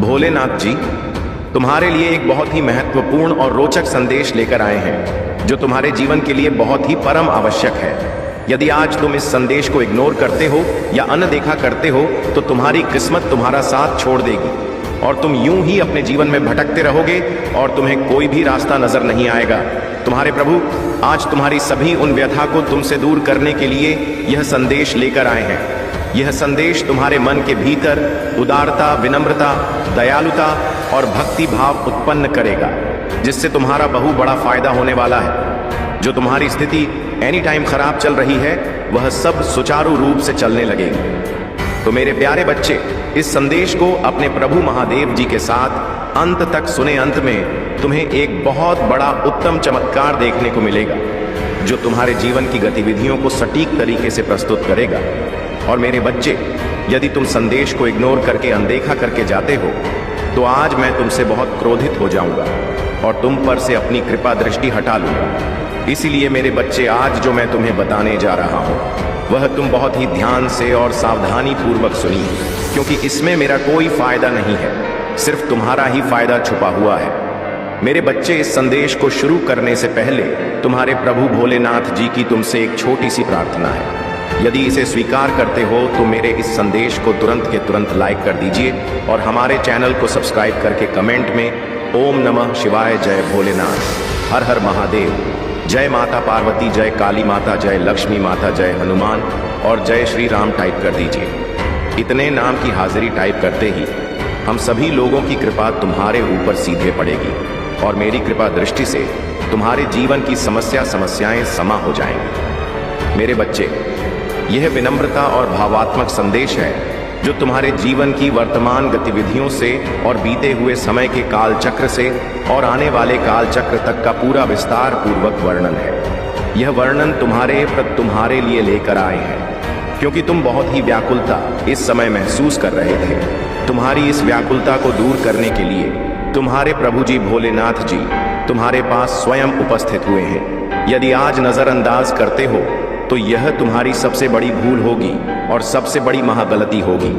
भोलेनाथ जी तुम्हारे लिए एक बहुत ही महत्वपूर्ण और रोचक संदेश लेकर आए हैं जो तुम्हारे जीवन के लिए बहुत ही परम आवश्यक है। यदि आज तुम इस संदेश को इग्नोर करते हो या अनदेखा करते हो तो तुम्हारी किस्मत तुम्हारा साथ छोड़ देगी और तुम यूं ही अपने जीवन में भटकते रहोगे और तुम्हें कोई भी रास्ता नजर नहीं आएगा। तुम्हारे प्रभु आज तुम्हारी सभी उन व्यथा को तुमसे दूर करने के लिए यह संदेश लेकर आए हैं। यह संदेश तुम्हारे मन के भीतर उदारता, विनम्रता, दयालुता और भक्ति भाव उत्पन्न करेगा, जिससे तुम्हारा बहु बड़ा फायदा होने वाला है। जो तुम्हारी स्थिति एनी टाइम खराब चल रही है वह सब सुचारू रूप से चलने लगेगी। तो मेरे प्यारे बच्चे, इस संदेश को अपने प्रभु महादेव जी के साथ अंत तक सुने। अंत में तुम्हें एक बहुत बड़ा उत्तम चमत्कार देखने को मिलेगा जो तुम्हारे जीवन की गतिविधियों को सटीक तरीके से प्रस्तुत करेगा। और मेरे बच्चे, यदि तुम संदेश को इग्नोर करके अनदेखा करके जाते हो तो आज मैं तुमसे बहुत क्रोधित हो जाऊंगा और तुम पर से अपनी कृपा दृष्टि हटा लूंगा। इसीलिए मेरे बच्चे, आज जो मैं तुम्हें बताने जा रहा हूं वह तुम बहुत ही ध्यान से और सावधानी पूर्वक सुनिए, क्योंकि इसमें मेरा कोई फायदा नहीं है, सिर्फ तुम्हारा ही फायदा छुपा हुआ है। मेरे बच्चे, इस संदेश को शुरू करने से पहले तुम्हारे प्रभु भोलेनाथ जी की तुमसे एक छोटी सी प्रार्थना है। यदि इसे स्वीकार करते हो तो मेरे इस संदेश को तुरंत के तुरंत लाइक कर दीजिए और हमारे चैनल को सब्सक्राइब करके कमेंट में ओम नमः शिवाय, जय भोलेनाथ, हर हर महादेव, जय माता पार्वती, जय काली माता, जय लक्ष्मी माता, जय हनुमान और जय श्री राम टाइप कर दीजिए। इतने नाम की हाजिरी टाइप करते ही हम सभी लोगों की कृपा तुम्हारे ऊपर सीधे पड़ेगी और मेरी कृपा दृष्टि से तुम्हारे जीवन की समस्याएं समा हो जाएंगी। मेरे बच्चे, यह विनम्रता और भावात्मक संदेश है जो तुम्हारे जीवन की वर्तमान गतिविधियों से और बीते हुए समय के काल चक्र से और आने वाले काल चक्र तक का पूरा विस्तार पूर्वक वर्णन है। यह वर्णन तुम्हारे लिए लेकर आए हैं क्योंकि तुम बहुत ही व्याकुलता इस समय महसूस कर रहे थे। तुम्हारी इस व्याकुलता को दूर करने के लिए तुम्हारे प्रभु जी भोलेनाथ जी तुम्हारे पास स्वयं उपस्थित हुए हैं। यदि आज नजरअंदाज करते हो तो यह तुम्हारी सबसे बड़ी भूल होगी और सबसे बड़ी महागलती होगी,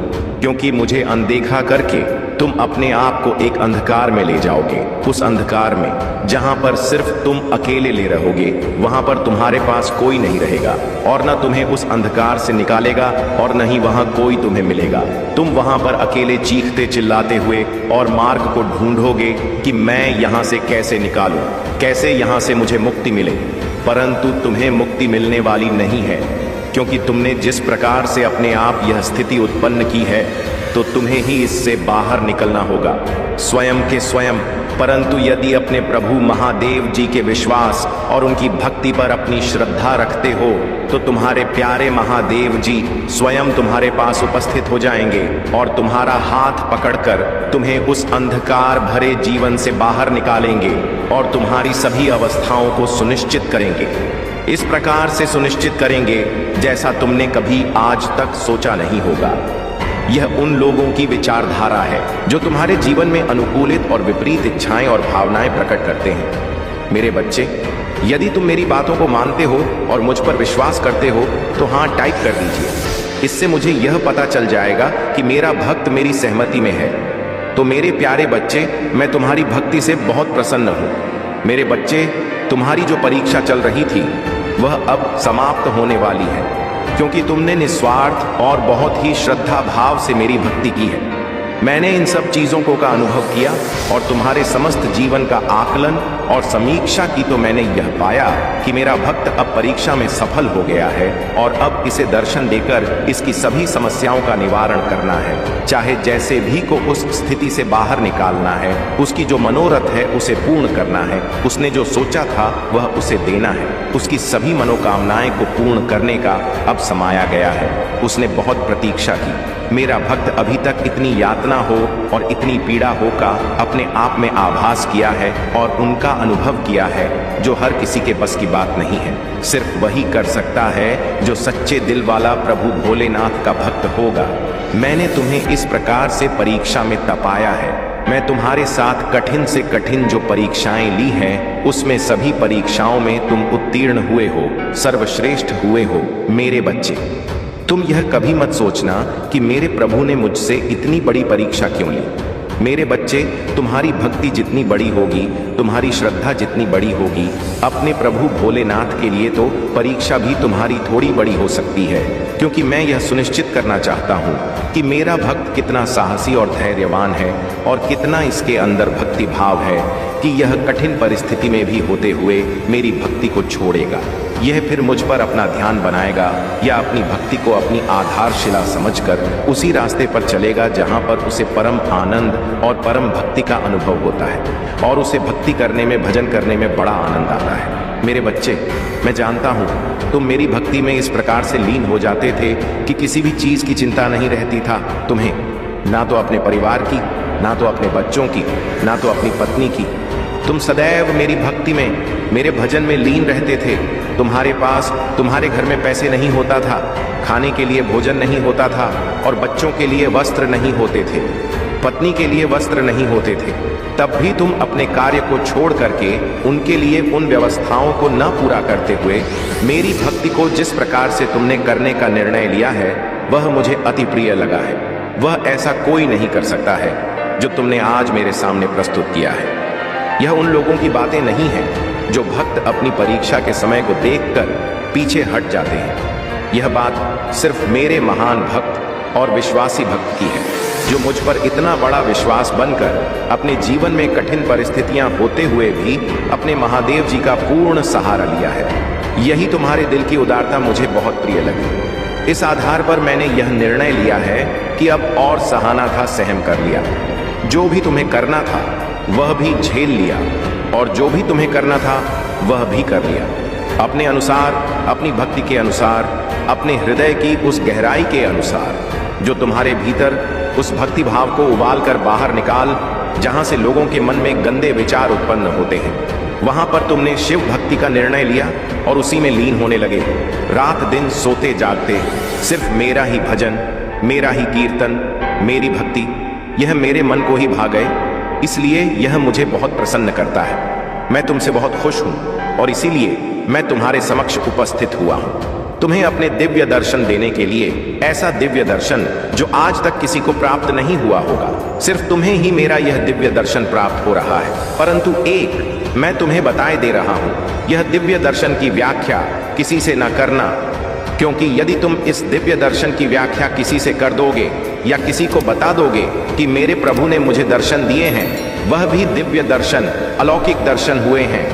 क्योंकि मुझे अनदेखा करके तुम अपने आप को एक अंधकार में ले जाओगे। उस अंधकार में जहां पर सिर्फ तुम अकेले ले रहोगे, वहां पर तुम्हारे पास कोई नहीं रहेगा और न तुम्हें उस अंधकार से निकालेगा और न ही वहां कोई तुम्हें मिलेगा। तुम वहां पर अकेले चीखते चिल्लाते हुए और मार्ग को ढूंढोगे कि मैं यहां से कैसे निकालूं, कैसे यहां से मुझे मुक्ति मिले। परंतु तुम्हें मुक्ति मिलने वाली नहीं है, क्योंकि तुमने जिस प्रकार से अपने आप यह स्थिति उत्पन्न की है तो तुम्हें ही इससे बाहर निकलना होगा, स्वयं के स्वयं। परंतु यदि अपने प्रभु महादेव जी के विश्वास और उनकी भक्ति पर अपनी श्रद्धा रखते हो तो तुम्हारे प्यारे महादेव जी स्वयं तुम्हारे पास उपस्थित हो जाएंगे और तुम्हारा हाथ पकड़कर तुम्हें उस अंधकार भरे जीवन से बाहर निकालेंगे और तुम्हारी सभी अवस्थाओं को सुनिश्चित करेंगे। इस प्रकार से सुनिश्चित करेंगे जैसा तुमने कभी आज तक सोचा नहीं होगा। यह उन लोगों की विचारधारा है जो तुम्हारे जीवन में अनुकूलित और विपरीत इच्छाएं और भावनाएं प्रकट करते हैं। मेरे बच्चे, यदि तुम मेरी बातों को मानते हो और मुझ पर विश्वास करते हो तो हाँ टाइप कर दीजिए। इससे मुझे यह पता चल जाएगा कि मेरा भक्त मेरी सहमति में है। तो मेरे प्यारे बच्चे, मैं तुम्हारी भक्ति से बहुत प्रसन्न हूँ। मेरे बच्चे, तुम्हारी जो परीक्षा चल रही थी वह अब समाप्त होने वाली है, क्योंकि तुमने निस्वार्थ और बहुत ही श्रद्धा भाव से मेरी भक्ति की है। मैंने इन सब चीज़ों को का अनुभव किया और तुम्हारे समस्त जीवन का आकलन और समीक्षा की तो मैंने यह पाया कि मेरा भक्त अब परीक्षा में सफल हो गया है और अब इसे दर्शन देकर इसकी सभी समस्याओं का निवारण करना है। चाहे जैसे भी को उस स्थिति से बाहर निकालना है, उसकी जो मनोरथ है उसे पूर्ण करना है, उसने जो सोचा था वह उसे देना है। उसकी सभी मनोकामनाएं को पूर्ण करने का अब समाया गया है। उसने बहुत प्रतीक्षा की। मेरा भक्त अभी तक इतनी यातना हो और इतनी पीड़ा हो का अपने आप में आभास किया है और उनका अनुभव किया है जो हर किसी के बस की बात नहीं है। सिर्फ वही कर सकता है जो सच्चे दिल वाला प्रभु भोलेनाथ का भक्त होगा। मैंने तुम्हें इस प्रकार से परीक्षा में तपाया है। मैं तुम्हारे साथ कठिन से कठिन जो परीक्षाएं ली हैं उसमें सभी परीक्षाओं में तुम उत्तीर्ण हुए हो, सर्वश्रेष्ठ हुए हो। मेरे बच्चे, तुम यह कभी मत सोचना कि मेरे प्रभु ने मुझसे इतनी बड़ी परीक्षा क्यों ली। मेरे बच्चे, तुम्हारी भक्ति जितनी बड़ी होगी, तुम्हारी श्रद्धा जितनी बड़ी होगी, अपने प्रभु भोलेनाथ के लिए तो परीक्षा भी तुम्हारी थोड़ी बड़ी हो सकती है, क्योंकि मैं यह सुनिश्चित करना चाहता हूँ कि मेरा भक्त कितना साहसी और धैर्यवान है और कितना इसके अंदर भक्ति भाव है कि यह कठिन परिस्थिति में भी होते हुए मेरी भक्ति को छोड़ेगा। यह फिर मुझ पर अपना ध्यान बनाएगा या अपनी भक्ति को अपनी आधारशिला समझकर उसी रास्ते पर चलेगा जहां पर उसे परम आनंद और परम भक्ति का अनुभव होता है और उसे भक्ति करने में, भजन करने में बड़ा आनंद आता है। मेरे बच्चे, मैं जानता हूँ तुम मेरी भक्ति में इस प्रकार से लीन हो जाते थे कि किसी भी चीज की चिंता नहीं रहती था तुम्हें, ना तो अपने परिवार की, ना तो अपने बच्चों की, ना तो अपनी पत्नी की। तुम सदैव मेरी भक्ति में, मेरे भजन में लीन रहते थे। तुम्हारे पास, तुम्हारे घर में पैसे नहीं होता था, खाने के लिए भोजन नहीं होता था और बच्चों के लिए वस्त्र नहीं होते थे, पत्नी के लिए वस्त्र नहीं होते थे। तब भी तुम अपने कार्य को छोड़ करके उनके लिए उन व्यवस्थाओं को न पूरा करते हुए मेरी भक्ति को जिस प्रकार से तुमने करने का निर्णय लिया है वह मुझे अति प्रिय लगा है। वह ऐसा कोई नहीं कर सकता है जो तुमने आज मेरे सामने प्रस्तुत किया है। यह उन लोगों की बातें नहीं हैं जो भक्त अपनी परीक्षा के समय को देखकर पीछे हट जाते हैं। यह बात सिर्फ मेरे महान भक्त और विश्वासी भक्त की है, जो मुझ पर इतना बड़ा विश्वास बनकर अपने जीवन में कठिन परिस्थितियां होते हुए भी अपने महादेव जी का पूर्ण सहारा लिया है। यही तुम्हारे दिल की उदारता मुझे बहुत प्रिय लगी। इस आधार पर मैंने यह निर्णय लिया है कि अब और सहाना था सहम कर लिया। जो भी तुम्हें करना था वह भी झेल लिया और जो भी तुम्हें करना था वह भी कर लिया। अपने अनुसार, अपनी भक्ति के अनुसार, अपने हृदय की उस गहराई के अनुसार जो तुम्हारे भीतर उस भक्ति भाव को उबाल कर बाहर निकाल, जहां से लोगों के मन में गंदे विचार उत्पन्न होते हैं। वहां पर तुमने शिव भक्ति का निर्णय लिया और उसी में लीन होने लगे। रात दिन सोते जागते सिर्फ मेरा ही भजन, मेरा ही कीर्तन, मेरी भक्ति, यह मेरे मन को ही भा गए। इसलिए यह मुझे बहुत प्रसन्न करता है। मैं तुमसे बहुत खुश हूं और इसीलिए मैं तुम्हारे समक्ष उपस्थित हुआ हूं, तुम्हें अपने दिव्य दर्शन देने के लिए। ऐसा दिव्य दर्शन जो आज तक किसी को प्राप्त नहीं हुआ होगा। सिर्फ तुम्हें ही मेरा यह दिव्य दर्शन प्राप्त हो रहा है। परंतु एक मैं तुम्हें बताए दे रहा हूं, यह दिव्य दर्शन की व्याख्या किसी से न करना, क्योंकि यदि तुम इस दिव्य दर्शन की व्याख्या किसी से कर दोगे या किसी को बता दोगे कि मेरे प्रभु ने मुझे दर्शन दिए हैं, वह भी दिव्य दर्शन, अलौकिक दर्शन हुए हैं,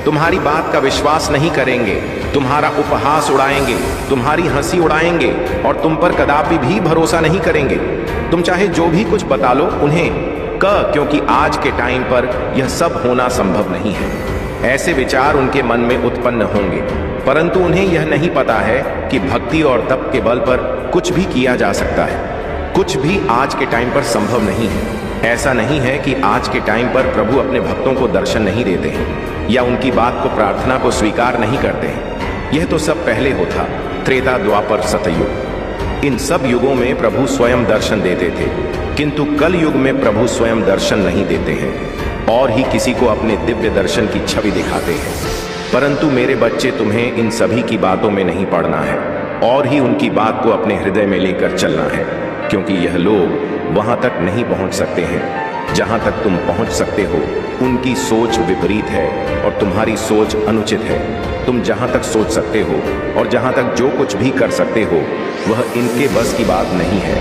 तुम्हारी बात का विश्वास नहीं करेंगे, तुम्हारा उपहास उड़ाएंगे, तुम्हारी हंसी उड़ाएंगे और तुम पर कदापि भी भरोसा नहीं करेंगे। तुम चाहे जो भी कुछ बता लो उन्हें क्योंकि आज के टाइम पर यह सब होना संभव नहीं है। ऐसे विचार उनके मन में उत्पन्न होंगे, परंतु उन्हें यह नहीं पता है कि भक्ति और तप के बल पर कुछ भी किया जा सकता है। कुछ भी आज के टाइम पर संभव नहीं है। ऐसा नहीं है कि आज के टाइम पर प्रभु अपने भक्तों को दर्शन नहीं देते हैं या उनकी बात को, प्रार्थना को स्वीकार नहीं करते हैं। यह तो सब पहले होता, त्रेता, द्वापर, सतयुग। इन सब युगों में प्रभु स्वयं दर्शन देते थे, किंतु कल युग में प्रभु स्वयं दर्शन नहीं देते हैं और ही किसी को अपने दिव्य दर्शन की छवि दिखाते हैं। परंतु मेरे बच्चे, तुम्हें इन सभी की बातों में नहीं पड़ना है और ही उनकी बात को अपने हृदय में लेकर चलना है, क्योंकि यह लोग वहां तक नहीं पहुंच सकते हैं जहां तक तुम पहुंच सकते हो। उनकी सोच विपरीत है और तुम्हारी सोच अनुचित है। तुम जहां तक सोच सकते हो और जहां तक जो कुछ भी कर सकते हो वह इनके बस की बात नहीं है,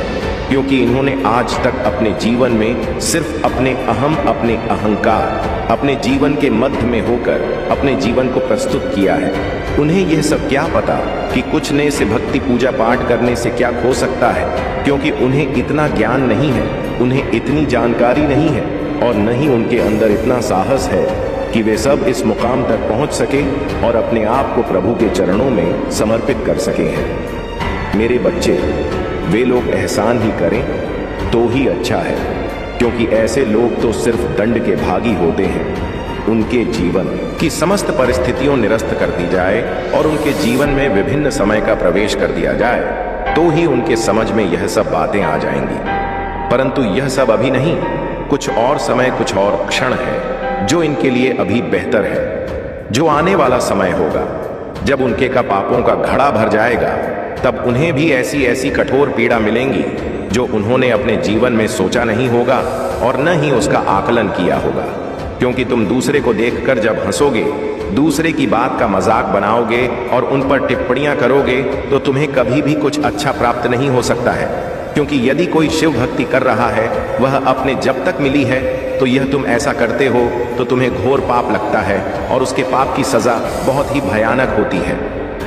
क्योंकि इन्होंने आज तक अपने जीवन में सिर्फ अपने अहम, अपने अहंकार, अपने जीवन के मध्य में होकर अपने जीवन को प्रस्तुत किया है। उन्हें यह सब क्या पता कि कुछ ने से भक्ति पूजा पाठ करने से क्या खो सकता है, क्योंकि उन्हें इतना ज्ञान नहीं है, उन्हें इतनी जानकारी नहीं है और न ही उनके अंदर इतना साहस है कि वे सब इस मुकाम तक पहुंच सके और अपने आप को प्रभु के चरणों में समर्पित कर सके हैं। मेरे बच्चे, वे लोग एहसान ही करें तो ही अच्छा है, क्योंकि ऐसे लोग तो सिर्फ दंड के भागी होते हैं। उनके जीवन की समस्त परिस्थितियों निरस्त कर दी जाए और उनके जीवन में विभिन्न समय का प्रवेश कर दिया जाए तो ही उनके समझ में यह सब बातें आ जाएंगी। परंतु यह सब अभी नहीं, कुछ और समय, कुछ और क्षण है जो इनके लिए अभी बेहतर है। जो आने वाला समय होगा जब उनके का पापों का घड़ा भर जाएगा, तब उन्हें भी ऐसी ऐसी कठोर पीड़ा मिलेंगी जो उन्होंने अपने जीवन में सोचा नहीं होगा और न ही उसका आकलन किया होगा, क्योंकि तुम दूसरे को देखकर जब हंसोगे, दूसरे की बात का मजाक बनाओगे और उन पर टिप्पणियां करोगे तो तुम्हें कभी भी कुछ अच्छा प्राप्त नहीं हो सकता है। क्योंकि यदि कोई शिव भक्ति कर रहा है, वह अपने जब तक मिली है, तो यह तुम ऐसा करते हो तो तुम्हें घोर पाप लगता है और उसके पाप की सजा बहुत ही भयानक होती है।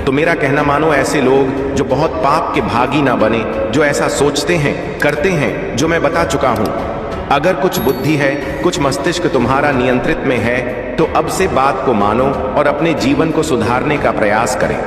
तो मेरा कहना मानो ऐसे लोग जो बहुत पाप के भागी ना बने, जो ऐसा सोचते हैं, करते हैं जो मैं बता चुका हूं। अगर कुछ बुद्धि है, कुछ मस्तिष्क तुम्हारा नियंत्रित में है, तो अब से बात को मानो और अपने जीवन को सुधारने का प्रयास करें।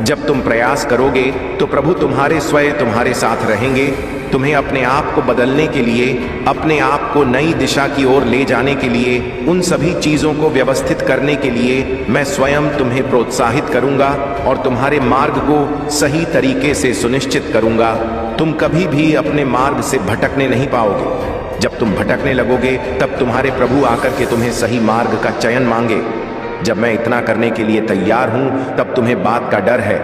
जब तुम प्रयास करोगे तो प्रभु तुम्हारे स्वयं तुम्हारे साथ रहेंगे। तुम्हें अपने आप को बदलने के लिए, अपने आप को नई दिशा की ओर ले जाने के लिए, उन सभी चीजों को व्यवस्थित करने के लिए मैं स्वयं तुम्हें प्रोत्साहित करूंगा और तुम्हारे मार्ग को सही तरीके से सुनिश्चित करूंगा। तुम कभी भी अपने मार्ग से भटकने नहीं पाओगे। जब तुम भटकने लगोगे तब तुम्हारे प्रभु आकर के तुम्हें सही मार्ग का चयन मांगे। जब मैं इतना करने के लिए तैयार हूं, तब तुम्हें बात का डर है।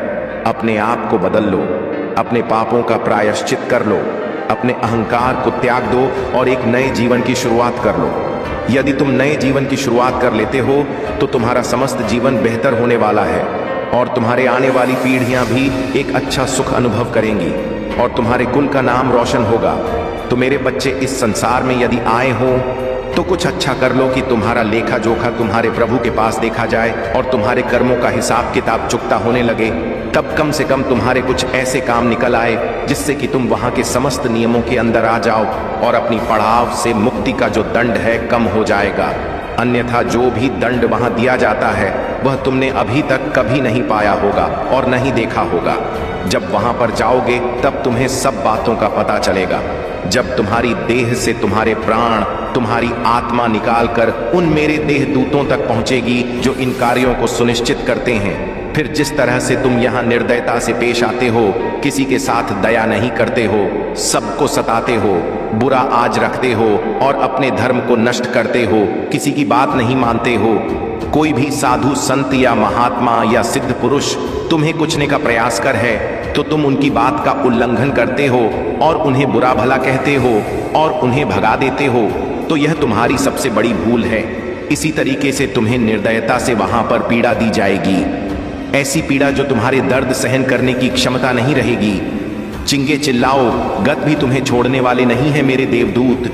अपने आप को बदल लो, अपने पापों का प्रायश्चित कर लो, अपने अहंकार को त्याग दो और एक नए जीवन की शुरुआत कर लो। यदि तुम नए जीवन की शुरुआत कर लेते हो तो तुम्हारा समस्त जीवन बेहतर होने वाला है और तुम्हारे आने वाली पीढ़ियां भी एक अच्छा सुख अनुभव करेंगी और तुम्हारे कुल का नाम रोशन होगा। तो मेरे बच्चे, इस संसार में यदि आए हो तो कुछ अच्छा कर लो कि तुम्हारा लेखा जोखा तुम्हारे प्रभु के पास देखा जाए और तुम्हारे कर्मों का हिसाब किताब चुकता होने लगे। तब कम से कम तुम्हारे कुछ ऐसे काम निकल आए जिससे कि तुम वहां के समस्त नियमों के अंदर आ जाओ और अपनी पड़ाव से मुक्ति का जो दंड है कम हो जाएगा। अन्यथा जो भी दंड वहां दिया जाता है वह तुमने अभी तक कभी नहीं पाया होगा और नहीं देखा होगा। जब वहां पर जाओगे तब तुम्हें सब बातों का पता चलेगा। जब तुम्हारी देह से तुम्हारे प्राण, तुम्हारी आत्मा निकालकर उन मेरे देह दूतों तक पहुंचेगी जो इन कार्यों को सुनिश्चित करते हैं, फिर जिस तरह से तुम यहाँ निर्दयता से पेश आते हो, किसी के साथ दया नहीं करते हो, सबको सताते हो, बुरा आज रखते हो और अपने धर्म को नष्ट करते हो, किसी की बात नहीं मानते हो, कोई भी साधु संत या महात्मा या सिद्ध पुरुष तुम्हें कुछने का प्रयास कर है तो तुम उनकी बात का उल्लंघन करते हो और उन्हें बुरा भला कहते हो और उन्हें भगा देते हो, तो यह तुम्हारी सबसे बड़ी भूल है। इसी तरीके से तुम्हें निर्दयता से वहां पर पीड़ा दी जाएगी, ऐसी पीड़ा जो तुम्हारे दर्द सहन करने की क्षमता नहीं रहेगी। चिंगे चिल्लाओ, गत भी तुम्हें छोड़ने वाले नहीं है मेरे देवदूत।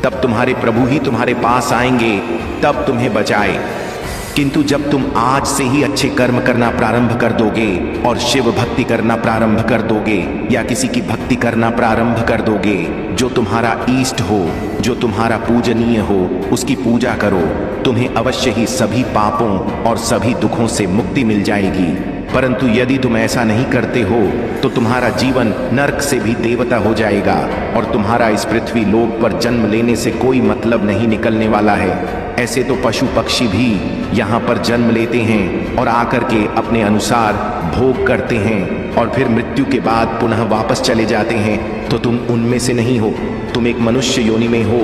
तब तुम्हारे प्रभु ही तुम्हारे पास आएंगे, तब तुम्हें बचाए। किंतु जब तुम आज से ही अच्छे कर्म करना प्रारंभ कर दोगे और शिव भक्ति करना प्रारंभ कर दोगे या किसी की भक्ति करना प्रारंभ कर दोगे, जो तुम्हारा इष्ट हो, जो तुम्हारा पूजनीय हो, उसकी पूजा करो, तुम्हें अवश्य ही सभी पापों और सभी दुखों से मुक्ति मिल जाएगी। परंतु यदि तुम ऐसा नहीं करते हो तो तुम्हारा जीवन नरक से भी देवता हो जाएगा और तुम्हारा इस पृथ्वी लोक पर जन्म लेने से कोई मतलब नहीं निकलने वाला है। ऐसे तो पशु पक्षी भी यहाँ पर जन्म लेते हैं और आकर के अपने अनुसार भोग करते हैं और फिर मृत्यु के बाद पुनः वापस चले जाते हैं। तो तुम उनमें से नहीं हो, तुम एक मनुष्य योनि में हो।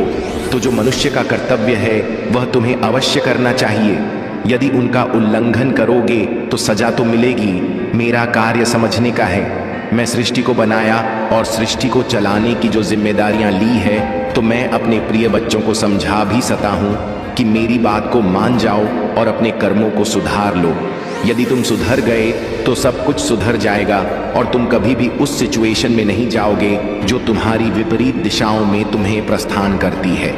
तो जो मनुष्य का कर्तव्य है वह तुम्हें अवश्य करना चाहिए। यदि उनका उल्लंघन करोगे तो सजा तो मिलेगी। मेरा कार्य समझने का है। मैं सृष्टि को बनाया और सृष्टि को चलाने की जो जिम्मेदारियां ली है, तो मैं अपने प्रिय बच्चों को समझा भी सकता हूं कि मेरी बात को मान जाओ और अपने कर्मों को सुधार लो। यदि तुम सुधर गए तो सब कुछ सुधर जाएगा और तुम कभी भी उस सिचुएशन में नहीं जाओगे जो तुम्हारी विपरीत दिशाओं में तुम्हें प्रस्थान करती है।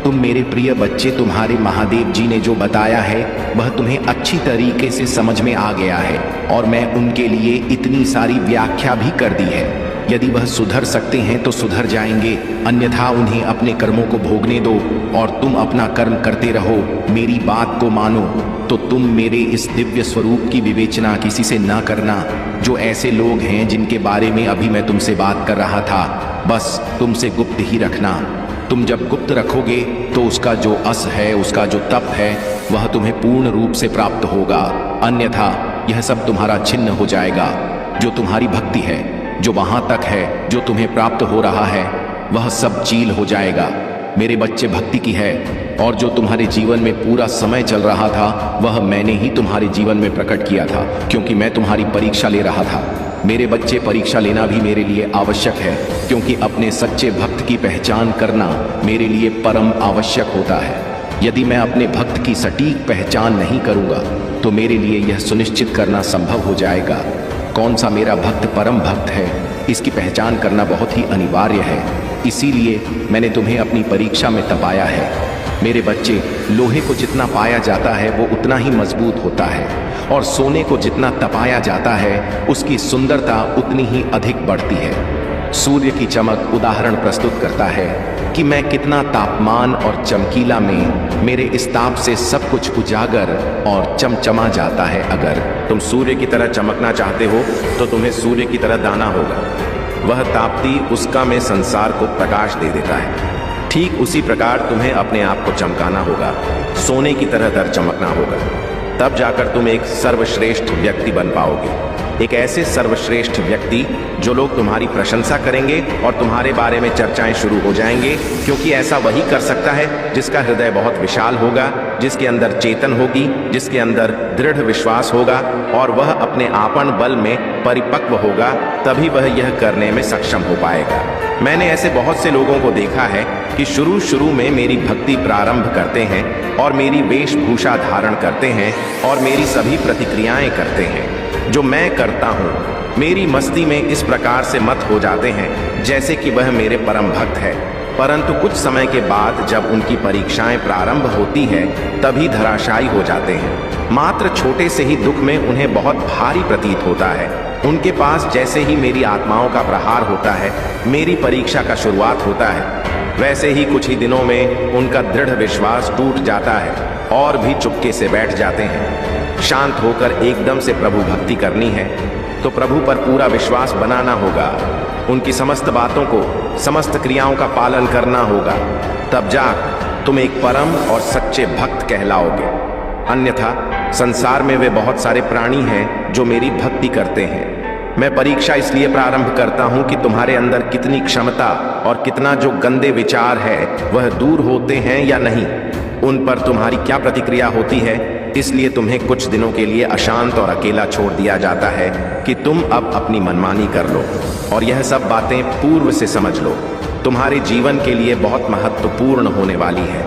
तुम मेरे प्रिय बच्चे, तुम्हारे महादेव जी ने जो बताया है वह तुम्हें अच्छी तरीके से समझ में आ गया है और मैं उनके लिए इतनी सारी व्याख्या भी कर दी है। यदि वह सुधर सकते हैं तो सुधर जाएंगे, अन्यथा उन्हें अपने कर्मों को भोगने दो और तुम अपना कर्म करते रहो। मेरी बात को मानो तो तुम मेरे इस दिव्य स्वरूप की विवेचना किसी से न करना। जो ऐसे लोग हैं जिनके बारे में अभी मैं तुमसे बात कर रहा था, बस तुमसे गुप्त ही रखना। तुम जब गुप्त रखोगे तो उसका जो अस है, उसका जो तप है, वह तुम्हें पूर्ण रूप से प्राप्त होगा। अन्यथा यह सब तुम्हारा छिन्न हो जाएगा। जो तुम्हारी भक्ति है, जो वहां तक है जो तुम्हें प्राप्त हो रहा है, वह सब चील हो जाएगा। मेरे बच्चे, भक्ति की है और जो तुम्हारे जीवन में पूरा समय चल रहा था वह मैंने ही तुम्हारे जीवन में प्रकट किया था, क्योंकि मैं तुम्हारी परीक्षा ले रहा था। मेरे बच्चे, परीक्षा लेना भी मेरे लिए आवश्यक है, क्योंकि अपने सच्चे भक्त की पहचान करना मेरे लिए परम आवश्यक होता है। यदि मैं अपने भक्त की सटीक पहचान नहीं करूंगा तो मेरे लिए यह सुनिश्चित करना संभव हो जाएगा कौन सा मेरा भक्त परम भक्त है। इसकी पहचान करना बहुत ही अनिवार्य है। इसीलिए मैंने तुम्हें अपनी परीक्षा में तपाया है। मेरे बच्चे, लोहे को जितना पाया जाता है वो उतना ही मजबूत होता है, और सोने को जितना तपाया जाता है उसकी सुंदरता उतनी ही अधिक बढ़ती है। सूर्य की चमक उदाहरण प्रस्तुत करता है कि मैं कितना तापमान और चमकीला में मेरे इस ताप से सब कुछ उजागर और चमचमा जाता है। अगर तुम सूर्य की तरह चमकना चाहते हो तो तुम्हें सूर्य की तरह दाना होगा। वह ताप्ती उसका में संसार को प्रकाश दे देता है। ठीक उसी प्रकार तुम्हें अपने आप को चमकाना होगा, सोने की तरह दर चमकना होगा। तब जाकर तुम एक सर्वश्रेष्ठ व्यक्ति बन पाओगे। एक ऐसे सर्वश्रेष्ठ व्यक्ति जो लोग तुम्हारी प्रशंसा करेंगे और तुम्हारे बारे में चर्चाएं शुरू हो जाएंगे, क्योंकि ऐसा वही कर सकता है जिसका हृदय बहुत विशाल होगा, जिसके अंदर चेतन होगी, जिसके अंदर दृढ़ विश्वास होगा और वह अपने आपन बल में परिपक्व होगा। तभी वह यह करने में सक्षम हो पाएगा। मैंने ऐसे बहुत से लोगों को देखा है कि शुरू में मेरी भक्ति प्रारंभ करते हैं और मेरी वेशभूषा धारण करते हैं और मेरी सभी प्रतिक्रियाएं करते हैं जो मैं करता हूँ। मेरी मस्ती में इस प्रकार से मत हो जाते हैं जैसे कि वह मेरे परम भक्त है, परंतु कुछ समय के बाद जब उनकी परीक्षाएं प्रारंभ होती है तभी धराशायी हो जाते हैं। मात्र छोटे से ही दुख में उन्हें बहुत भारी प्रतीत होता है। उनके पास जैसे ही मेरी आत्माओं का प्रहार होता है, मेरी परीक्षा का शुरुआत होता है, वैसे ही कुछ ही दिनों में उनका दृढ़ विश्वास टूट जाता है और भी चुपके से बैठ जाते हैं। शांत होकर एकदम से प्रभु भक्ति करनी है तो प्रभु पर पूरा विश्वास बनाना होगा, उनकी समस्त बातों को, समस्त क्रियाओं का पालन करना होगा। तब जाकर तुम एक परम और सच्चे भक्त कहलाओगे। अन्यथा संसार में वे बहुत सारे प्राणी हैं जो मेरी भक्ति करते हैं। मैं परीक्षा इसलिए प्रारंभ करता हूं कि तुम्हारे अंदर कितनी क्षमता और कितना जो गंदे विचार है वह दूर होते हैं या नहीं, उन पर तुम्हारी क्या प्रतिक्रिया होती है। इसलिए तुम्हें कुछ दिनों के लिए अशांत और अकेला छोड़ दिया जाता है कि तुम अब अपनी मनमानी कर लो, और यह सब बातें पूर्व से समझ लो, तुम्हारे जीवन के लिए बहुत महत्वपूर्ण होने वाली है।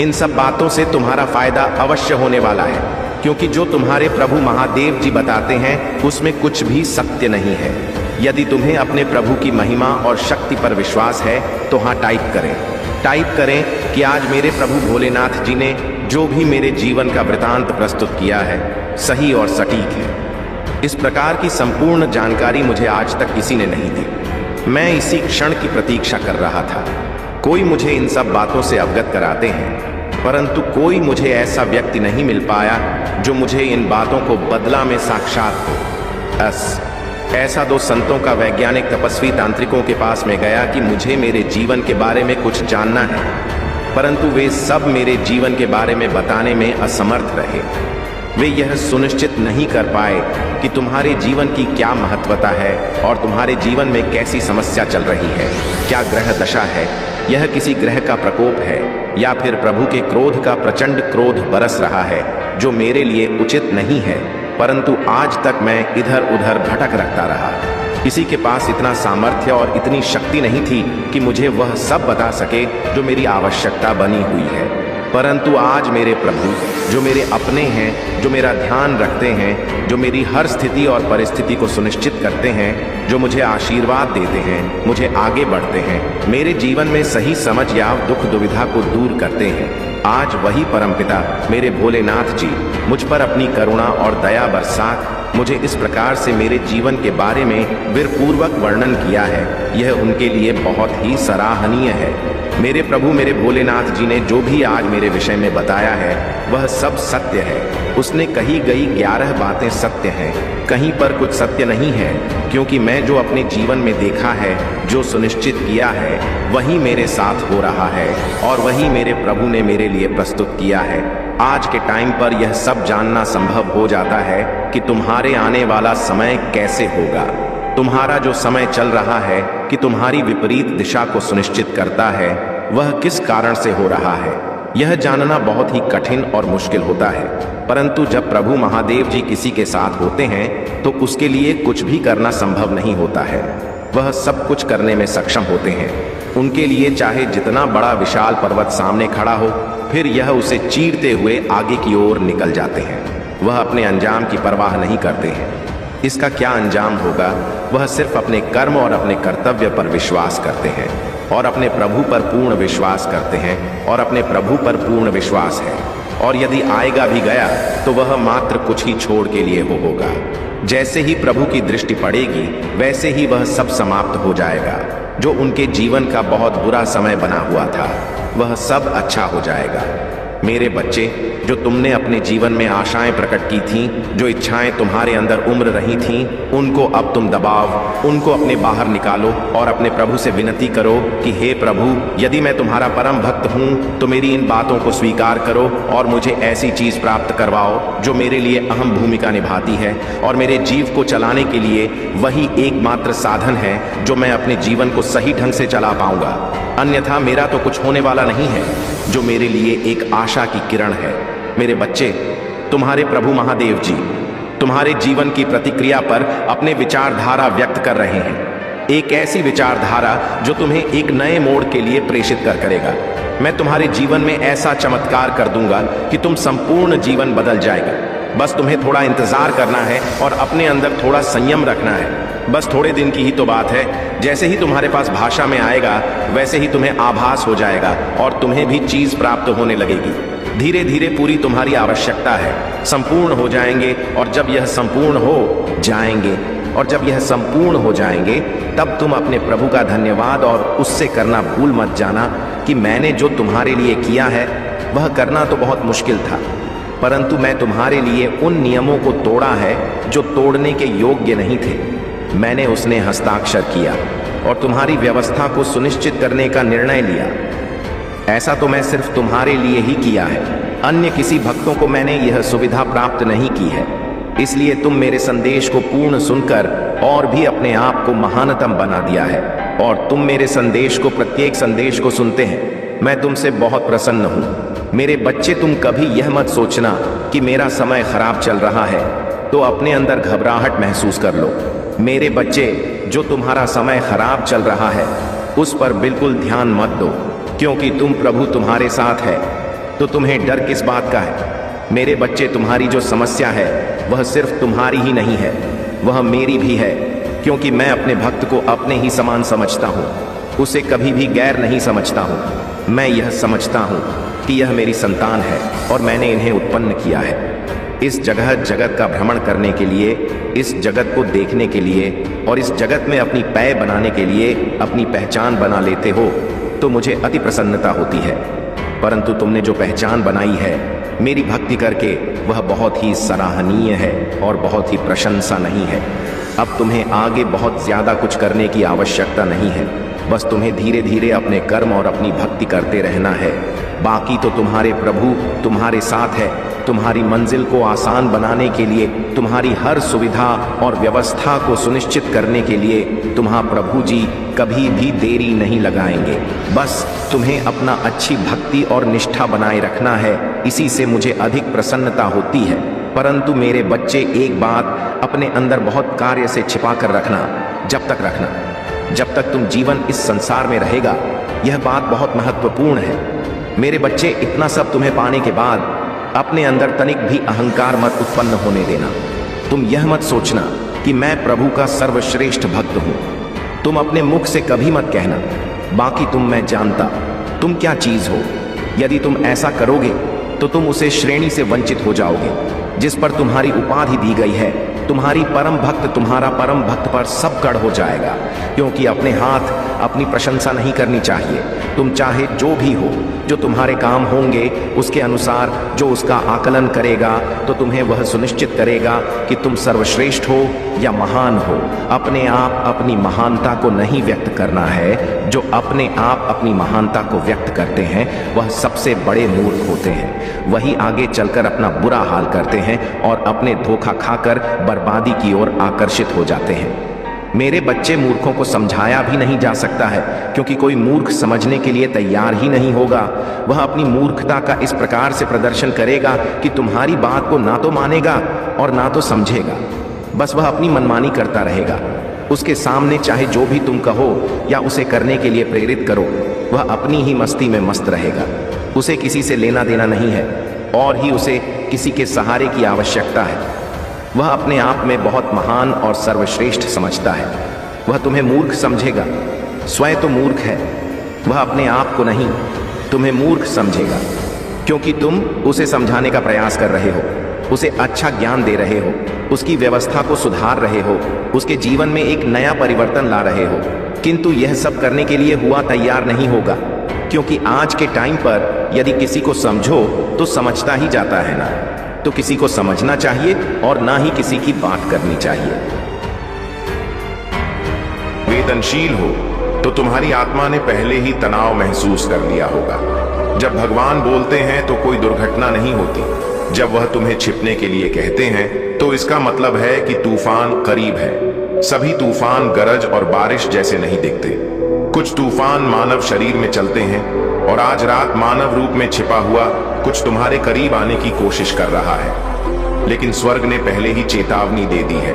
इन सब बातों से तुम्हारा फायदा अवश्य होने वाला है, क्योंकि जो तुम्हारे प्रभु महादेव जी बताते हैं उसमें कुछ भी सत्य नहीं है। यदि तुम्हें अपने प्रभु की महिमा और शक्ति पर विश्वास है तो हाँ टाइप करें कि आज मेरे प्रभु भोलेनाथ जी ने जो भी मेरे जीवन का वृतांत प्रस्तुत किया है सही और सटीक है। इस प्रकार की संपूर्ण जानकारी मुझे आज तक किसी ने नहीं दी। मैं इसी क्षण की प्रतीक्षा कर रहा था। कोई मुझे इन सब बातों से अवगत कराते हैं, परंतु कोई मुझे ऐसा व्यक्ति नहीं मिल पाया जो मुझे इन बातों को बदला में साक्षात हो। ऐसा दो संतों का वैज्ञानिक तपस्वी तांत्रिकों के पास में गया कि मुझे मेरे जीवन के बारे में कुछ जानना है, परंतु वे सब मेरे जीवन के बारे में बताने में असमर्थ रहे। वे यह सुनिश्चित नहीं कर पाए कि तुम्हारे जीवन की क्या महत्वता है और तुम्हारे जीवन में कैसी समस्या चल रही है, क्या ग्रह दशा है, यह किसी ग्रह का प्रकोप है या फिर प्रभु के क्रोध का प्रचंड क्रोध बरस रहा है जो मेरे लिए उचित नहीं है। परंतु आज तक मैं इधर उधर भटक रखता रहा। किसी के पास इतना सामर्थ्य और इतनी शक्ति नहीं थी कि मुझे वह सब बता सके जो मेरी आवश्यकता बनी हुई है। परंतु आज मेरे प्रभु जो मेरे अपने हैं, जो मेरा ध्यान रखते हैं, जो मेरी हर स्थिति और परिस्थिति को सुनिश्चित करते हैं, जो मुझे आशीर्वाद देते हैं, मुझे आगे बढ़ते हैं, मेरे जीवन में सही समझ या दुख दुविधा को दूर करते हैं, आज वही परमपिता मेरे भोलेनाथ जी मुझ पर अपनी करुणा और दया बरसात मुझे इस प्रकार से मेरे जीवन के बारे में वीरपूर्वक वर्णन किया है, यह उनके लिए बहुत ही सराहनीय है। मेरे प्रभु मेरे भोलेनाथ जी ने जो भी आज मेरे विषय में बताया है वह सब सत्य है। उसने कही गई 11 बातें सत्य हैं, कहीं पर कुछ सत्य नहीं है, क्योंकि मैं जो अपने जीवन में देखा है, जो सुनिश्चित किया है, वही मेरे साथ हो रहा है और वही मेरे प्रभु ने मेरे लिए प्रस्तुत किया है। आज के टाइम पर यह सब जानना संभव हो जाता है कि तुम्हारे आने वाला समय कैसे होगा। तुम्हारा जो समय चल रहा है कि तुम्हारी विपरीत दिशा को सुनिश्चित करता है, वह किस कारण से हो रहा है। यह जानना बहुत ही कठिन और मुश्किल होता है, परंतु जब प्रभु महादेव जी किसी के साथ होते हैं तो उसके लिए कुछ भी करना संभव नहीं होता है। वह सब कुछ करने में सक्षम होते हैं। उनके लिए चाहे जितना बड़ा विशाल पर्वत सामने खड़ा हो, फिर यह उसे चीरते हुए आगे की ओर निकल जाते हैं। वह अपने अंजाम की परवाह नहीं करते हैं। इसका क्या अंजाम होगा, वह सिर्फ अपने कर्म और अपने कर्तव्य पर विश्वास करते हैं और अपने प्रभु पर पूर्ण विश्वास करते हैं और अपने प्रभु पर पूर्ण विश्वास है। और यदि आएगा भी गया तो वह मात्र कुछ ही छोड़ के लिए होगा। जैसे ही प्रभु की दृष्टि पड़ेगी वैसे ही वह सब समाप्त हो जाएगा। जो उनके जीवन का बहुत बुरा समय बना हुआ था वह सब अच्छा हो जाएगा। मेरे बच्चे, जो तुमने अपने जीवन में आशाएं प्रकट की थीं, जो इच्छाएं तुम्हारे अंदर उम्र रही थीं, उनको अब तुम दबाओ, उनको अपने बाहर निकालो और अपने प्रभु से विनती करो कि हे प्रभु, यदि मैं तुम्हारा परम भक्त हूँ तो मेरी इन बातों को स्वीकार करो और मुझे ऐसी चीज प्राप्त करवाओ जो मेरे लिए अहम भूमिका निभाती है और मेरे जीव को चलाने के लिए वही एकमात्र साधन है जो मैं अपने जीवन को सही ढंग से चला पाऊंगा। अन्यथा मेरा तो कुछ होने वाला नहीं है, जो मेरे लिए एक आशा की किरण है। मेरे बच्चे, तुम्हारे प्रभु महादेव जी तुम्हारे जीवन की प्रतिक्रिया पर अपने विचारधारा व्यक्त कर रहे हैं। एक ऐसी विचारधारा जो तुम्हें एक नए मोड़ के लिए प्रेषित करेगा। मैं तुम्हारे जीवन में ऐसा चमत्कार कर दूंगा कि तुम संपूर्ण जीवन बदल जाएगा। बस तुम्हें थोड़ा इंतजार करना है और अपने अंदर थोड़ा संयम रखना है। बस थोड़े दिन की ही तो बात है। जैसे ही तुम्हारे पास भाषा में आएगा वैसे ही तुम्हें आभास हो जाएगा और तुम्हें भी चीज प्राप्त होने लगेगी। धीरे धीरे पूरी तुम्हारी आवश्यकता है, संपूर्ण हो जाएंगे। और जब यह संपूर्ण हो जाएंगे तब तुम अपने प्रभु का धन्यवाद और उससे करना भूल मत जाना कि मैंने जो तुम्हारे लिए किया है वह करना तो बहुत मुश्किल था, परंतु मैं तुम्हारे लिए उन नियमों को तोड़ा है जो तोड़ने के योग्य नहीं थे। मैंने उसने हस्ताक्षर किया और तुम्हारी व्यवस्था को सुनिश्चित करने का निर्णय लिया। ऐसा तो मैं सिर्फ तुम्हारे लिए ही किया है, अन्य किसी भक्तों को मैंने यह सुविधा प्राप्त नहीं की है। इसलिए तुम मेरे संदेश को पूर्ण सुनकर और भी अपने आप को महानतम बना दिया है और तुम मेरे संदेश को, प्रत्येक संदेश को सुनते हैं। मैं तुमसे बहुत प्रसन्न हूँ। मेरे बच्चे, तुम कभी यह मत सोचना कि मेरा समय खराब चल रहा है तो अपने अंदर घबराहट महसूस कर लो। मेरे बच्चे, जो तुम्हारा समय खराब चल रहा है उस पर बिल्कुल ध्यान मत दो, क्योंकि तुम प्रभु तुम्हारे साथ है, तो तुम्हें डर किस बात का है। मेरे बच्चे, तुम्हारी जो समस्या है वह सिर्फ तुम्हारी ही नहीं है, वह मेरी भी है, क्योंकि मैं अपने भक्त को अपने ही समान समझता हूँ, उसे कभी भी गैर नहीं समझता हूँ। मैं यह समझता हूँ कि यह मेरी संतान है और मैंने इन्हें उत्पन्न किया है। इस जगत का भ्रमण करने के लिए, इस जगत को देखने के लिए और इस जगत में अपनी पैर बनाने के लिए अपनी पहचान बना लेते हो तो मुझे अति प्रसन्नता होती है। परंतु तुमने जो पहचान बनाई है मेरी भक्ति करके, वह बहुत ही सराहनीय है और बहुत ही प्रशंसा नहीं है। अब तुम्हें आगे बहुत ज्यादा कुछ करने की आवश्यकता नहीं है, बस तुम्हें धीरे धीरे अपने कर्म और अपनी भक्ति करते रहना है। बाकी तो तुम्हारे प्रभु तुम्हारे साथ है। तुम्हारी मंजिल को आसान बनाने के लिए, तुम्हारी हर सुविधा और व्यवस्था को सुनिश्चित करने के लिए तुम्हारा प्रभु जी कभी भी देरी नहीं लगाएंगे। बस तुम्हें अपना अच्छी भक्ति और निष्ठा बनाए रखना है, इसी से मुझे अधिक प्रसन्नता होती है। परंतु मेरे बच्चे, एक बात अपने अंदर बहुत कार्य से छिपा कर रखना, जब तक तुम जीवन इस संसार में रहेगा। यह बात बहुत महत्वपूर्ण है। मेरे बच्चे, इतना सब तुम्हें पाने के बाद अपने अंदर तनिक भी अहंकार मत उत्पन्न होने देना। तुम यह मत सोचना कि मैं प्रभु का सर्वश्रेष्ठ भक्त हूँ। तुम अपने मुख से कभी मत कहना, बाकी मैं जानता तुम क्या चीज हो। यदि तुम ऐसा करोगे तो तुम उसे श्रेणी से वंचित हो जाओगे जिस पर तुम्हारी उपाधि दी गई है। तुम्हारा परम भक्त पर सब कड़ हो जाएगा, क्योंकि अपने हाथ अपनी प्रशंसा नहीं करनी चाहिए। तुम चाहे जो भी हो, जो तुम्हारे काम होंगे उसके अनुसार जो उसका आकलन करेगा तो तुम्हें वह सुनिश्चित करेगा कि तुम सर्वश्रेष्ठ हो या महान हो। अपने आप अपनी महानता को नहीं व्यक्त करना है। जो अपने आप अपनी महानता को व्यक्त करते हैं वह सबसे बड़े मूर्ख होते हैं। वही आगे चलकर अपना बुरा हाल करते हैं और अपने धोखा खाकर बर्बादी की ओर आकर्षित हो जाते हैं। मेरे बच्चे मूर्खों को समझाया भी नहीं जा सकता है, क्योंकि कोई मूर्ख समझने के लिए तैयार ही नहीं होगा। वह अपनी मूर्खता का इस प्रकार से प्रदर्शन करेगा कि तुम्हारी बात को ना तो मानेगा और ना तो समझेगा। बस वह अपनी मनमानी करता रहेगा। उसके सामने चाहे जो भी तुम कहो या उसे करने के लिए प्रेरित करो, वह अपनी ही मस्ती में मस्त रहेगा। उसे किसी से लेना देना नहीं है और ही उसे किसी के सहारे की आवश्यकता है। वह अपने आप में बहुत महान और सर्वश्रेष्ठ समझता है। वह तुम्हें मूर्ख समझेगा, स्वयं तो मूर्ख है। वह अपने आप को नहीं, तुम्हें मूर्ख समझेगा, क्योंकि तुम उसे समझाने का प्रयास कर रहे हो, उसे अच्छा ज्ञान दे रहे हो, उसकी व्यवस्था को सुधार रहे हो, उसके जीवन में एक नया परिवर्तन ला रहे हो। किंतु यह सब करने के लिए हुआ तैयार नहीं होगा, क्योंकि आज के टाइम पर यदि किसी को समझो तो समझता ही जाता है ना, तो किसी को समझना चाहिए और ना ही किसी की बात करनी चाहिए। वेदनशील हो तो तुम्हारी आत्मा ने पहले ही तनाव महसूस कर लिया होगा। जब भगवान बोलते हैं तो कोई दुर्घटना नहीं होती। जब वह तुम्हें छिपने के लिए कहते हैं तो इसका मतलब है कि तूफान करीब है। सभी तूफान गरज और बारिश जैसे नहीं दिखते। कुछ तूफान मानव शरीर में चलते हैं और आज रात मानव रूप में छिपा हुआ कुछ तुम्हारे करीब आने की कोशिश कर रहा है, लेकिन स्वर्ग ने पहले ही चेतावनी दे दी है।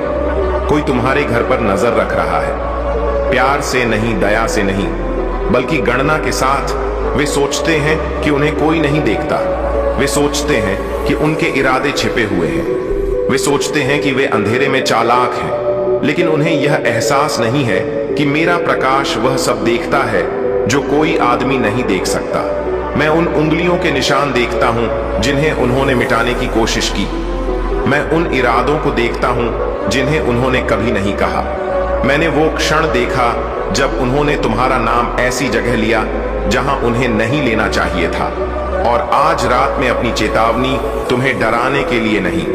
कोई तुम्हारे घर पर नजर रख रहा है, प्यार से नहीं, दया से नहीं, बल्कि गणना के साथ। वे सोचते हैं कि उन्हें कोई नहीं देखता। वे सोचते हैं कि उनके इरादे छिपे हुए हैं। वे सोचते हैं कि वे अंधेरे में चालाक हैं, लेकिन उन्हें यह एहसास नहीं है कि मेरा प्रकाश वह सब देखता है जो कोई आदमी नहीं देख सकता। मैं उन उंगलियों के निशान देखता हूं जिन्हें उन्होंने मिटाने की कोशिश की। मैं उन इरादों को देखता हूं जिन्हें उन्होंने कभी नहीं कहा। मैंने वो क्षण देखा जब उन्होंने तुम्हारा नाम ऐसी जगह लिया जहां उन्हें नहीं लेना चाहिए था। और आज रात में अपनी चेतावनी तुम्हें डराने के लिए नहीं,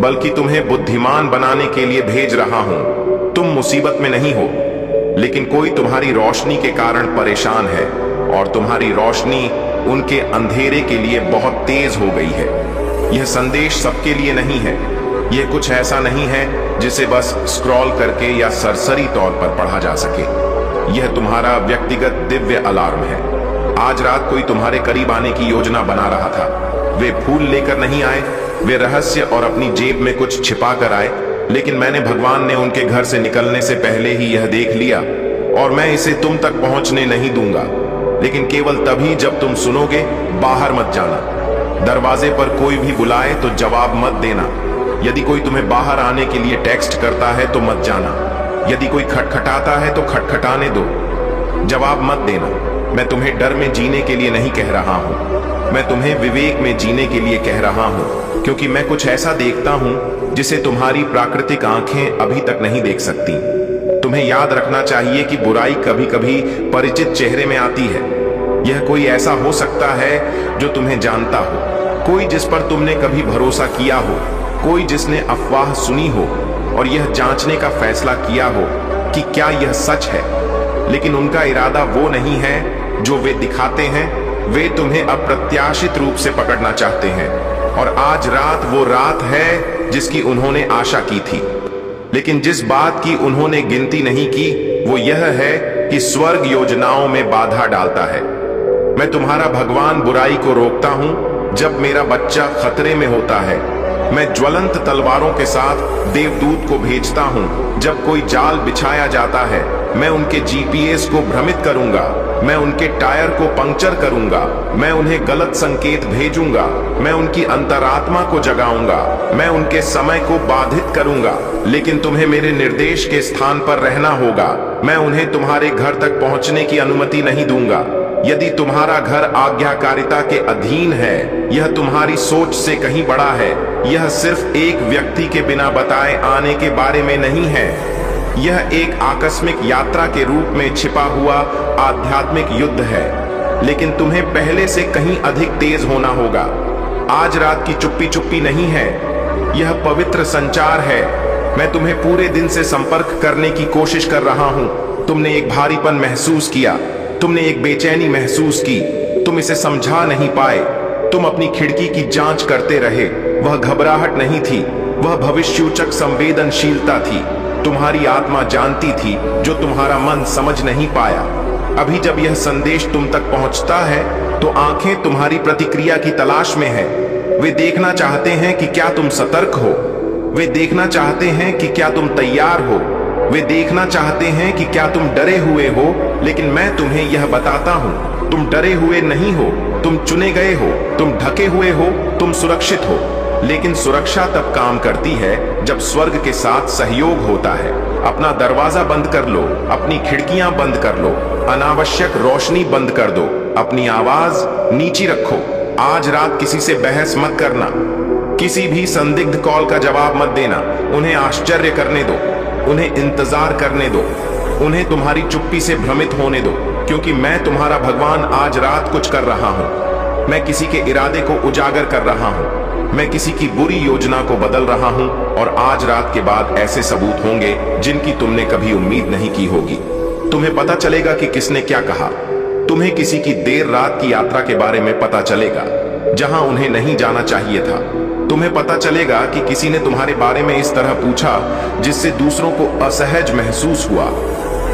बल्कि तुम्हें बुद्धिमान बनाने के लिए भेज रहा हूं। तुम मुसीबत में नहीं हो, लेकिन कोई तुम्हारी रोशनी के कारण परेशान है और तुम्हारी रोशनी उनके अंधेरे के लिए बहुत तेज हो गई है। यह संदेश सबके लिए नहीं है। यह कुछ ऐसा नहीं है जिसे बस स्क्रॉल करके या सरसरी तौर पर पढ़ा जा सके। यह तुम्हारा व्यक्तिगत दिव्य अलार्म है। आज रात कोई तुम्हारे करीब आने की योजना बना रहा था। वे फूल लेकर नहीं आए, वे रहस्य और अपनी जेब में कुछ छिपा कर आए, लेकिन मैंने भगवान ने उनके घर से निकलने से पहले ही यह देख लिया और मैं इसे तुम तक पहुंचने नहीं दूंगा। लेकिन केवल तभी जब तुम सुनोगे। बाहर मत जाना। दरवाजे पर कोई भी बुलाए तो जवाब मत देना। यदि कोई तुम्हें बाहर आने के लिए टेक्स्ट करता है तो मत जाना। यदि कोई खटखटाता है तो खटखटाने दो, जवाब मत देना। मैं तुम्हें डर में जीने के लिए नहीं कह रहा हूं, मैं तुम्हें विवेक में जीने के लिए कह रहा हूं, क्योंकि मैं कुछ ऐसा देखता हूं जिसे तुम्हारी प्राकृतिक आंखें अभी तक नहीं देख सकती। तुम्हें याद रखना चाहिए कि बुराई कभी कभी परिचित चेहरे में आती है। यह कोई ऐसा हो सकता है जो तुम्हें जानता हो, कोई जिस पर तुमने कभी भरोसा किया हो, कोई जिसने अफवाह सुनी हो और यह जांचने का फैसला किया हो कि क्या यह सच है। लेकिन उनका इरादा वो नहीं है जो वे दिखाते हैं। वे तुम्हें अप्रत्याशित रूप से पकड़ना चाहते हैं और आज रात वो रात है जिसकी उन्होंने आशा की थी। लेकिन जिस बात की उन्होंने गिनती नहीं की वो यह है कि स्वर्ग योजनाओं में बाधा डालता है। मैं तुम्हारा भगवान बुराई को रोकता हूं जब मेरा बच्चा खतरे में होता है। मैं ज्वलंत तलवारों के साथ देवदूत को भेजता हूं जब कोई जाल बिछाया जाता है। मैं उनके जीपीएस को भ्रमित करूंगा, मैं उनके टायर को पंक्चर करूंगा, मैं उन्हें गलत संकेत भेजूंगा, मैं उनकी अंतरात्मा को जगाऊंगा, मैं उनके समय को बाधित करूंगा। लेकिन तुम्हें मेरे निर्देश के स्थान पर रहना होगा। मैं उन्हें तुम्हारे घर तक पहुंचने की अनुमति नहीं दूंगा। यदि तुम्हारा घर आज्ञाकारिता के अधीन है, यह तुम्हारी सोच से कहीं बड़ा है। यह सिर्फ एक व्यक्ति के बिना बताए आने के बारे में नहीं है। यह एक आकस्मिक यात्रा के रूप में छिपा हुआ आध्यात्मिक युद्ध है, लेकिन तुम्हें पहले से कहीं अधिक तेज होना होगा। आज रात की चुप्पी चुप्पी नहीं है, यह पवित्र संचार है। मैं तुम्हें पूरे दिन से संपर्क करने की कोशिश कर रहा हूं। तुमने एक भारीपन महसूस किया, तुमने एक बेचैनी महसूस की, तुम इसे समझा नहीं पाए। तुम अपनी खिड़की की जांच करते रहे। वह घबराहट नहीं थी, वह भविष्यसूचक संवेदनशीलता थी। तुम्हारी आत्मा जानती थी जो तुम्हारा मन समझ नहीं पाया। अभी जब यह संदेश तुम तक पहुंचता है तो आंखें तुम्हारी प्रतिक्रिया की तलाश में है। वे देखना चाहते हैं कि क्या तुम सतर्क हो, वे देखना चाहते हैं कि क्या तुम तैयार हो, वे देखना चाहते हैं कि क्या तुम डरे हुए हो। लेकिन मैं तुम्हें यह बताता हूं, तुम डरे हुए नहीं हो, तुम चुने गए हो, तुम ढके हुए हो, तुम सुरक्षित हो। लेकिन सुरक्षा तब काम करती है जब स्वर्ग के साथ सहयोग होता है। अपना दरवाजा बंद कर लो, अपनी खिड़कियां बंद कर लो, अनावश्यक रोशनी बंद कर दो, अपनी आवाज नीची रखो। आज रात किसी से बहस मत करना, किसी भी संदिग्ध कॉल का जवाब मत देना। उन्हें आश्चर्य करने दो, उन्हें इंतजार करने दो, उन्हें तुम्हारी चुप्पी से भ्रमित होने दो, क्योंकि मैं तुम्हारा भगवान आज रात कुछ कर रहा हूं। मैं किसी के इरादे को उजागर कर रहा हूं, मैं किसी की बुरी योजना को बदल रहा हूं, और आज रात के बाद ऐसे सबूत होंगे जिनकी तुमने कभी उम्मीद नहीं की होगी। तुम्हें पता चलेगा कि किसने क्या कहा। तुम्हें किसी की देर रात की यात्रा के बारे में पता चलेगा जहां उन्हें नहीं जाना चाहिए था। तुम्हें पता चलेगा कि किसी ने तुम्हारे बारे में इस तरह पूछा जिससे दूसरों को असहज महसूस हुआ।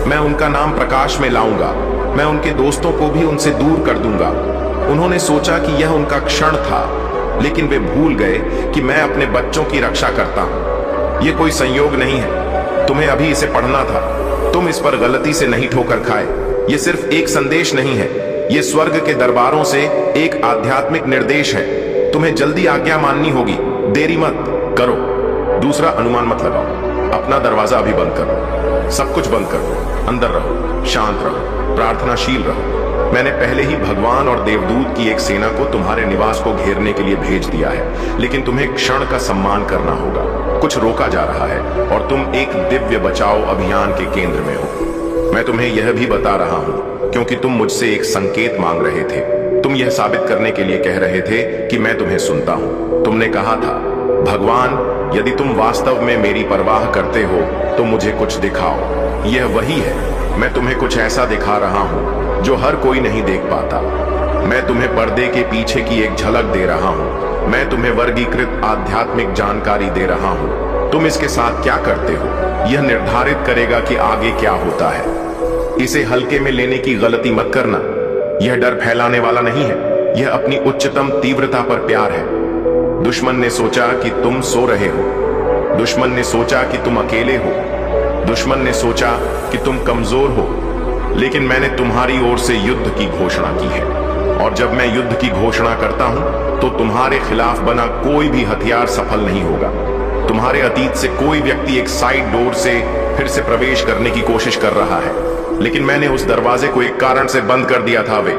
मैं उनका नाम प्रकाश में लाऊंगा, मैं उनके दोस्तों को भी उनसे दूर कर दूंगा। उन्होंने सोचा कि यह उनका क्षण था, लेकिन वे भूल गए कि मैं अपने बच्चों की रक्षा करता हूं। यह कोई संयोग नहीं है, तुम्हें अभी इसे पढ़ना था। तुम इस पर गलती से नहीं ठोकर खाए। यह सिर्फ एक संदेश नहीं है, यह स्वर्ग के दरबारों से एक आध्यात्मिक निर्देश है। तुम्हें जल्दी आज्ञा माननी होगी, देरी मत करो। दूसरा, अनुमान मत लगाओ। अपना दरवाजा अभी बंद करो, सब कुछ बंद करो, अंदर रहो, शांत रहो, प्रार्थनाशील रहो। मैंने पहले ही भगवान और देवदूत की एक सेना को तुम्हारे निवास को घेरने के लिए भेज दिया है, लेकिन तुम्हें क्षण का सम्मान करना होगा। कुछ रोका जा रहा है और तुम एक दिव्य बचाव अभियान के केंद्र में हो। मैं तुम्हें यह भी बता रहा हूं क्योंकि तुम मुझसे एक संकेत मांग रहे थे। तुम यह साबित करने के लिए कह रहे थे कि मैं तुम्हें सुनता हूं। तुमने कहा था, भगवान, यदि तुम वास्तव में मेरी परवाह करते हो तो मुझे कुछ दिखाओ। यह वही है, मैं तुम्हें कुछ ऐसा दिखा रहा हूं जो हर कोई नहीं देख पाता। मैं तुम्हें पर्दे के पीछे की एक झलक दे रहा हूं। मैं तुम्हें वर्गीकृत आध्यात्मिक जानकारी दे रहा हूं। तुम इसके साथ क्या करते हो यह निर्धारित करेगा कि आगे क्या होता है। इसे हल्के में लेने की गलती मत करना। यह डर फैलाने वाला नहीं है, यह अपनी उच्चतम तीव्रता पर प्यार है। दुश्मन ने सोचा कि तुम सो रहे हो, दुश्मन ने सोचा कि तुम अकेले हो, दुश्मन ने सोचा कि तुम कमजोर हो, लेकिन मैंने तुम्हारी ओर से युद्ध की घोषणा की है। और जब मैं युद्ध की घोषणा करता हूं तो तुम्हारे खिलाफ बना कोई भी हथियार सफल नहीं होगा। तुम्हारे अतीत से कोई व्यक्ति एक साइड डोर से फिर से प्रवेश करने की कोशिश कर रहा है, लेकिन मैंने उस दरवाजे को एक कारण से बंद कर दिया था। वे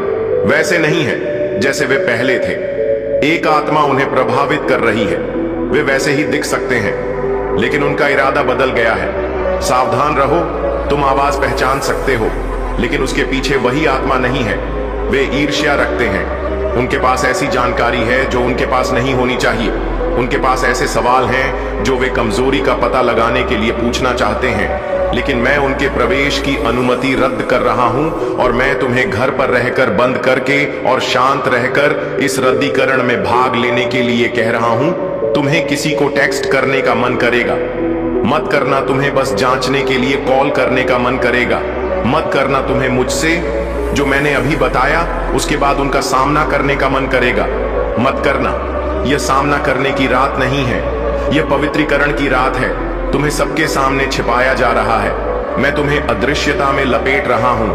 वैसे नहीं है जैसे वे पहले थे। एक आत्मा उन्हें प्रभावित कर रही है। वे वैसे ही दिख सकते हैं, लेकिन उनका इरादा बदल गया है। सावधान रहो, तुम आवाज पहचान सकते हो, लेकिन उसके पीछे वही आत्मा नहीं है। वे ईर्ष्या रखते हैं। उनके पास ऐसी जानकारी है जो उनके पास नहीं होनी चाहिए। उनके पास ऐसे सवाल हैं जो वे कमजोरी का पता लगाने के लिए पूछना चाहते हैं, लेकिन मैं उनके प्रवेश की अनुमति रद्द कर रहा हूं और मैं तुम्हें घर पर रहकर बंद करके और शांत रहकर इस रद्दीकरण में भाग लेने के लिए कह रहा हूं। तुम्हें किसी को टेक्स्ट करने का मन करेगा, मत करना। तुम्हें बस जांचने के लिए कॉल करने का मन करेगा, मत करना। तुम्हें मुझसे जो मैंने अभी बताया उसके बाद उनका सामना करने का मन करेगा, मत करना। यह सामना करने की रात नहीं है, यह पवित्रीकरण की रात है। तुम्हें सबके सामने छिपाया जा रहा है। मैं तुम्हें अदृश्यता में लपेट रहा हूं।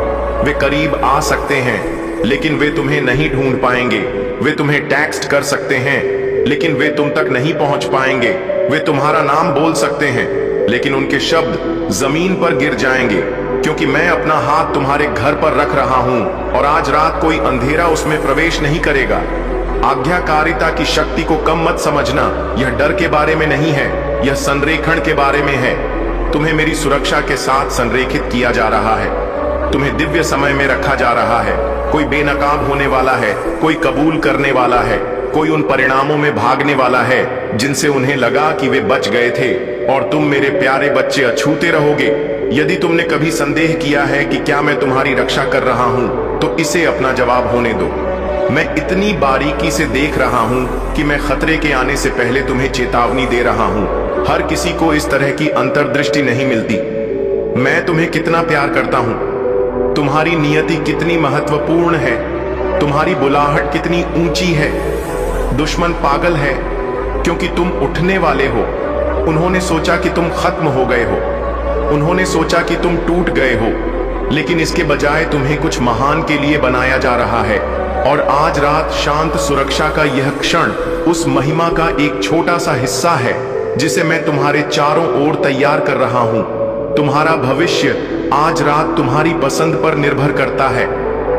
वे करीब आ सकते हैं, लेकिन वे तुम्हें नहीं ढूंढ पाएंगे। वे तुम्हें टेक्स्ट कर सकते हैं, लेकिन वे तुम तक नहीं पहुंच पाएंगे। वे तुम्हारा नाम बोल सकते हैं, लेकिन उनके शब्द जमीन पर गिर जाएंगे, क्योंकि मैं अपना हाथ तुम्हारे घर पर रख रहा हूं और आज रात कोई अंधेरा उसमें प्रवेश नहीं करेगा। आज्ञाकारिता की शक्ति को कम मत समझना। यह डर के बारे में नहीं है, यह संरेखण के बारे में है। तुम्हें मेरी सुरक्षा के साथ संरेखित किया जा रहा है। तुम्हें दिव्य समय में रखा जा रहा है। कोई बेनकाब होने वाला है, कोई कबूल करने वाला है, कोई उन परिणामों में भागने वाला है जिनसे उन्हें लगा कि वे बच गए थे, और तुम मेरे प्यारे बच्चे अछूते रहोगे। यदि तुमने कभी संदेह किया है कि क्या मैं तुम्हारी रक्षा कर रहा हूं, तो इसे अपना जवाब होने दो। मैं इतनी बारीकी से देख रहा हूं कि मैं खतरे के आने से पहले तुम्हें चेतावनी दे रहा हूं। हर किसी को इस तरह की अंतर्दृष्टि नहीं मिलती। मैं तुम्हें कितना प्यार करता हूं, तुम्हारी नियति कितनी महत्वपूर्ण है, तुम्हारी बुलाहट कितनी ऊंची है। दुश्मन पागल है क्योंकि तुम उठने वाले हो। उन्होंने सोचा कि तुम खत्म हो गए हो, उन्होंने सोचा कि तुम टूट गए हो, लेकिन इसके बजाय तुम्हें कुछ महान के लिए बनाया जा रहा है। और आज रात शांत सुरक्षा का यह क्षण उस महिमा का एक छोटा सा हिस्सा है जिसे मैं तुम्हारे चारों ओर तैयार कर रहा हूं। तुम्हारा भविष्य आज रात तुम्हारी पसंद पर निर्भर करता है।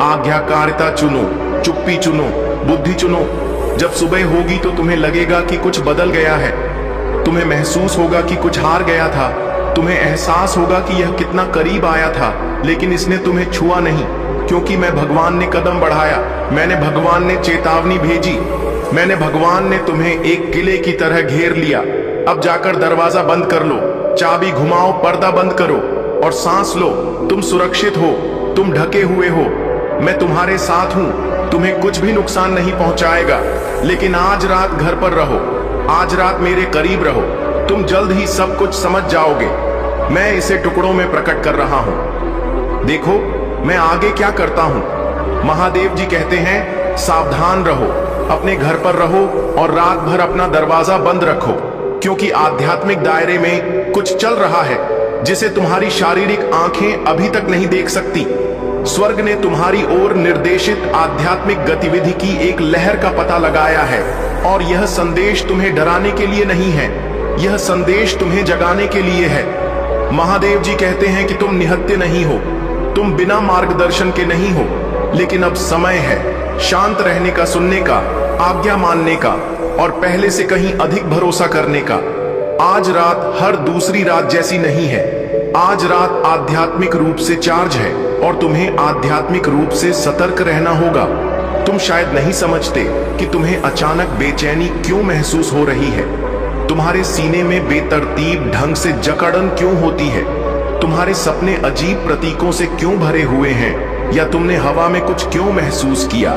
आज्ञाकारिता चुनो, चुप्पी चुनो, बुद्धि चुनो। जब सुबह होगी तो तुम्हें लगेगा कि कुछ बदल गया है, तुम्हें महसूस होगा कि कुछ हार गया था, तुम्हें एहसास होगा कि यह कितना करीब आया था, लेकिन इसने तुम्हें छुआ नहीं, क्योंकि मैं भगवान ने कदम बढ़ाया, मैंने भगवान ने चेतावनी भेजी, मैंने भगवान ने तुम्हें एक किले की तरह घेर लिया। अब जाकर दरवाजा बंद कर लो, चाबी घुमाओ, पर्दा बंद करो और सांस लो। तुम सुरक्षित हो, तुम ढके हुए हो, मैं तुम्हारे साथ हूं, तुम्हें कुछ भी नुकसान नहीं पहुंचाएगा। लेकिन आज रात घर पर रहो, आज रात मेरे करीब रहो, तुम जल्द ही सब कुछ समझ जाओगे। मैं इसे टुकड़ों में प्रकट कर रहा हूं। देखो मैं आगे क्या करता हूं। महादेव जी कहते हैं सावधान रहो, अपने घर पर रहो और रात भर अपना दरवाजा बंद रखो, क्योंकि आध्यात्मिक दायरे में कुछ चल रहा है जिसे तुम्हारी शारीरिक आंखें अभी तक नहीं देख सकती। स्वर्ग ने तुम्हारी ओर निर्देशित आध्यात्मिक गतिविधि की एक लहर का पता लगाया है, और यह संदेश तुम्हें डराने के लिए नहीं है, यह संदेश तुम्हें जगाने के लिए है। महादेव जी कहते हैं कि तुम निहत्थे नहीं हो, तुम बिना मार्गदर्शन के नहीं हो, लेकिन अब समय है शांत रहने का, सुनने का, आज्ञा मानने का और पहले से कहीं अधिक भरोसा करने का। आज रात हर दूसरी रात जैसी नहीं है। आज रात आध्यात्मिक रूप से चार्ज है और तुम्हें आध्यात्मिक रूप से सतर्क रहना होगा। तुम शायद नहीं समझते कि तुम्हें अचानक बेचैनी क्यों महसूस हो रही है, तुम्हारे सीने में बेतरतीब ढंग से जकड़न क्यों होती है, तुम्हारे सपने अजीब प्रतीकों से क्यों भरे हुए हैं, या तुमने हवा में कुछ क्यों महसूस किया।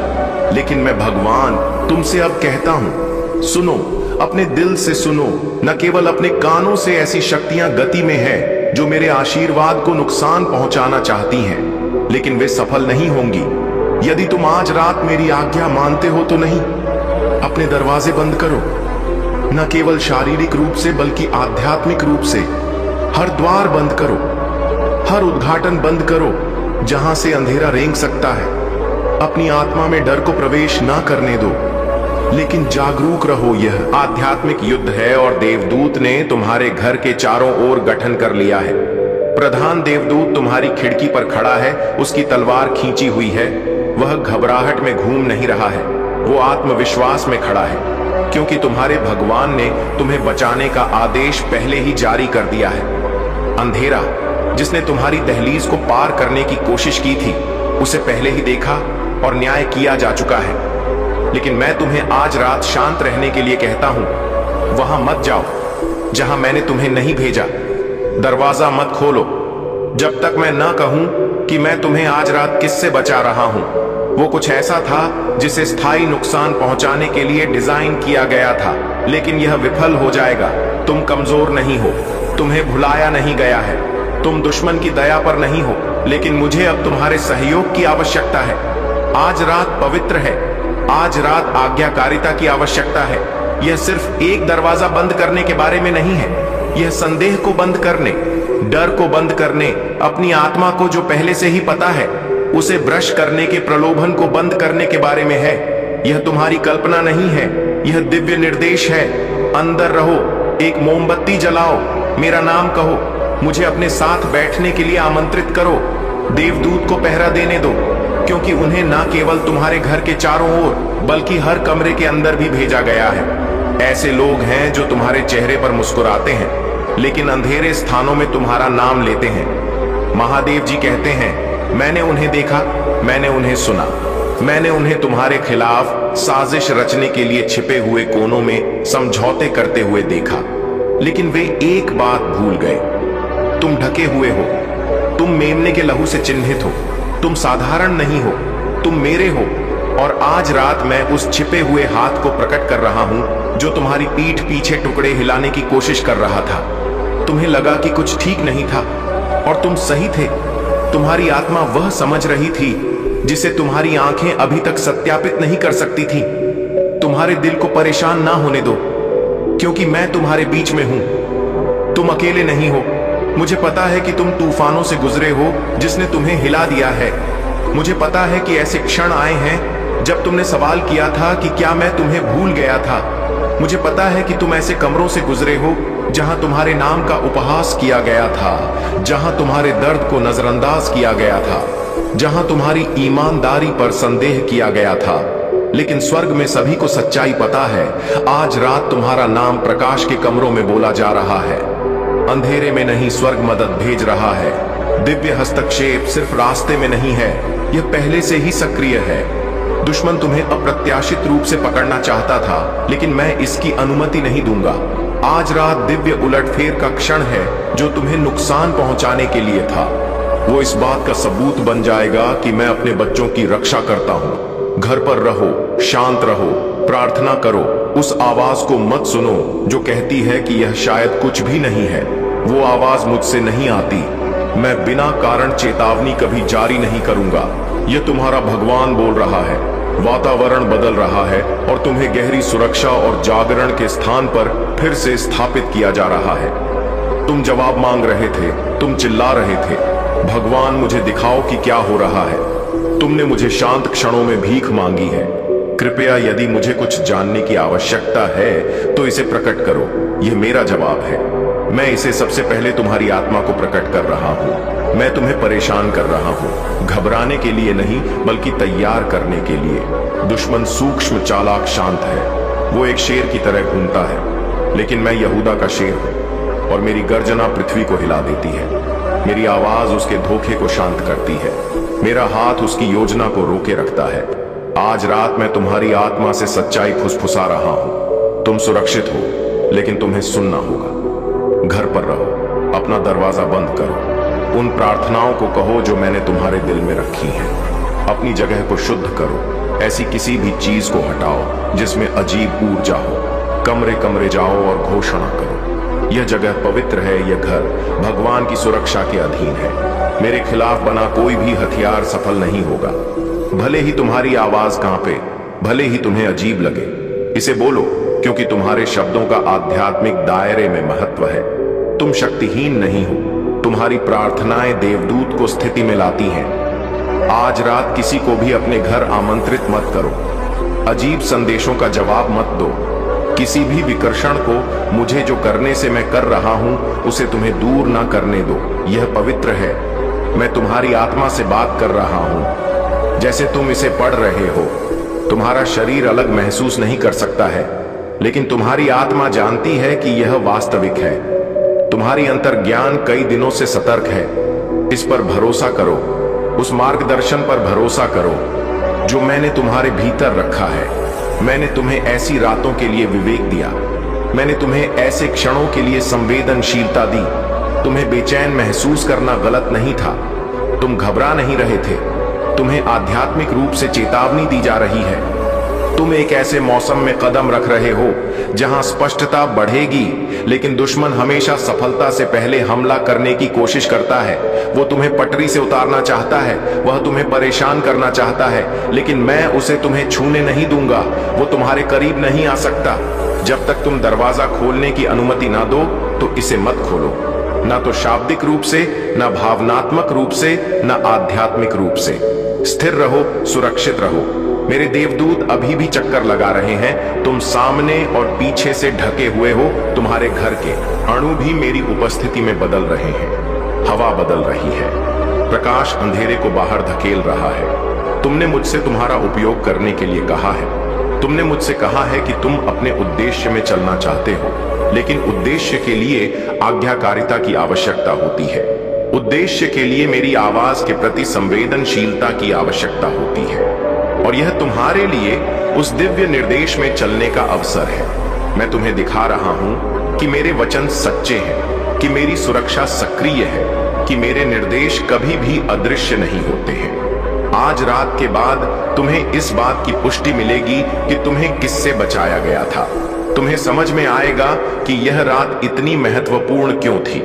लेकिन मैं भगवान तुमसे अब कहता हूं, सुनो, अपने दिल से सुनो, न केवल अपने कानों से। ऐसी शक्तियां गति में है जो मेरे आशीर्वाद को नुकसान पहुंचाना चाहती हैं, लेकिन वे सफल नहीं होंगी यदि तुम आज रात मेरी आज्ञा मानते हो तो नहीं। अपने दरवाजे बंद करो, न केवल शारीरिक रूप से बल्कि आध्यात्मिक रूप से। हर द्वार बंद करो, हर उद्घाटन बंद करो जहां से अंधेरा रेंग सकता है। अपनी आत्मा में डर को प्रवेश ना करने दो, लेकिन जागरूक रहो। यह आध्यात्मिक युद्ध है और देवदूत ने तुम्हारे घर के चारों ओर गठन कर लिया है। प्रधान देवदूत तुम्हारी खिड़की पर खड़ा है, उसकी तलवार खींची हुई है। वह घबराहट में घूम नहीं रहा है, वो आत्मविश्वास में खड़ा है, क्योंकि तुम्हारे भगवान ने तुम्हें बचाने का आदेश पहले ही जारी कर दिया है। अंधेरा जिसने तुम्हारी दहलीज को पार करने की कोशिश की थी, उसे पहले ही देखा और न्याय किया जा चुका है। लेकिन मैं तुम्हें आज रात शांत रहने के लिए कहता हूं, वहां मत जाओ जहां मैंने तुम्हें नहीं भेजा। दरवाजा मत खोलो जब तक मैं ना कहूं कि मैं तुम्हें आज रात किससे बचा रहा हूं। वो कुछ ऐसा था जिसे स्थायी नुकसान पहुंचाने के लिए डिजाइन किया गया था, लेकिन यह विफल हो जाएगा। तुम कमजोर नहीं हो, तुम्हें भुलाया नहीं गया है, तुम दुश्मन की दया पर नहीं हो, लेकिन मुझे अब तुम्हारे सहयोग की आवश्यकता है। आज रात पवित्र है, आज रात आज्ञाकारिता की आवश्यकता है। यह सिर्फ एक दरवाजा बंद करने के बारे में नहीं है, यह संदेह को बंद करने, डर को बंद करने, अपनी आत्मा को जो पहले से ही पता है उसे ब्रश करने के प्रलोभन को बंद करने के बारे में है। यह तुम्हारी कल्पना नहीं है, यह दिव्य निर्देश है। अंदर रहो, एक मोमबत्ती जलाओ, मेरा नाम कहो, मुझे अपने साथ बैठने के लिए आमंत्रित करो। देवदूत को पहरा देने दो, क्योंकि उन्हें ना केवल तुम्हारे घर के चारों ओर बल्कि हर कमरे के अंदर भी भेजा गया है। ऐसे लोग हैं जो तुम्हारे चेहरे पर मुस्कुराते हैं, लेकिन अंधेरे स्थानों में तुम्हारा नाम लेते हैं। महादेव जी कहते हैं, मैंने उन्हें देखा, मैंने उन्हें सुना, मैंने उन्हें तुम्हारे खिलाफ साजिश रचने के लिए छिपे हुए कोनों में समझौते करते हुए देखा। लेकिन वे एक बात भूल गए, तुम ढके हुए हो, तुम मेमने के लहू से चिन्हित हो, तुम साधारण नहीं हो, तुम मेरे हो। और आज रात मैं उस छिपे हुए हाथ को प्रकट कर रहा हूं जो तुम्हारी पीठ पीछे टुकड़े हिलाने की कोशिश कर रहा था। तुम्हें लगा कि कुछ ठीक नहीं था और तुम सही थे। तुम्हारी आत्मा वह समझ रही थी जिसे तुम्हारी आंखें अभी तक सत्यापित नहीं कर सकती थी। तुम्हारे दिल को परेशान ना होने दो, क्योंकि मैं तुम्हारे बीच में हूं। तुम अकेले नहीं हो। मुझे पता है कि तुम तूफानों से गुजरे हो जिसने तुम्हें हिला दिया है। मुझे पता है कि ऐसे क्षण आए हैं जब तुमने सवाल किया था कि क्या मैं तुम्हें भूल गया था। मुझे पता है कि तुम ऐसे कमरों से गुजरे हो जहां तुम्हारे नाम का उपहास किया गया था, जहां तुम्हारे दर्द को नजरअंदाज किया गया था, जहां तुम्हारी ईमानदारी पर संदेह किया गया था। लेकिन स्वर्ग में सभी को सच्चाई पता है। आज रात तुम्हारा नाम प्रकाश के कमरों में बोला जा रहा है। अंधेरे में नहीं, स्वर्ग मदद भेज रहा है। दिव्य हस्तक्षेप सिर्फ रास्ते में नहीं है, यह पहले से ही सक्रिय है। दुश्मन तुम्हें अप्रत्याशित रूप से पकड़ना चाहता था, लेकिन मैं इसकी अनुमति नहीं दूंगा। आज रात दिव्य उलटफेर का क्षण है जो तुम्हें नुकसान पहुंचाने के लिए था। वो इस बात का सबूत बन जाएगा कि मैं अपने बच्चों की रक्षा करता हूं। घर पर रहो, शांत रहो, प्रार्थना करो। उस आवाज को मत सुनो जो कहती है कि यह शायद कुछ भी नहीं है। वो आवाज मुझसे नहीं आती। मैं बिना कारण चेतावनी कभी जारी नहीं करूंगा। यह तुम्हारा भगवान बोल रहा है। वातावरण बदल रहा है और तुम्हें गहरी सुरक्षा और जागरण के स्थान पर फिर से स्थापित किया जा रहा है। तुम जवाब मांग रहे थे, तुम चिल्ला रहे थे, भगवान मुझे दिखाओ कि क्या हो रहा है। तुमने मुझे शांत क्षणों में भीख मांगी है। कृपया यदि मुझे कुछ जानने की आवश्यकता है तो इसे प्रकट करो। यह मेरा जवाब है। मैं इसे सबसे पहले तुम्हारी आत्मा को प्रकट कर रहा हूं। मैं तुम्हें परेशान कर रहा हूं, घबराने के लिए नहीं बल्कि तैयार करने के लिए। दुश्मन सूक्ष्म, चालाक, शांत है। वो एक शेर की तरह घूमता है, लेकिन मैं यहूदा का शेर हूं और मेरी गर्जना पृथ्वी को हिला देती है। मेरी आवाज उसके धोखे को शांत करती है। मेरा हाथ उसकी योजना को रोके रखता है। आज रात मैं तुम्हारी आत्मा से सच्चाई फुसफुसा रहा हूं। तुम सुरक्षित हो, लेकिन तुम्हें सुनना होगा। घर पर रहो, अपना दरवाजा बंद करो। उन प्रार्थनाओं को कहो जो मैंने तुम्हारे दिल में रखी हैं। अपनी जगह को शुद्ध करो। ऐसी किसी भी चीज को हटाओ जिसमें अजीब ऊर्जा हो। कमरे कमरे जाओ और घोषणा करो, यह जगह पवित्र है। यह घर भगवान की सुरक्षा के अधीन है। मेरे खिलाफ बना कोई भी हथियार सफल नहीं होगा। भले ही तुम्हारी आवाज कांपे, भले ही तुम्हें अजीब लगे, इसे बोलो, क्योंकि तुम्हारे शब्दों का आध्यात्मिक दायरे में महत्व है। तुम शक्तिहीन नहीं हो। तुम्हारी प्रार्थनाएं देवदूत को स्थिति में लाती हैं। आज रात किसी को भी अपने घर आमंत्रित मत करो। अजीब संदेशों का जवाब मत दो। किसी भी विकर्षण को मुझे जो करने से मैं कर रहा हूं उसे तुम्हें दूर ना करने दो। यह पवित्र है। मैं तुम्हारी आत्मा से बात कर रहा हूं जैसे तुम इसे पढ़ रहे हो। तुम्हारा शरीर अलग महसूस नहीं कर सकता है, लेकिन तुम्हारी आत्मा जानती है कि यह वास्तविक है। तुम्हारी अंतर्ज्ञान कई दिनों से सतर्क है। इस पर भरोसा करो, उस मार्गदर्शन पर भरोसा करो जो मैंने तुम्हारे भीतर रखा है। मैंने तुम्हें ऐसी रातों के लिए विवेक दिया। मैंने तुम्हें ऐसे क्षणों के लिए संवेदनशीलता दी। तुम्हें बेचैन महसूस करना गलत नहीं था। तुम घबरा नहीं रहे थे। तुम्हें आध्यात्मिक रूप से चेतावनी दी जा रही है। तुम एक ऐसे मौसम में कदम रख रहे हो जहां स्पष्टता बढ़ेगी, लेकिन दुश्मन हमेशा सफलता से पहले हमला करने की कोशिश करता है। वो तुम्हें पटरी से उतारना चाहता है, वह तुम्हें परेशान करना चाहता है, लेकिन मैं उसे तुम्हें छूने नहीं दूंगा। वो तुम्हारे करीब नहीं आ सकता। जब तक तुम दरवाजा खोलने की अनुमति ना दो तो इसे मत खोलो, ना तो शाब्दिक रूप से, ना भावनात्मक रूप से, ना आध्यात्मिक रूप से। स्थिर रहो, सुरक्षित रहो। मेरे देवदूत अभी भी चक्कर लगा रहे हैं। तुम सामने और पीछे से ढके हुए हो। तुम्हारे घर के अणु भी मेरी उपस्थिति में बदल रहे हैं। हवा बदल रही है। प्रकाश अंधेरे को बाहर धकेल रहा है। तुमने मुझसे तुम्हारा उपयोग करने के लिए कहा है। तुमने मुझसे कहा है कि तुम अपने उद्देश्य में चलना चाहते हो, लेकिन उद्देश्य के लिए आज्ञाकारिता की आवश्यकता होती है। उद्देश्य के लिए मेरी आवाज के प्रति संवेदनशीलता की आवश्यकता होती है, और यह तुम्हारे लिए उस दिव्य निर्देश में चलने का अवसर है। मैं तुम्हें दिखा रहा हूं कि मेरे वचन सच्चे हैं, कि मेरी सुरक्षा सक्रिय है, कि मेरे निर्देश कभी भी अदृश्य नहीं होते हैं। आज रात के बाद तुम्हें इस बात की पुष्टि मिलेगी कि तुम्हें किससे बचाया गया था। तुम्हें समझ में आएगा कि यह रात इतनी महत्वपूर्ण क्यों थी।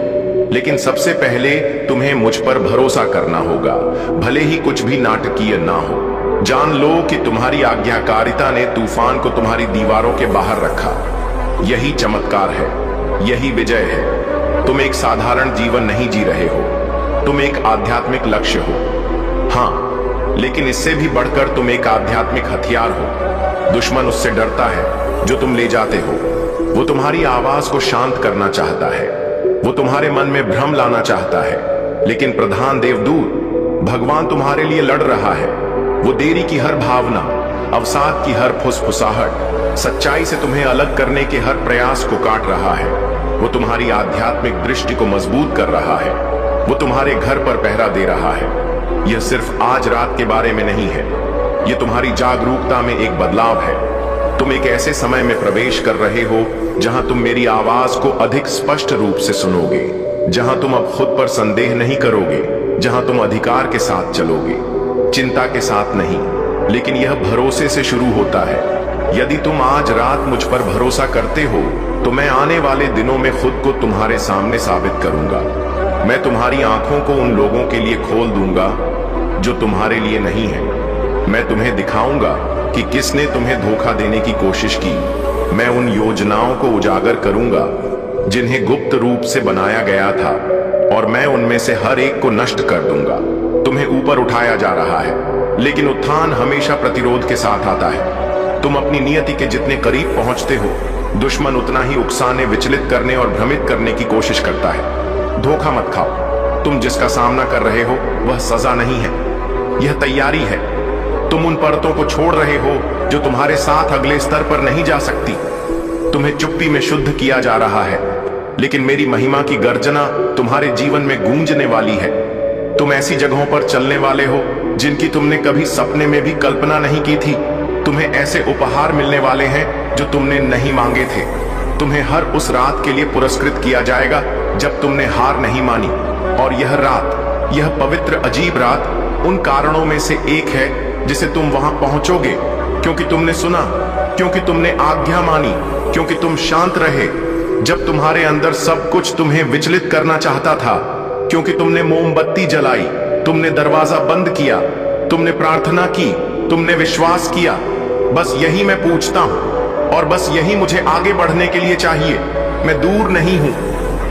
लेकिन सबसे पहले तुम्हें मुझ पर भरोसा करना होगा, भले ही कुछ भी नाटकीय ना हो। जान लो कि तुम्हारी आज्ञाकारिता ने तूफान को तुम्हारी दीवारों के बाहर रखा। यही चमत्कार है, यही विजय है। तुम एक साधारण जीवन नहीं जी रहे हो, तुम एक आध्यात्मिक लक्ष्य हो। हाँ, लेकिन इससे भी बढ़कर तुम एक आध्यात्मिक हथियार हो। दुश्मन उससे डरता है जो तुम ले जाते हो। वो तुम्हारी आवाज को शांत करना चाहता है, वो तुम्हारे मन में भ्रम लाना चाहता है। लेकिन प्रधान देवदूत भगवान तुम्हारे लिए लड़ रहा है। वो देरी की हर भावना, अवसाद की हर फुसफुसाहट, सच्चाई से तुम्हें अलग करने के हर प्रयास को काट रहा है। वो तुम्हारी आध्यात्मिक दृष्टि को मजबूत कर रहा है। वो तुम्हारे घर पर पहरा दे रहा है। यह सिर्फ आज रात के बारे में नहीं है, यह तुम्हारी जागरूकता में एक बदलाव है। तुम एक ऐसे समय में प्रवेश कर रहे हो जहां तुम मेरी आवाज को अधिक स्पष्ट रूप से सुनोगे, जहां तुम अब खुद पर संदेह नहीं करोगे, जहां तुम अधिकार के साथ चलोगे, चिंता के साथ नहीं। लेकिन यह भरोसे से शुरू होता है। यदि तुम आज रात मुझ पर भरोसा करते हो तो मैं आने वाले दिनों में खुद को तुम्हारे सामने साबित करूंगा। मैं तुम्हारी आंखों को उन लोगों के लिए खोल दूंगा जो तुम्हारे लिए नहीं है। मैं तुम्हें दिखाऊंगा कि किसने तुम्हें धोखा देने की कोशिश की। मैं उन योजनाओं को उजागर करूंगा जिन्हें गुप्त रूप से बनाया गया था, और मैं उनमें से हर एक को नष्ट कर दूंगा। तुम्हें ऊपर उठाया जा रहा है, लेकिन उत्थान हमेशा प्रतिरोध के साथ आता है। तुम अपनी नियति के जितने करीब पहुंचते हो, दुश्मन उतना ही उकसाने, विचलित करने और भ्रमित करने की कोशिश करता है। धोखा मत खाओ। तुम जिसका सामना कर रहे हो वह सजा नहीं है, यह तैयारी है। तुम उन परतों को छोड़ रहे हो जो तुम्हारे साथ अगले स्तर पर नहीं जा सकती। तुम्हें चुप्पी में शुद्ध किया जा रहा है, लेकिन मेरी महिमा की गर्जना तुम्हारे जीवन में गूंजने वाली है। तुम ऐसी जगहों पर चलने वाले हो जिनकी तुमने कभी सपने में भी कल्पना नहीं की थी। तुम्हें ऐसे उपहार मिलने वाले हैं जो तुमने नहीं मांगे थे। तुम्हें हर उस रात के लिए पुरस्कृत किया जाएगा जब तुमने हार नहीं मानी। और यह रात, यह पवित्र अजीब रात उन कारणों में से एक है जिसे तुम वहां पहुंचोगे, क्योंकि तुमने सुना, क्योंकि तुमने आज्ञा मानी, क्योंकि तुम शांत रहे जब तुम्हारे अंदर सब कुछ तुम्हें विचलित करना चाहता था, क्योंकि तुमने मोमबत्ती जलाई, तुमने दरवाजा बंद किया, तुमने प्रार्थना की, तुमने विश्वास किया। बस यही मैं पूछता हूं, और बस यही मुझे आगे बढ़ने के लिए चाहिए। मैं दूर नहीं हूं,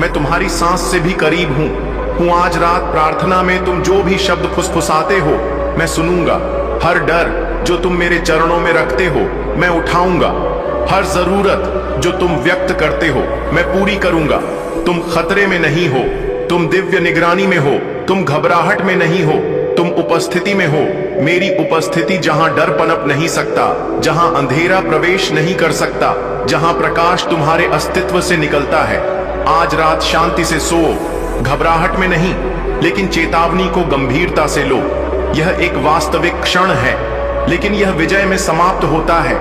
मैं तुम्हारी सांस से भी करीब हूं। आज रात प्रार्थना में तुम जो भी शब्द फुसफुसाते हो मैं सुनूंगा। हर डर जो तुम मेरे चरणों में रखते हो मैं उठाऊंगा। हर जरूरत जो तुम व्यक्त करते हो मैं पूरी करूंगा। तुम खतरे में नहीं हो, तुम दिव्य निगरानी में हो, तुम घबराहट में नहीं हो, तुम उपस्थिति में हो। मेरी उपस्थिति जहां डर पनप नहीं सकता, जहां अंधेरा प्रवेश नहीं कर सकता, जहां प्रकाश तुम्हारे अस्तित्व से निकलता है। आज रात शांति से सो, घबराहट में नहीं, लेकिन चेतावनी को गंभीरता से लो। यह एक वास्तविक क्षण है, लेकिन यह विजय में समाप्त होता है,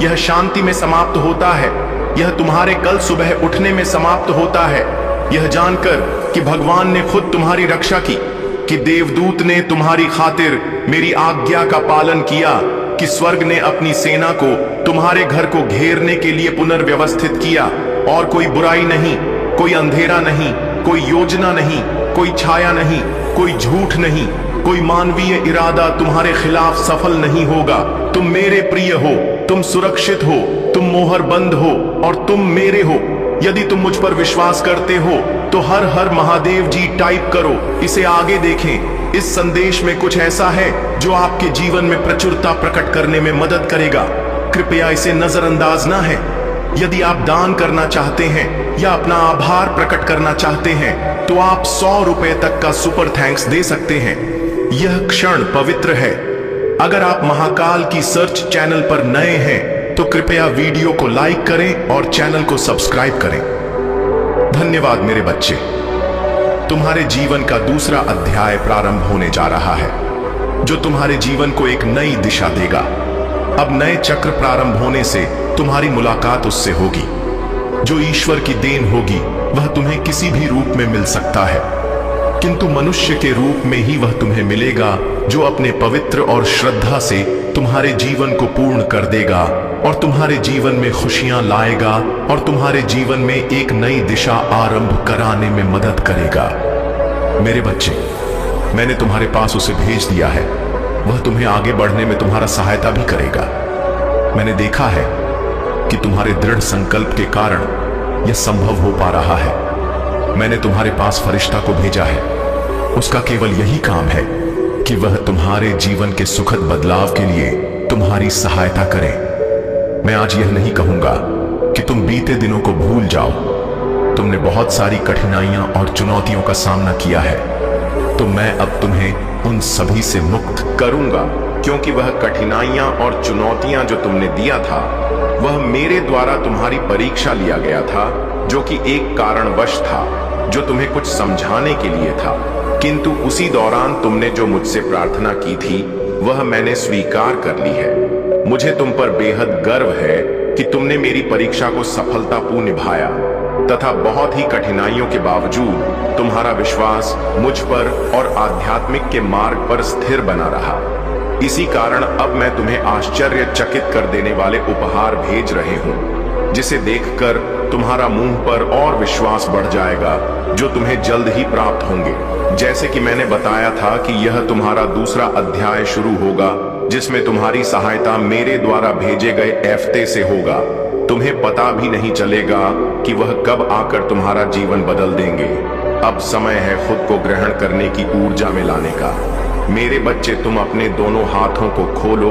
यह शांति में समाप्त होता है, यह तुम्हारे कल सुबह उठने में समाप्त होता है। यह जानकर कि भगवान ने खुद तुम्हारी रक्षा की, कि देवदूत ने तुम्हारी खातिर मेरी आज्ञा का पालन किया, कि स्वर्ग ने अपनी सेना को तुम्हारे घर को घेरने के लिए पुनर्व्यवस्थित किया। और कोई बुराई नहीं, कोई अंधेरा नहीं, कोई योजना नहीं, कोई छाया नहीं, कोई झूठ नहीं, कोई मानवीय इरादा तुम्हारे खिलाफ सफल नहीं होगा। तुम मेरे प्रिय हो, तुम सुरक्षित हो, तुम मोहर बंद हो और तुम मेरे हो। यदि तुम मुझ पर विश्वास करते हो तो हर हर महादेव जी टाइप करो, इसे आगे देखें। इस संदेश में कुछ ऐसा है जो आपके जीवन में प्रचुरता प्रकट करने में मदद करेगा। कृपया इसे नजरअंदाज ना है। यदि आप दान करना चाहते हैं या अपना आभार प्रकट करना चाहते हैं तो आप 100 रुपए तक का सुपर थैंक्स दे सकते हैं। यह क्षण पवित्र है। अगर आप महाकाल की सर्च चैनल पर नए हैं तो कृपया वीडियो को लाइक करें और चैनल को सब्सक्राइब करें। धन्यवाद मेरे बच्चे। तुम्हारे जीवन का दूसरा अध्याय प्रारंभ होने जा रहा है, जो तुम्हारे जीवन को एक नई दिशा देगा। अब नए चक्र प्रारंभ होने से तुम्हारी मुलाकात उससे होगी। जो ईश्वर की देन होगी वह तुम्हें किसी भी रूप में मिल सकता है। किंतु मनुष्य के रूप में ही वह तुम्हें मिलेगा जो अपने पवित्र और श्रद्धा से तुम्हारे जीवन को पूर्ण कर देगा और तुम्हारे जीवन में खुशियां लाएगा और तुम्हारे जीवन में एक नई दिशा आरंभ कराने में मदद करेगा। मेरे बच्चे, मैंने तुम्हारे पास उसे भेज दिया है। वह तुम्हें आगे बढ़ने में तुम्हारा सहायता भी करेगा। मैंने देखा है कि तुम्हारे दृढ़ संकल्प के कारण यह संभव हो पा रहा है। मैंने तुम्हारे पास फरिश्ता को भेजा है। उसका केवल यही काम है कि वह तुम्हारे जीवन के सुखद बदलाव के लिए तुम्हारी सहायता करे। मैं आज यह नहीं कहूंगा कि तुम बीते दिनों को भूल जाओ। तुमने बहुत सारी कठिनाइयां और चुनौतियों का सामना किया है, तो मैं अब तुम्हें उन सभी से मुक्त करूंगा, क्योंकि वह कठिनाइयां और चुनौतियां जो तुमने दिया था वह मेरे द्वारा तुम्हारी परीक्षा लिया गया था, जो कि एक कारणवश था, जो तुम्हें कुछ समझाने के लिए था। किंतु उसी दौरान तुमने जो मुझसे प्रार्थना की थी वह मैंने स्वीकार कर ली है। मुझे तुम पर बेहद गर्व है कि तुमने मेरी परीक्षा को सफलतापूर्ण निभाया तथा बहुत ही कठिनाइयों के बावजूद तुम्हारा विश्वास मुझ पर और आध्यात्मिक के मार्ग पर स्थिर बना रहा। इसी कारण अब मैं तुम्हें आश्चर्यचकित कर देने वाले उपहार भेज रहे हूं, जिसे देखकर तुम्हारा मुंह पर और विश्वास बढ़ जाएगा, जो तुम्हें जल्द ही प्राप्त होंगे। जैसे कि मैंने बताया था कि यह तुम्हारा दूसरा अध्याय शुरू होगा, जिसमें तुम्हारी सहायता मेरे द्वारा भेजे गए एफ्ते से होगा। तुम्हें पता भी नहीं चलेगा कि वह कब आकर तुम्हारा जीवन बदल देंगे। अब समय है खुद को ग्रहण करने की ऊर्जा में लाने का। मेरे बच्चे, तुम अपने दोनों हाथों को खोलो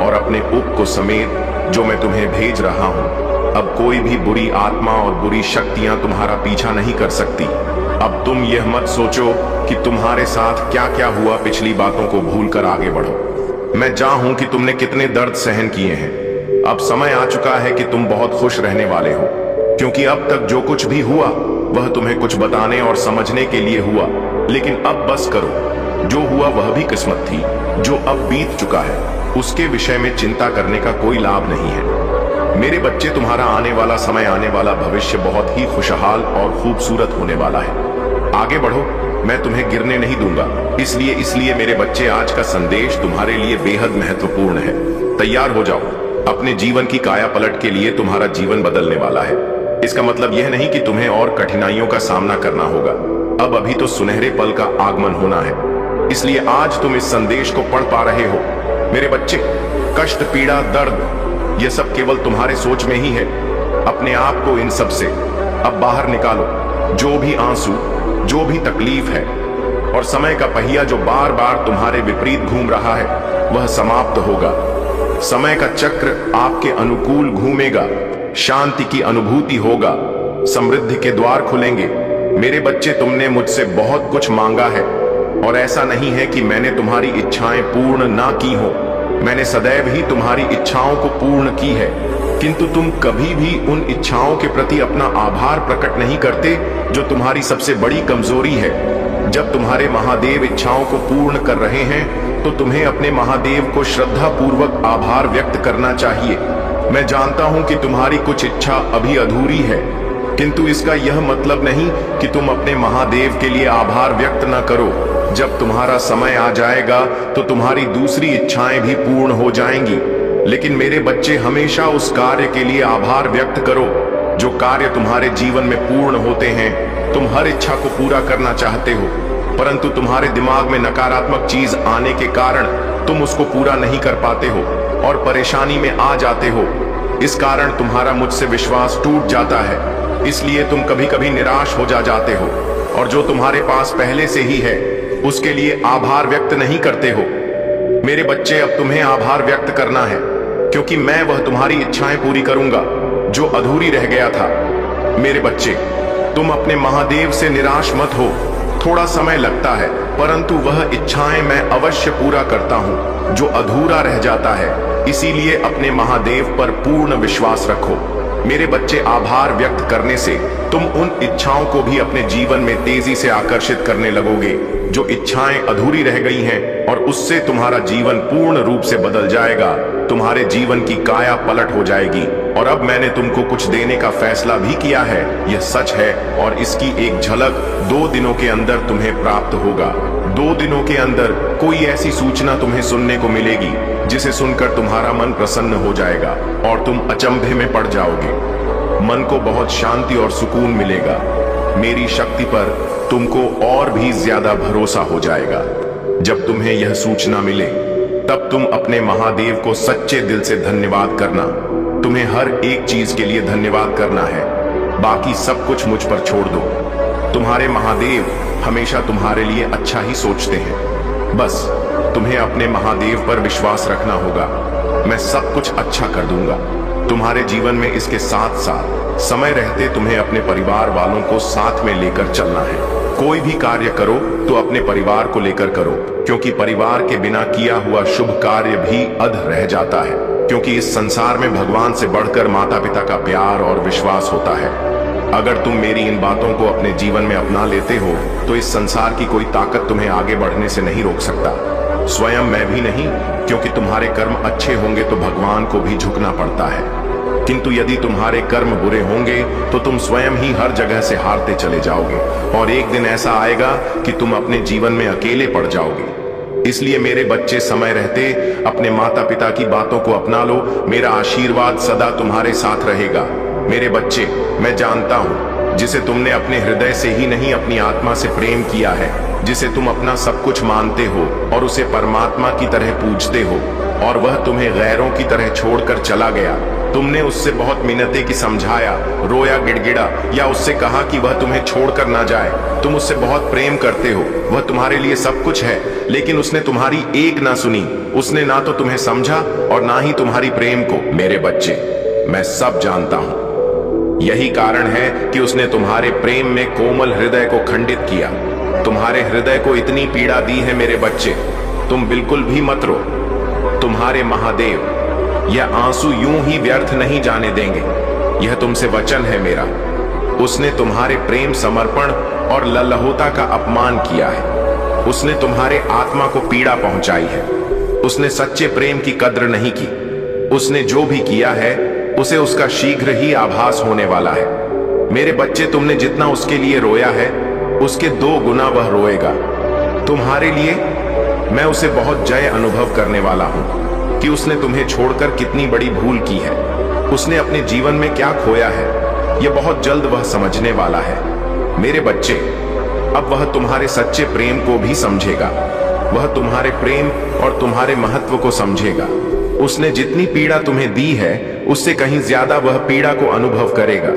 और अपने उप को समेत जो मैं तुम्हें भेज रहा हूं। अब कोई भी बुरी आत्मा और बुरी शक्तियां तुम्हारा पीछा नहीं कर सकती। अब तुम यह मत सोचो कि तुम्हारे साथ क्या क्या हुआ, पिछली बातों को भूलकर आगे बढ़ो। मैं जानूं कि तुमने कितने दर्द सहन किए हैं। अब समय आ चुका है कि तुम बहुत खुश रहने वाले हो, क्योंकि अब तक जो कुछ भी हुआ वह तुम्हें कुछ बताने और समझने के लिए हुआ। लेकिन अब बस करो, जो हुआ वह भी किस्मत थी। जो अब बीत चुका है उसके विषय में चिंता करने का कोई लाभ नहीं है। मेरे बच्चे, तुम्हारा आने वाला समय, आने वाला भविष्य बहुत ही खुशहाल और खूबसूरत होने वाला है। आगे बढ़ो, मैं तुम्हें गिरने नहीं दूंगा। इसलिए मेरे बच्चे, आज का संदेश तुम्हारे लिए बेहद महत्वपूर्ण है। तैयार हो जाओ। अपने जीवन की काया पलट के लिए तुम्हारा जीवन बदलने वाला है। इसका मतलब यह नहीं कि तुम्हें और कठिनाइयों का सामना करना होगा। अब अभी तो सुनहरे पल का आगमन होना है। इसलिए आज तुम इस संदेश को पढ़ पा रहे हो। मेरे बच्चे, कष्ट, पीड़ा, दर्द, यह सब केवल तुम्हारे सोच में ही है। अपने आप को इन सब से अब बाहर निकालो। जो भी आंसू, जो भी तकलीफ है और समय का पहिया जो बार बार तुम्हारे विपरीत घूम रहा है, वह समाप्त होगा। समय का चक्र आपके अनुकूल घूमेगा। शांति की अनुभूति होगा। समृद्धि के द्वार खुलेंगे। मेरे बच्चे, तुमने मुझसे बहुत कुछ मांगा है और ऐसा नहीं है कि मैंने तुम्हारी इच्छाएं पूर्ण ना की हो। मैंने सदैव ही तुम्हारी इच्छाओं को पूर्ण की है, किंतु तुम कभी भी उन इच्छाओं के प्रति अपना आभार प्रकट नहीं करते, जो तुम्हारी सबसे बड़ी कमजोरी है। जब तुम्हारे महादेव इच्छाओं को पूर्ण कर रहे हैं तो तुम्हें अपने महादेव को श्रद्धा पूर्वक आभार व्यक्त करना चाहिए। मैं जानता हूं कि तुम्हारी कुछ इच्छा अभी अधूरी है, किंतु इसका यह मतलब नहीं कि तुम अपने महादेव के लिए आभार व्यक्त न करो। जब तुम्हारा समय आ जाएगा तो तुम्हारी दूसरी इच्छाएं भी पूर्ण हो जाएंगी। लेकिन मेरे बच्चे, हमेशा उस कार्य के लिए आभार व्यक्त करो जो कार्य तुम्हारे जीवन में पूर्ण होते हैं। तुम हर इच्छा को पूरा करना चाहते हो, परंतु तुम्हारे दिमाग में नकारात्मक चीज आने के कारण तुम उसको पूरा नहीं कर पाते हो और परेशानी में आ जाते हो। इस कारण तुम्हारा मुझसे विश्वास टूट जाता है। इसलिए तुम कभी कभी निराश हो जाते हो और जो तुम्हारे पास पहले से ही है उसके लिए आभार व्यक्त नहीं करते हो। मेरे बच्चे, अब तुम्हें आभार व्यक्त करना है, क्योंकि मैं वह तुम्हारी इच्छाएं पूरी करूंगा जो अधूरी रह गया था। मेरे बच्चे, तुम अपने महादेव से निराश मत हो। थोड़ा समय लगता है, परंतु वह इच्छाएं मैं अवश्य पूरा करता हूं जो अधूरा रह जाता है। इसीलिए अपने महादेव पर पूर्ण विश्वास रखो। मेरे बच्चे, आभार व्यक्त करने से तुम उन इच्छाओं को भी अपने जीवन में तेजी से आकर्षित करने लगोगे जो इच्छाएं अधूरी रह गई हैं, और उससे तुम्हारा जीवन पूर्ण रूप से बदल जाएगा। तुम्हारे जीवन की काया पलट हो जाएगी और अब मैंने तुमको कुछ देने का फैसला भी किया है। यह सच है और इसकी एक झलक 2 दिनों के अंदर तुम्हें प्राप्त होगा। 2 दिनों के अंदर कोई ऐसी सूचना तुम्हें सुनने को मिलेगी जिसे सुनकर तुम्हारा मन प्रसन्न हो जाएगा और तुम अचंभे में पड़ जाओगे। मन को बहुत शांति और सुकून मिलेगा। मेरी शक्ति पर तुमको और भी ज्यादा भरोसा हो जाएगा। जब तुम्हें यह सूचना मिले तब तुम अपने महादेव को सच्चे दिल से धन्यवाद करना। तुम्हें हर एक चीज के लिए धन्यवाद करना है, बाकी सब कुछ मुझ पर छोड़ दो। तुम्हारे महादेव हमेशा तुम्हारे लिए अच्छा ही सोचते हैं। बस तुम्हें अपने महादेव पर विश्वास रखना होगा। मैं सब कुछ अच्छा कर दूंगा। तुम्हारे जीवन में इसके साथ साथ समय रहते तुम्हें अपने परिवार वालों को साथ में लेकर चलना है। कोई भी कार्य करो तो अपने परिवार को लेकर करो, क्योंकि परिवार के बिना किया हुआ शुभ कार्य भी अध रह जाता है। क्योंकि इस संसार में भगवान से बढ़कर माता पिता का प्यार और विश्वास होता है। अगर तुम मेरी इन बातों को अपने जीवन में अपना लेते हो तो इस संसार की कोई ताकत तुम्हें आगे बढ़ने से नहीं रोक सकता, स्वयं मैं भी नहीं। क्योंकि तुम्हारे कर्म अच्छे होंगे तो भगवान को भी झुकना पड़ता है, किंतु यदि तुम्हारे कर्म बुरे होंगे तो तुम स्वयं ही हर जगह से हारते चले जाओगे और एक दिन ऐसा आएगा कि तुम अपने जीवन में अकेले पड़ जाओगे। इसलिए मेरे बच्चे, समय रहते अपने माता पिता की बातों को अपना लो। मेरा आशीर्वाद सदा तुम्हारे साथ रहेगा। मेरे बच्चे, मैं जानता हूँ जिसे तुमने अपने हृदय से ही नहीं अपनी आत्मा से प्रेम किया है, जिसे तुम अपना सब कुछ मानते हो और उसे परमात्मा की तरह पूजते हो, और वह तुम्हें गैरों की तरह छोड़कर चला गया। तुमने उससे बहुत मिन्नतें की, समझाया, रोया, गिड़गिड़ा, या उससे कहा कि वह तुम्हें छोड़कर ना जाए। तुम उससे बहुत प्रेम करते हो, वह तुम्हारे लिए सब कुछ है, लेकिन उसने तुम्हारी एक ना सुनी। उसने ना तो तुम्हें समझा और ना ही तुम्हारी प्रेम को। मेरे बच्चे, मैं सब जानता हूं। यही कारण है कि उसने तुम्हारे प्रेम में कोमल हृदय को खंडित किया। तुम्हारे हृदय को इतनी पीड़ा दी है मेरे बच्चे, तुम बिल्कुल भी मत रो। तुम्हारे महादेव यह आंसू यूं ही व्यर्थ नहीं जाने देंगे। यह तुमसे वचन है मेरा। उसने तुम्हारे प्रेम, समर्पण और लल्लहोता का अपमान किया है। उसने तुम्हारे आत्मा को पीड़ा पहुंचाई है। उसने सच्चे प्रेम की कद्र नहीं की। उसने जो भी किया है उसे उसका शीघ्र ही आभास होने वाला है। मेरे बच्चे, तुमने जितना उसके लिए रोया है उसके 2 गुना वह रोएगा। तुम्हारे लिए मैं उसे बहुत जय अनुभव करने वाला हूं कि उसने तुम्हें छोड़कर कितनी बड़ी भूल की है। उसने अपने जीवन में क्या खोया है यह बहुत जल्द वह समझने वाला है। मेरे बच्चे, अब वह तुम्हारे सच्चे प्रेम को भी समझेगा। वह तुम्हारे प्रेम और तुम्हारे महत्व को समझेगा। उसने जितनी पीड़ा तुम्हें दी है उससे कहीं ज्यादा वह पीड़ा को अनुभव करेगा।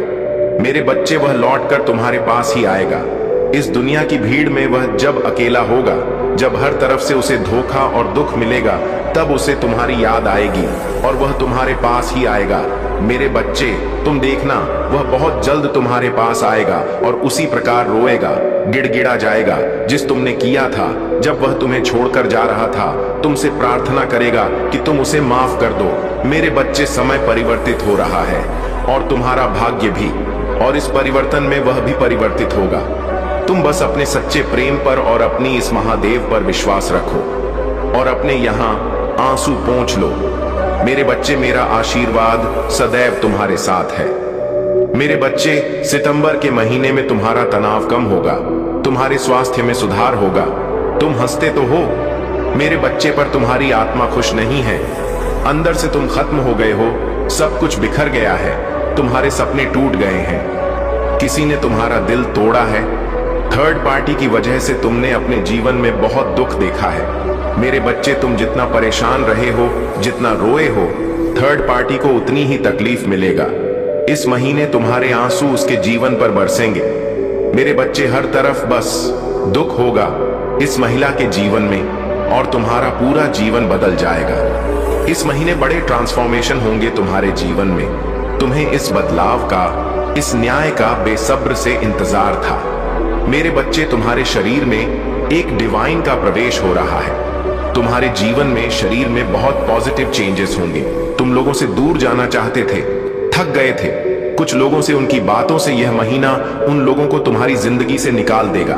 मेरे बच्चे, वह लौटकर तुम्हारे पास ही आएगा। इस दुनिया की भीड़ में वह जब अकेला होगा, जब हर तरफ से उसे धोखा और दुख मिलेगा, तब उसे तुम्हारी याद आएगी और वह तुम्हारे पास ही आएगा। मेरे बच्चे, तुम देखना, वह बहुत जल्द तुम्हारे पास आएगा और उसी प्रकार रोएगा, गिड़गिड़ा जाएगा जिस तुमने किया था जब वह तुम्हें छोड़कर जा रहा था। तुमसे प्रार्थना करेगा कि तुम उसे माफ कर दो। मेरे बच्चे, समय परिवर्तित हो रहा है और तुम्हारा भाग्य भी, और इस परिवर्तन में वह भी परिवर्तित होगा। तुम बस अपने सच्चे प्रेम पर और अपनी इस महादेव पर विश्वास रखो और अपने यहाँ आंसू पोंछ लो। मेरे बच्चे, मेरा आशीर्वाद सदैव तुम्हारे साथ है। मेरे बच्चे, सितंबर के महीने में तुम्हारा तनाव कम होगा, तुम्हारे स्वास्थ्य में सुधार होगा। तुम हंसते तो हो मेरे बच्चे, पर तुम्हारी आत्मा खुश नहीं है। अंदर से तुम खत्म हो गए हो, सब कुछ बिखर गया है, तुम्हारे सपने टूट गए हैं, किसी ने तुम्हारा दिल तोड़ा है। थर्ड पार्टी की वजह से तुमने अपने जीवन में बहुत दुख देखा है। मेरे बच्चे, तुम जितना परेशान रहे हो, जितना रोए हो, थर्ड पार्टी को उतनी ही तकलीफ मिलेगा। इस महीने तुम्हारे आंसू उसके जीवन पर बरसेंगे। मेरे बच्चे, हर तरफ बस दुख होगा इस महिला के जीवन में और तुम्हारा पूरा जीवन बदल जाएगा। इस महीने बड़े ट्रांसफॉर्मेशन होंगे तुम्हारे जीवन में। तुम्हें इस बदलाव का, इस न्याय का बेसब्र से इंतजार था। मेरे बच्चे, तुम्हारे शरीर में एक डिवाइन का प्रवेश हो रहा है। तुम्हारे जीवन में, शरीर में बहुत पॉजिटिव चेंजेस होंगे। तुम लोगों से दूर जाना चाहते थे, थक गए थे कुछ लोगों से, उनकी बातों से। यह महीना उन लोगों को तुम्हारी जिंदगी से निकाल देगा।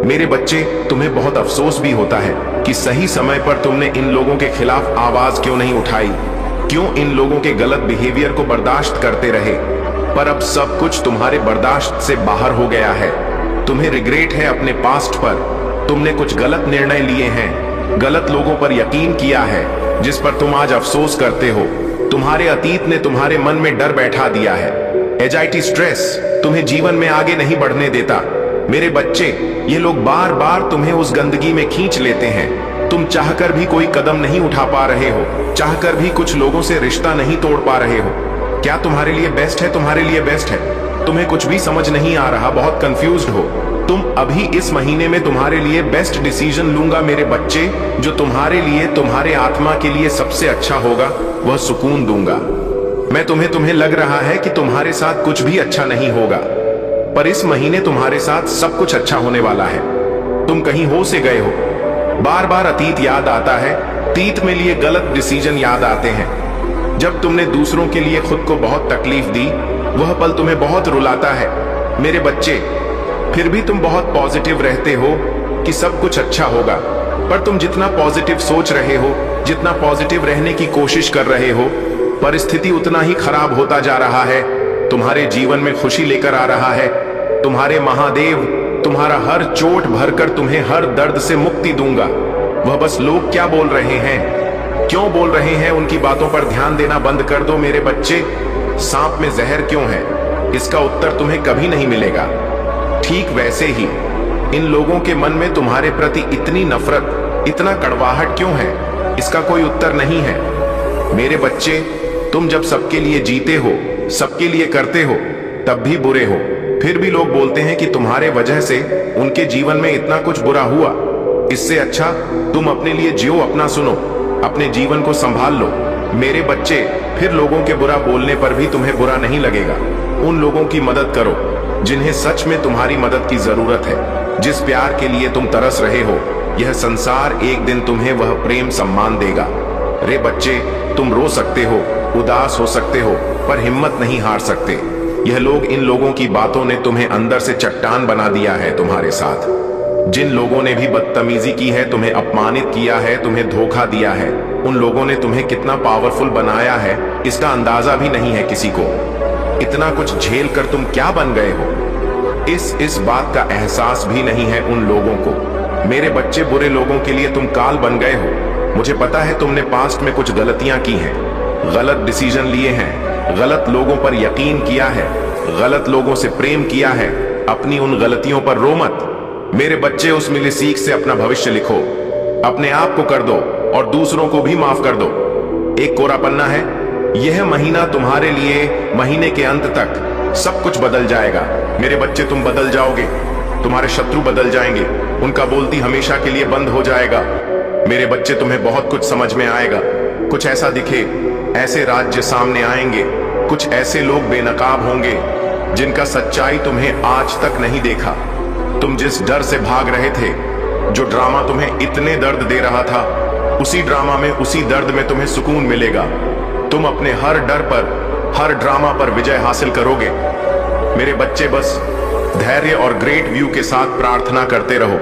मेरे बच्चे, तुम्हें बहुत अफसोस भी होता है कि सही समय पर तुमने इन लोगों के खिलाफ आवाज क्यों नहीं उठाई। क्यों इन लोगों के गलत बिहेवियर को बर्दाश्त करते रहे? पर अब सब कुछ तुम्हारे बर्दाश्त से बाहर हो गया है। तुम्हें रिग्रेट है अपने पास्ट पर। तुमने कुछ गलत निर्णय लिए हैं, गलत लोगों पर यकीन किया है, जिस पर तुम आज अफसोस करते हो। तुम्हारे अतीत ने तुम्हारे मन में डर बैठा दिया है। एंजाइटी, स्ट्रेस तुम्हें जीवन में आगे नहीं बढ़ने देता। मेरे बच्चे, ये लोग बार बार तुम्हें उस गंदगी में खींच लेते हैं। तुम चाहकर भी कोई कदम नहीं उठा पा रहे हो, चाहकर भी कुछ लोगों से रिश्ता नहीं तोड़ पा रहे हो। क्या तुम्हारे लिए बेस्ट है? तुम्हारे लिए बेस्ट है। तुम्हें कुछ भी समझ नहीं आ रहा, बहुत कंफ्यूज्ड हो। तुम अभी इस महीने में तुम्हारे लिए बेस्ट डिसीजन लूंगा मेरे बच्चे। जो तुम्हारे लिए, तुम्हारे आत्मा के लिए सबसे अच्छा होगा, वह सुकून दूंगा। मैं तुम्हें लग रहा है कि तुम्हारे साथ कुछ भी अच्छा नहीं होगा, पर इस महीने तुम्हारे साथ सब कुछ अच्छा होने वाला है। तुम कहीं हो से गए हो, बार बार अतीत याद आता है, अतीत में लिए गलत डिसीजन याद आते हैं। जब तुमने दूसरों के लिए खुद को बहुत तकलीफ दी, वह पल तुम्हें बहुत रुलाता है। मेरे बच्चे, फिर भी तुम बहुत पॉजिटिव रहते हो कि सब कुछ अच्छा होगा, पर तुम जितना पॉजिटिव सोच रहे हो, जितना पॉजिटिव रहने की कोशिश कर रहे हो, परिस्थिति उतना ही खराब होता जा रहा है। तुम्हारे जीवन में खुशी लेकर आ रहा है। तुम्हारे महादेव तुम्हारा हर चोट भरकर तुम्हें हर दर्द से मुक्ति दूंगा। वह बस लोग क्या बोल रहे हैं, क्यों बोल रहे हैं, उनकी बातों पर ध्यान देना बंद कर दो मेरे बच्चे। सांप में जहर क्यों है, इसका उत्तर तुम्हें कभी नहीं मिलेगा। ठीक वैसे ही इन लोगों के मन में तुम्हारे प्रति इतनी नफरत, इतना कड़वाहट क्यों है, इसका कोई उत्तर नहीं है। मेरे बच्चे, तुम जब सबके लिए जीते हो, सबके लिए करते हो, तब भी बुरे हो। फिर भी लोग बोलते हैं कि तुम्हारे वजह से उनके जीवन में इतना कुछ बुरा हुआ। इससे अच्छा तुम अपने लिए जियो, अपना सुनो, अपने जीवन को संभाल लो। मेरे बच्चे, फिर लोगों के बुरा बोलने पर भी तुम्हें बुरा नहीं लगेगा। उन लोगों की मदद करो जिन्हें सच में तुम्हारी मदद की जरूरत है। जिस प्यार के लिए तुम तरस रहे हो, यह संसार एक दिन तुम्हें वह प्रेम सम्मान देगा। रे बच्चे, तुम रो सकते हो, उदास हो सकते हो, पर हिम्मत नहीं हार सकते। यह लोग, इन लोगों की बातों ने तुम्हें अंदर से चट्टान बना दिया है। तुम्हारे साथ जिन लोगों ने भी बदतमीजी की है, तुम्हें अपमानित किया है, तुम्हें धोखा दिया है, उन लोगों ने तुम्हें कितना पावरफुल बनाया है, इसका अंदाजा भी नहीं है किसी को। इतना कुछ झेल कर तुम क्या बन गए हो, इस बात का एहसास भी नहीं है उन लोगों को। मेरे बच्चे, बुरे लोगों के लिए तुम काल बन गए हो। मुझे पता है तुमने पास्ट में कुछ गलतियां की हैं, गलत डिसीजन लिए हैं, गलत लोगों पर यकीन किया है, गलत लोगों से प्रेम किया है। अपनी उन गलतियों पर रो मत मेरे बच्चे। उस मिली सीख से अपना भविष्य लिखो, अपने आप को कर दो और दूसरों को भी माफ कर दो। एक कोरा पन्ना है, यह महीना तुम्हारे लिए, महीने के अंत तक सब कुछ बदल जाएगा। मेरे बच्चे, तुम बदल जाओगे, तुम्हारे शत्रु बदल जाएंगे, उनका बोलती हमेशा के लिए बंद हो जाएगा। मेरे बच्चे, तुम्हें बहुत कुछ समझ में आएगा। कुछ ऐसा दिखे, ऐसे राज्य सामने आएंगे, कुछ ऐसे लोग बेनकाब होंगे जिनका सच्चाई तुम्हें आज तक नहीं देखा। तुम जिस डर से भाग रहे थे, जो ड्रामा तुम्हें इतने दर्द दे रहा था, उसी ड्रामा में, उसी दर्द में तुम्हें सुकून मिलेगा। तुम अपने हर डर पर, हर ड्रामा पर विजय हासिल करोगे। मेरे बच्चे, बस धैर्य और ग्रेट व्यू के साथ प्रार्थना करते रहो।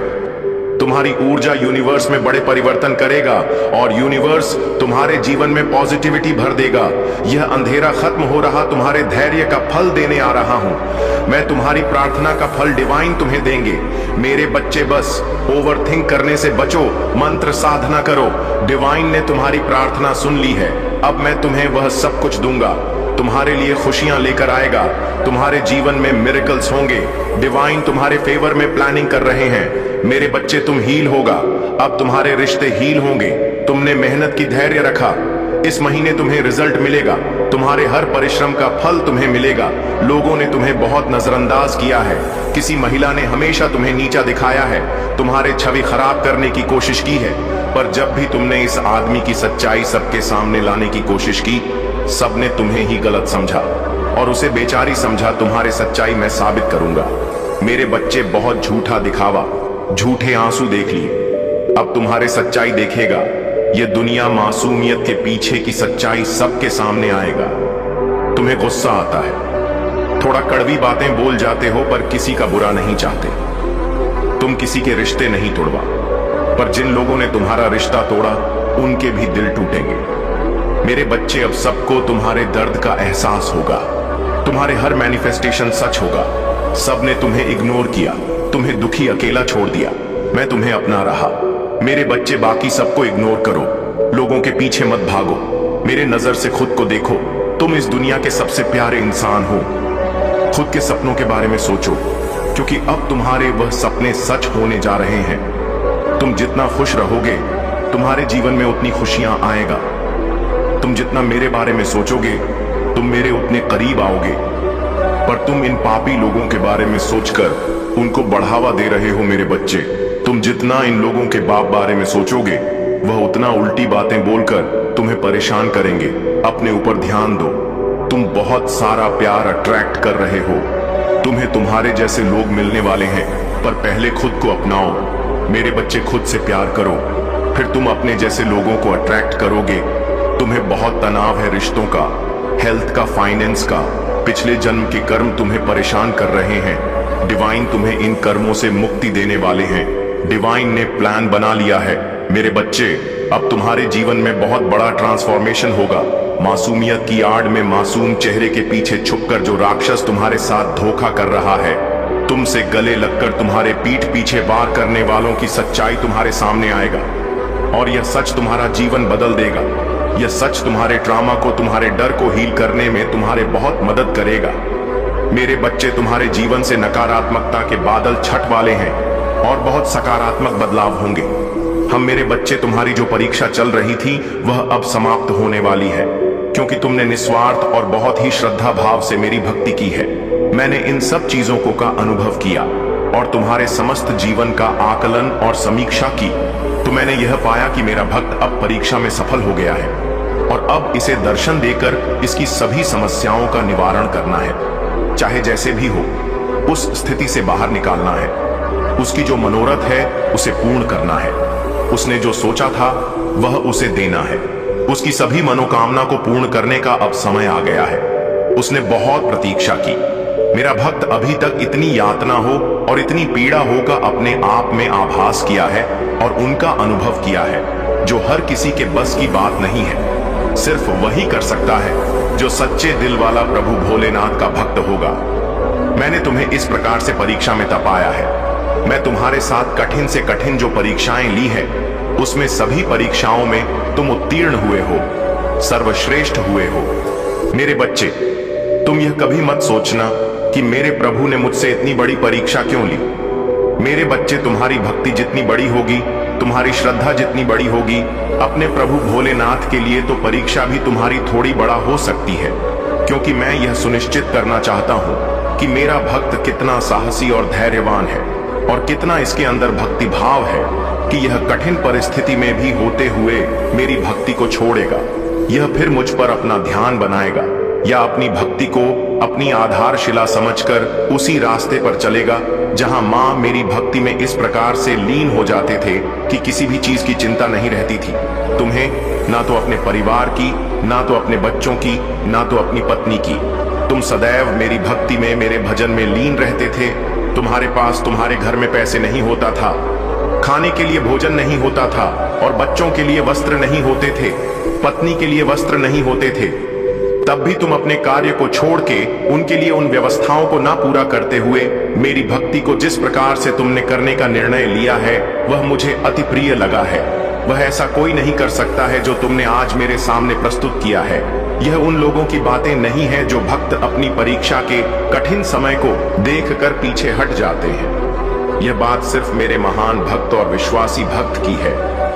तुम्हारी ऊर्जा यूनिवर्स में बड़े परिवर्तन करेगा और यूनिवर्स तुम्हारे जीवन में पॉजिटिविटी भर देगा। यह अंधेरा खत्म हो रहा, तुम्हारे धैर्य का फल देने आ रहा हूं मैं। तुम्हारी प्रार्थना का फल डिवाइन तुम्हें देंगे। मेरे बच्चे, बस ओवरथिंक करने से बचो, मंत्र साधना करो। डिवाइन ने तुम्हारी प्रार्थना सुन ली है, अब मैं तुम्हें वह सब कुछ दूंगा। तुम्हारे लिए खुशियां लेकर आएगा, तुम्हारे जीवन में मिरेकल्स होंगे। डिवाइन तुम्हारे फेवर में प्लानिंग कर रहे हैं। मेरे बच्चे, तुम हील होगा, अब तुम्हारे रिश्ते हील होंगे। तुमने मेहनत की धैर्य रखा, इस महीने तुम्हें रिजल्ट मिलेगा। तुम्हारे हर परिश्रम का फल तुम्हें मिलेगा। लोगों ने तुम्हें बहुत नजरअंदाज किया है, किसी महिला ने हमेशा तुम्हें नीचा दिखाया है, तुम्हारे छवि खराब करने की कोशिश की है, पर जब भी तुमने इस आदमी की सच्चाई सबके सामने लाने की कोशिश की, सबने तुम्हें ही गलत समझा और उसे बेचारी समझा। तुम्हारे सच्चाई मैं साबित करूंगा। मेरे बच्चे, बहुत झूठा दिखावा, झूठे आंसू देख लिए, अब तुम्हारे सच्चाई देखेगा। यह दुनिया मासूमियत के पीछे की सच्चाई सबके सामने आएगा। तुम्हें गुस्सा आता है, थोड़ा कड़वी बातें बोल जाते हो, पर किसी का बुरा नहीं चाहते। तुम किसी के रिश्ते नहीं तोड़वा, पर जिन लोगों ने तुम्हारा रिश्ता तोड़ा, उनके भी दिल टूटेंगे। मेरे बच्चे, अब सबको तुम्हारे दर्द का एहसास होगा। तुम्हारे हर मैनिफेस्टेशन सच होगा। सबने तुम्हें इग्नोर किया, तुम्हें दुखी अकेला छोड़ दिया। मैं तुम्हें अपना रहा। मेरे बच्चे, बाकी सबको इग्नोर करो, लोगों के पीछे मत भागो। मेरे नजर से खुद को देखो। तुम इस दुनिया के सबसे प्यारे इंसान हो। खुद के सपनों के बारे में सोचो, क्योंकि अब तुम्हारे वह सपने सच होने जा रहे हैं। तुम जितना खुश रहोगे, तुम्हारे जीवन में उतनी खुशियां आएगा। तुम जितना मेरे बारे में सोचोगे, तुम मेरे उतने करीब आओगे। पर तुम इन पापी लोगों के बारे में सोचकर उनको बढ़ावा दे रहे हो। मेरे बच्चे, तुम जितना इन लोगों के बाप बारे में सोचोगे, वह उतना उल्टी बातें बोलकर तुम्हें परेशान करेंगे। अपने ऊपर ध्यान दो। तुम बहुत सारा प्यार अट्रैक्ट कर रहे हो। तुम्हें तुम्हारे जैसे लोग मिलने वाले हैं, पर पहले खुद को अपनाओ। मेरे बच्चे, खुद से प्यार करो, फिर तुम अपने जैसे लोगों को अट्रैक्ट करोगे। तुम्हें बहुत तनाव है रिश्तों का, हेल्थ का, फाइनेंस का। पिछले जन्म के कर्म तुम्हें परेशान कर रहे हैं। डिवाइन तुम्हें इन कर्मों से मुक्ति देने वाले हैं। डिवाइन ने प्लान बना लिया है। मेरे बच्चे, अब तुम्हारे जीवन में बहुत बड़ा ट्रांसफॉर्मेशन होगा। मासूमियत की आड़ में मासूम चेहरे के पीछे छुपकर जो राक्षस तुम्हारे साथ धोखा कर रहा है, तुमसे गले लगकर तुम्हारे पीठ पीछे वार करने वालों की सच्चाई तुम्हारे सामने आएगा। और यह सच तुम्हारा जीवन बदल देगा। यह सच तुम्हारे ट्रॉमा को, तुम्हारे डर को हील करने में तुम्हारे बहुत मदद करेगा। मेरे बच्चे, तुम्हारे जीवन से नकारात्मकता के बादल छट वाले हैं और बहुत सकारात्मक बदलाव होंगे। हम मेरे बच्चे, तुम्हारी जो परीक्षा चल रही थी वह अब समाप्त होने वाली है, क्योंकि तुमने निस्वार्थ और बहुत ही श्रद्धा भाव से मेरी भक्ति की है। मैंने इन सब चीजों को का अनुभव किया और तुम्हारे समस्त जीवन का आकलन और समीक्षा की, तो मैंने यह पाया कि मेरा भक्त अब परीक्षा में सफल हो गया है और अब इसे दर्शन देकर इसकी सभी समस्याओं का निवारण करना है। चाहे जैसे भी हो, उस स्थिति से बाहर निकालना है। उसकी जो मनोरथ है उसे पूर्ण करना है। उसने जो सोचा था वह उसे देना है। उसकी सभी मनोकामना को पूर्ण करने का अब समय आ गया है। उसने बहुत प्रतीक्षा की। मेरा भक्त अभी तक इतनी यातना हो और इतनी पीड़ा हो का अपने आप में आभास किया है और उनका अनुभव किया है, जो हर किसी के बस की बात नहीं है। सिर्फ वही कर सकता है जो सच्चे दिल वाला प्रभु भोलेनाथ का भक्त होगा। मैंने तुम्हें इस प्रकार से परीक्षा में तपाया है। मैं तुम्हारे साथ कठिन से कठिन जो परीक्षाएं ली है, उसमें सभी परीक्षाओं में तुम उत्तीर्ण हुए हो, सर्वश्रेष्ठ हुए हो। मेरे बच्चे, तुम यह कभी मत सोचना कि मेरे प्रभु ने मुझसे इतनी बड़ी परीक्षा क्यों ली। मेरे बच्चे, तुम्हारी भक्ति जितनी बड़ी होगी, तुम्हारी श्रद्धा जितनी बड़ी होगी अपने प्रभु भोलेनाथ के लिए, तो परीक्षा भी तुम्हारी थोड़ी बड़ा हो सकती है, क्योंकि मैं यह सुनिश्चित करना चाहता हूं कि मेरा भक्त कितना साहसी और धैर्यवान है और कितना इसके अंदर भक्ति भाव है कि यह कठिन परिस्थिति में भी होते हुए मेरी भक्ति को छोड़ेगा। यह फिर मुझ पर अपना ध्यान बनाएगा या अपनी भक्ति को अपनी आधारशिला समझकर उसी रास्ते पर चलेगा जहां मां मेरी भक्ति में इस प्रकार से लीन हो जाते थे कि किसी भी चीज की चिंता नहीं रहती थी। तुम्हें ना तो अपने परिवार की, ना तो अपने बच्चों की, ना तो अपनी पत्नी की। तुम सदैव मेरी भक्ति में, मेरे भजन में लीन रहते थे। तुम्हारे पास, तुम्हारे घर में पैसे नहीं होता था, खाने के लिए भोजन नहीं होता था और बच्चों के लिए वस्त्र नहीं होते थे, पत्नी के लिए वस्त्र नहीं होते थे। तब भी तुम अपने कार्य को छोड़ के उनके लिए उन व्यवस्थाओं को ना पूरा करते हुए मेरी भक्ति को जिस प्रकार से तुमने करने का निर्णय लिया है वह मुझे अति प्रिय लगा है। वह ऐसा कोई नहीं कर सकता है जो तुमने आज मेरे सामने प्रस्तुत किया है। यह उन लोगों की बातें नहीं है जो भक्त अपनी परीक्षा के कठिन समय को देखकर पीछे हट जाते हैं। यह बात सिर्फ मेरे महान भक्त और विश्वासी भक्त की है,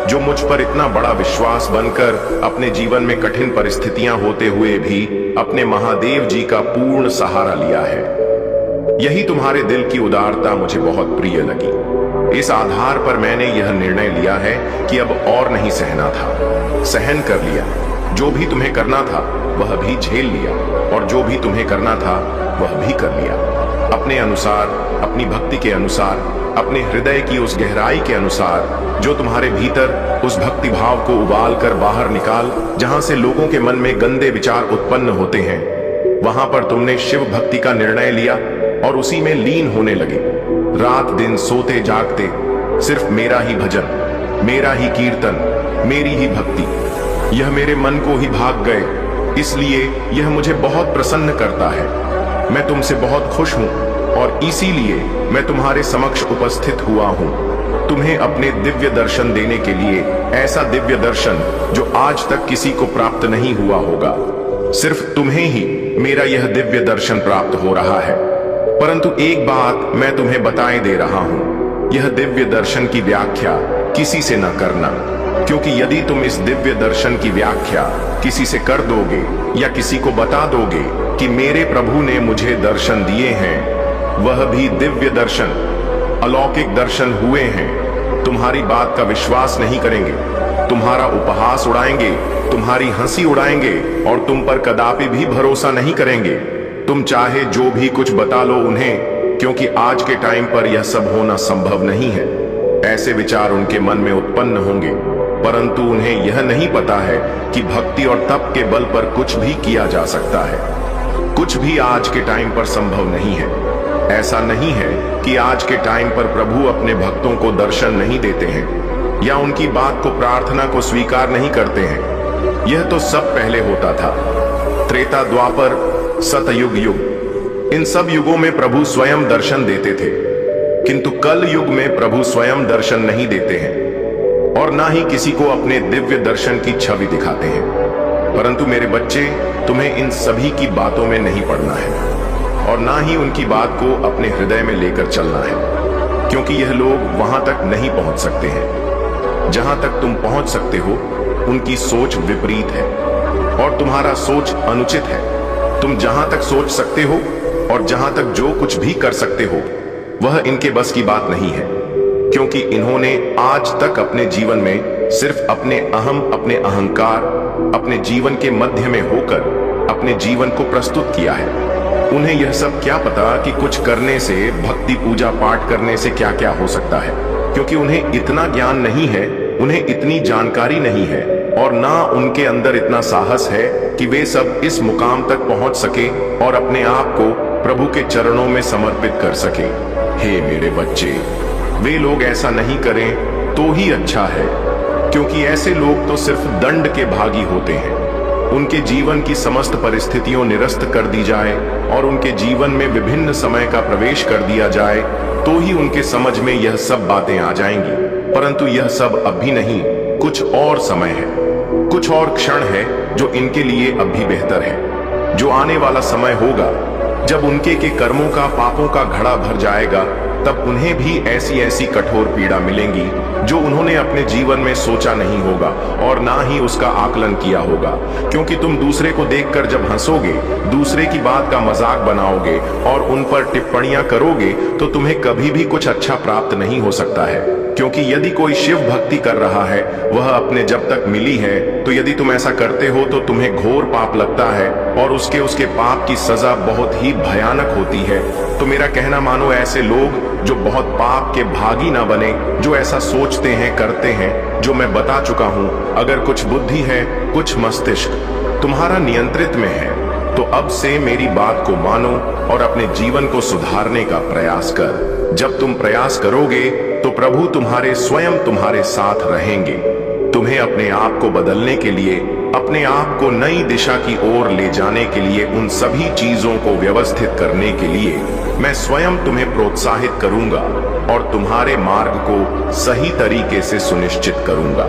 जो मुझ पर इतना बड़ा विश्वास बनकर अपने जीवन में कठिन परिस्थितियां होते हुए भी अपने महादेव जी का पूर्ण सहारा लिया है। यही तुम्हारे दिल की उदारता मुझे बहुत प्रिय लगी। इस आधार पर मैंने यह निर्णय लिया है कि अब और नहीं सहना था, सहन कर लिया। जो भी तुम्हें करना था वह भी झेल लिया और जो भी तुम्हें करना था वह भी कर लिया। अपने अनुसार, अपनी भक्ति के अनुसार, अपने हृदय की उस गहराई के अनुसार जो तुम्हारे भीतर उस भक्ति भाव को उबाल कर बाहर निकाल, जहां से लोगों के मन में गंदे विचार उत्पन्न होते हैं। वहां पर तुमने शिव भक्ति का निर्णय लिया और उसी में लीन होने लगे। रात दिन सोते जागते सिर्फ मेरा ही भजन, मेरा ही कीर्तन, मेरी ही भक्ति। यह मेरे मन को ही भाग गए, इसलिए यह मुझे बहुत प्रसन्न करता है। मैं तुमसे बहुत खुश हूँ और इसीलिए मैं तुम्हारे समक्ष उपस्थित हुआ हूँ, तुम्हें अपने दिव्य दर्शन देने के लिए, ऐसा दिव्य दर्शन जो आज तक किसी को प्राप्त नहीं हुआ होगा। सिर्फ तुम्हें ही मेरा यह दिव्य दर्शन प्राप्त हो रहा है। परंतु एक बात मैं तुम्हें बताए दे रहा हूं, यह दिव्य दर्शन की व्याख्या किसी से न करना, क्योंकि यदि तुम इस दिव्य दर्शन की व्याख्या किसी से कर दोगे या किसी को बता दोगे कि मेरे प्रभु ने मुझे दर्शन दिए हैं, वह भी दिव्य दर्शन, अलौकिक दर्शन हुए हैं, तुम्हारी बात का विश्वास नहीं करेंगे, तुम्हारा उपहास उड़ाएंगे, तुम्हारी हंसी उड़ाएंगे और तुम पर कदापि भी भरोसा नहीं करेंगे। तुम चाहे जो भी कुछ बता लो उन्हें, क्योंकि आज के टाइम पर यह सब होना संभव नहीं है। ऐसे विचार उनके मन में उत्पन्न होंगे, परंतु उन्हें यह नहीं पता है कि भक्ति और तप के बल पर कुछ भी किया जा सकता है। कुछ भी आज के टाइम पर संभव नहीं है। ऐसा नहीं है कि आज के टाइम पर प्रभु अपने भक्तों को दर्शन नहीं देते हैं या उनकी बात को, प्रार्थना को स्वीकार नहीं करते हैं। यह तो सब पहले होता था, त्रेता, द्वापर, सतयुग, युग, इन सब युगों में प्रभु स्वयं दर्शन देते थे। किंतु कल युग में प्रभु स्वयं दर्शन नहीं देते हैं और ना ही किसी को अपने दिव्य दर्शन की छवि दिखाते हैं। परंतु मेरे बच्चे, तुम्हें इन सभी की बातों में नहीं पड़ना है और ना ही उनकी बात को अपने हृदय में लेकर चलना है, क्योंकि यह लोग वहां तक नहीं पहुंच सकते हैं जहां तक तुम पहुंच सकते हो। उनकी सोच विपरीत है और तुम्हारा सोच अनुचित है। तुम जहां तक सोच सकते हो और जहां तक जो कुछ भी कर सकते हो, वह इनके बस की बात नहीं है, क्योंकि इन्होंने आज तक अपने जीवन में सिर्फ अपने अहम, अपने अहंकार, अपने जीवन के मध्य में होकर अपने जीवन को प्रस्तुत किया है। उन्हें यह सब क्या पता कि कुछ करने से, भक्ति पूजा पाठ करने से क्या क्या हो सकता है, क्योंकि उन्हें इतना ज्ञान नहीं है, उन्हें इतनी जानकारी नहीं है और ना उनके अंदर इतना साहस है कि वे सब इस मुकाम तक पहुंच सके और अपने आप को प्रभु के चरणों में समर्पित कर सके। हे मेरे बच्चे, वे लोग ऐसा नहीं करें तो ही अच्छा है, क्योंकि ऐसे लोग तो सिर्फ दंड के भागी होते हैं। उनके जीवन की समस्त परिस्थितियों निरस्त कर दी जाए और उनके जीवन में विभिन्न समय का प्रवेश कर दिया जाए तो ही उनके समझ में यह सब बातें आ जाएंगी। परंतु यह सब अभी नहीं, कुछ और समय है, कुछ और क्षण है जो इनके लिए अभी बेहतर है। जो आने वाला समय होगा जब उनके के कर्मों का, पापों का घड़ा भर जाएगा, तब उन्हें भी ऐसी ऐसी कठोर पीड़ा मिलेंगी जो उन्होंने अपने जीवन में सोचा नहीं होगा और ना ही उसका आकलन किया होगा। क्योंकि तुम दूसरे को देखकर जब हंसोगे, दूसरे की बात का मजाक बनाओगे और उन पर टिप्पणियां करोगे, तो तुम्हें कभी भी कुछ अच्छा प्राप्त नहीं हो सकता है। क्योंकि यदि कोई शिव भक्ति कर रहा है, वह अपने जब तक मिली है, तो यदि तुम ऐसा करते हो तो तुम्हें घोर पाप लगता है और उसके पाप की सजा बहुत ही भयानक होती है। तो मेरा कहना मानो, ऐसे लोग जो बहुत पाप के भागी ना बने, जो ऐसा सोचते हैं, करते हैं, जो मैं बता चुका हूं। अगर कुछ बुद्धि है, कुछ मस्तिष्क तुम्हारा नियंत्रित में है, तो अब से मेरी बात को मानो और अपने जीवन को सुधारने का प्रयास कर। जब तुम प्रयास करोगे तो प्रभु तुम्हारे स्वयं तुम्हारे साथ रहेंगे। तुम्हें अपने आप को बदलने के लिए, अपने आप को नई दिशा की ओर ले जाने के लिए, उन सभी चीजों को व्यवस्थित करने के लिए मैं स्वयं तुम्हें प्रोत्साहित करूंगा और तुम्हारे मार्ग को सही तरीके से सुनिश्चित करूंगा।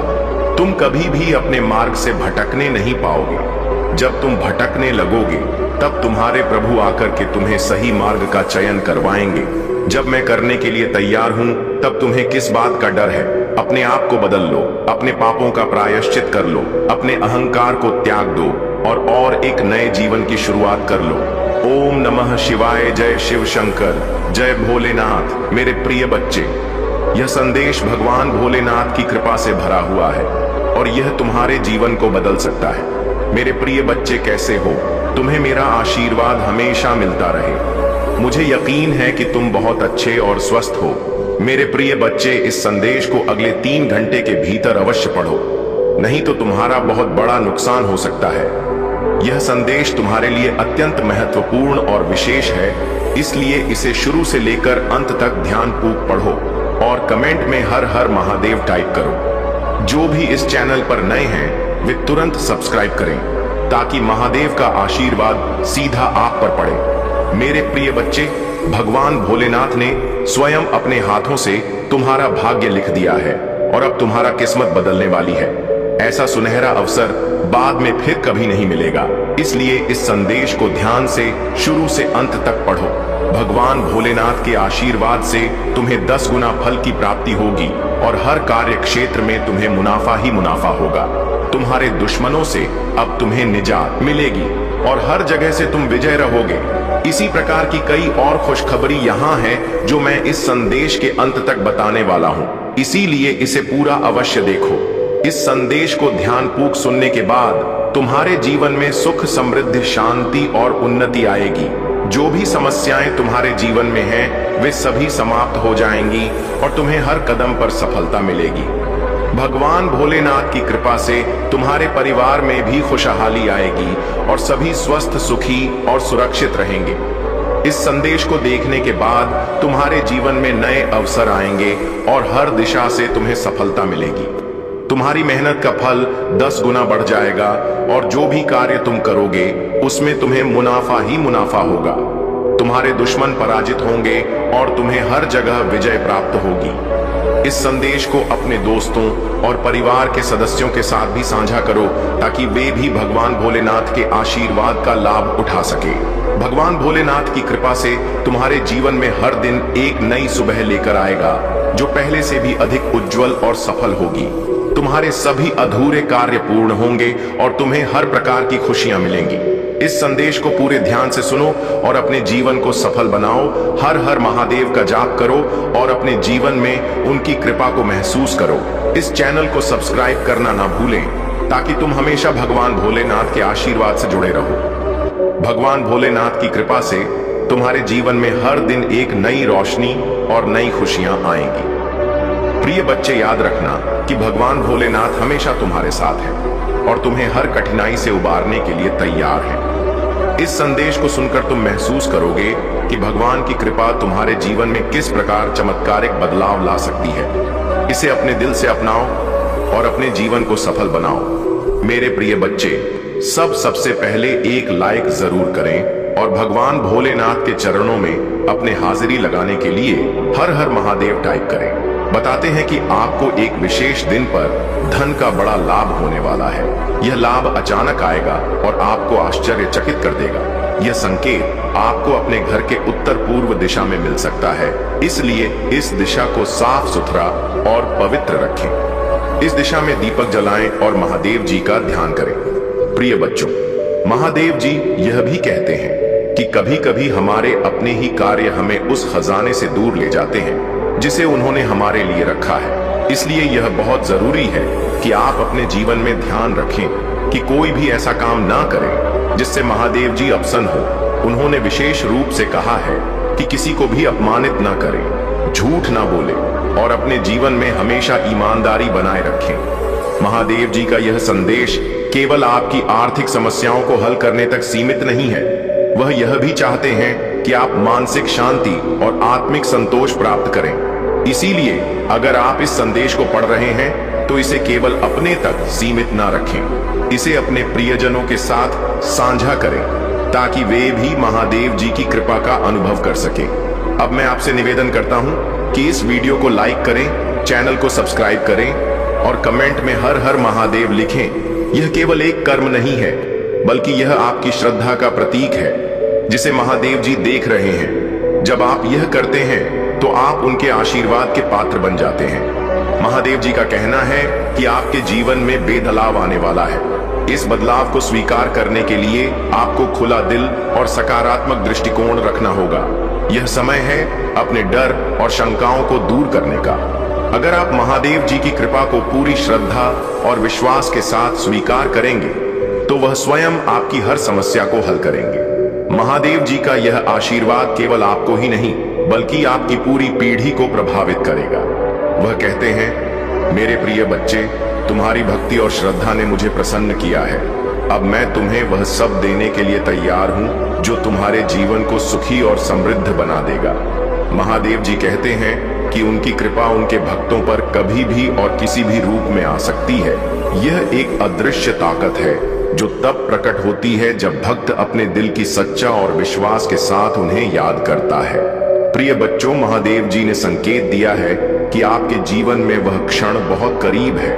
तुम कभी भी अपने मार्ग से भटकने नहीं पाओगे। जब तुम भटकने लगोगे, तब तुम्हारे प्रभु आकर के तुम्हें सही मार्ग का चयन करवाएंगे। जब मैं करने के लिए तैयार हूं, तब तुम्हें किस बात का डर है? अपने आप को बदल लो, अपने पापों का प्रायश्चित कर लो, अपने अहंकार को त्याग दो और एक नए जीवन की शुरुआत कर लो। ओम नमः शिवाय। जय शिव शंकर, जय भोलेनाथ। मेरे प्रिय बच्चे, यह संदेश भगवान भोलेनाथ की कृपा से भरा हुआ है और यह तुम्हारे जीवन को बदल सकता है। मेरे प्रिय बच्चे, कैसे हो? तुम्हें मेरा आशीर्वाद हमेशा मिलता रहे। मुझे यकीन है कि तुम बहुत अच्छे और स्वस्थ हो। मेरे प्रिय बच्चे, इस संदेश को अगले 3 घंटे के भीतर अवश्य पढ़ो, नहीं तो तुम्हारा बहुत बड़ा नुकसान हो सकता है। यह संदेश तुम्हारे लिए अत्यंत महत्वपूर्ण और विशेष है, इसलिए इसे शुरू से लेकर अंत तक ध्यानपूर्वक पढ़ो और कमेंट में हर हर महादेव टाइप करो। जो भी इस चैनल पर नए हैं वे तुरंत सब्सक्राइब करें ताकि महादेव का आशीर्वाद सीधा आप पर पड़े। मेरे प्रिय बच्चे, भगवान भोलेनाथ ने स्वयं अपने हाथों से तुम्हारा भाग्य लिख दिया है और अब तुम्हारा किस्मत बदलने वाली है। ऐसा सुनहरा अवसर बाद में फिर कभी नहीं मिलेगा, इसलिए इस संदेश को ध्यान से शुरू से अंत तक पढ़ो। भगवान भोलेनाथ के आशीर्वाद से तुम्हें 10 गुना फल की प्राप्ति होगी और हर कार्य क्षेत्र में तुम्हें मुनाफा ही मुनाफा होगा। तुम्हारे दुश्मनों से अब तुम्हें निजात मिलेगी और हर जगह से तुम विजय रहोगे। इसी प्रकार की कई और खुशखबरी यहाँ है जो मैं इस संदेश के अंत तक बताने वाला हूँ, इसीलिए इसे पूरा अवश्य देखो। इस संदेश को ध्यानपूर्वक सुनने के बाद तुम्हारे जीवन में सुख, समृद्धि, शांति और उन्नति आएगी। जो भी समस्याएं तुम्हारे जीवन में हैं, वे सभी समाप्त हो जाएंगी और तुम्हें हर कदम पर सफलता मिलेगी। भगवान भोलेनाथ की कृपा से तुम्हारे परिवार में भी खुशहाली आएगी और सभी स्वस्थ, सुखी और सुरक्षित रहेंगे। इस संदेश को देखने के बाद तुम्हारे जीवन में नए अवसर आएंगे और हर दिशा से तुम्हें सफलता मिलेगी। तुम्हारी मेहनत का फल 10 गुना बढ़ जाएगा और जो भी कार्य तुम करोगे उसमें तुम्हें मुनाफा ही मुनाफा होगा। तुम्हारे दुश्मन पराजित होंगे और तुम्हें हर जगह विजय प्राप्त होगी। इस संदेश को अपने दोस्तों और परिवार के सदस्यों के साथ भी साझा करो ताकि वे भी भगवान भोलेनाथ के आशीर्वाद का लाभ उठा सके। भगवान भोलेनाथ की कृपा से तुम्हारे जीवन में हर दिन एक नई सुबह लेकर आएगा जो पहले से भी अधिक उज्जवल और सफल होगी। तुम्हारे सभी अधूरे कार्य पूर्ण होंगे और तुम्हें हर प्रकार की खुशियां मिलेंगी। इस संदेश को पूरे ध्यान से सुनो और अपने जीवन को सफल बनाओ। हर हर महादेव का जाप करो और अपने जीवन में उनकी कृपा को महसूस करो। इस चैनल को सब्सक्राइब करना ना भूलें ताकि तुम हमेशा भगवान भोलेनाथ के आशीर्वाद से जुड़े रहो। भगवान भोलेनाथ की कृपा से तुम्हारे जीवन में हर दिन एक नई रोशनी और नई खुशियां आएंगी। प्रिय बच्चे, याद रखना कि भगवान भोलेनाथ हमेशा तुम्हारे साथ हैं और तुम्हें हर कठिनाई से उबारने के लिए तैयार हैं। इस संदेश को सुनकर तुम महसूस करोगे कि भगवान की कृपा तुम्हारे जीवन में किस प्रकार चमत्कारिक बदलाव ला सकती है। इसे अपने दिल से अपनाओ और अपने जीवन को सफल बनाओ। मेरे प्रिय बच्चे, सबसे पहले एक लाइक जरूर करें और भगवान भोलेनाथ के चरणों में अपने हाजिरी लगाने के लिए हर हर महादेव टाइप करें। बताते हैं कि आपको एक विशेष दिन पर धन का बड़ा लाभ होने वाला है। यह लाभ अचानक आएगा और आपको आश्चर्यचकित कर देगा। यह संकेत आपको अपने घर के उत्तर पूर्व दिशा में मिल सकता है, इसलिए इस दिशा को साफ सुथरा और पवित्र रखें। इस दिशा में दीपक जलाएं और महादेव जी का ध्यान करें। प्रिय बच्चों, महादेव जी यह भी कहते हैं कि कभी कभी हमारे अपने ही कार्य हमें उस खजाने से दूर ले जाते हैं जिसे उन्होंने हमारे लिए रखा है। इसलिए यह बहुत जरूरी है कि आप अपने जीवन में ध्यान रखें कि कोई भी ऐसा काम ना करें जिससे महादेव जी प्रसन्न हो। उन्होंने विशेष रूप से कहा है कि किसी को भी अपमानित ना करें, झूठ ना बोले और अपने जीवन में हमेशा ईमानदारी बनाए रखें। महादेव जी का यह संदेश केवल आपकी आर्थिक समस्याओं को हल करने तक सीमित नहीं है, वह यह भी चाहते हैं कि आप मानसिक शांति और आत्मिक संतोष प्राप्त करें। इसीलिए अगर आप इस संदेश को पढ़ रहे हैं तो इसे केवल अपने तक सीमित ना रखें, इसे अपने प्रियजनों के साथ साझा करें ताकि वे भी महादेव जी की कृपा का अनुभव कर सकें। अब मैं आपसे निवेदन करता हूं कि इस वीडियो को लाइक करें, चैनल को सब्सक्राइब करें और कमेंट में हर हर महादेव लिखें। यह केवल एक कर्म नहीं है बल्कि यह आपकी श्रद्धा का प्रतीक है जिसे महादेव जी देख रहे हैं। जब आप यह करते हैं तो आप उनके आशीर्वाद के पात्र बन जाते हैं। महादेव जी का कहना है कि आपके जीवन में बेदलाव आने वाला है। इस बदलाव को स्वीकार करने के लिए आपको खुला दिल और सकारात्मक दृष्टिकोण रखना होगा। यह समय है अपने डर और शंकाओं को दूर करने का। अगर आप महादेव जी की कृपा को पूरी श्रद्धा और विश्वास के साथ स्वीकार करेंगे तो वह स्वयं आपकी हर समस्या को हल करेंगे। महादेव जी का यह आशीर्वाद केवल आपको ही नहीं बल्कि आपकी पूरी पीढ़ी को प्रभावित करेगा। वह कहते हैं, मेरे प्रिय बच्चे, तुम्हारी भक्ति और श्रद्धा ने मुझे प्रसन्न किया है। अब मैं तुम्हें वह सब देने के लिए तैयार हूं जो तुम्हारे जीवन को सुखी और समृद्ध बना देगा। महादेव जी कहते हैं कि उनकी कृपा उनके भक्तों पर कभी भी और किसी भी रूप में आ सकती है, यह एक अदृश्य ताकत है जो तब प्रकट होती है जब भक्त अपने दिल की सच्चा और विश्वास के साथ उन्हें याद करता है। प्रिय बच्चों, महादेव जी ने संकेत दिया है कि आपके जीवन में वह क्षण बहुत करीब है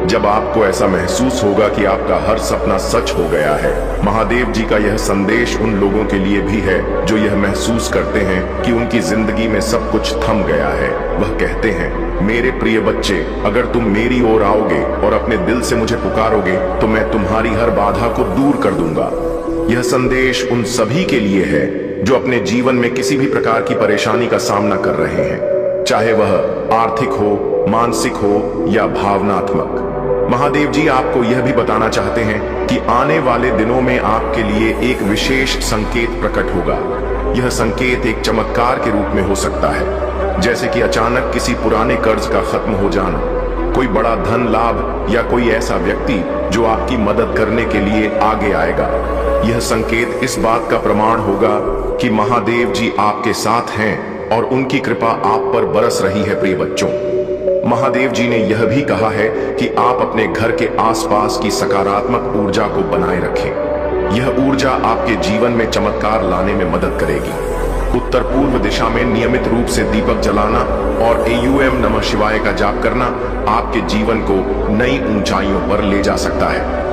जब आपको ऐसा महसूस होगा कि आपका हर सपना सच हो गया है। महादेव जी का यह संदेश उन लोगों के लिए भी है जो यह महसूस करते हैं कि उनकी जिंदगी में सब कुछ थम गया है। वह कहते हैं, मेरे प्रिय बच्चे, अगर तुम मेरी ओर आओगे और अपने दिल से मुझे पुकारोगे तो मैं तुम्हारी हर बाधा को दूर कर दूंगा। यह संदेश उन सभी के लिए है जो अपने जीवन में किसी भी प्रकार की परेशानी का सामना कर रहे हैं, चाहे वह आर्थिक हो, मानसिक हो या भावनात्मक। महादेव जी आपको यह भी बताना चाहते हैं कि आने वाले दिनों में आपके लिए एक विशेष संकेत प्रकट होगा। यह संकेत एक चमत्कार के रूप में हो सकता है, जैसे कि अचानक किसी पुराने कर्ज का खत्म हो जाना, कोई बड़ा धन लाभ या कोई ऐसा व्यक्ति जो आपकी मदद करने के लिए आगे आएगा। यह संकेत इस बात का प्रमाण होगा कि महादेव जी आपके साथ हैं और उनकी कृपा आप पर बरस रही है। प्रिय बच्चों, महादेव जी ने यह भी कहा है कि आप अपने घर के आसपास की सकारात्मक ऊर्जा को बनाए रखें। यह ऊर्जा आपके जीवन में चमत्कार लाने में मदद करेगी। उत्तर पूर्व दिशा में नियमित रूप से दीपक जलाना और AUM नमः शिवाय का जाप करना आपके जीवन को नई ऊंचाइयों पर ले जा सकता है।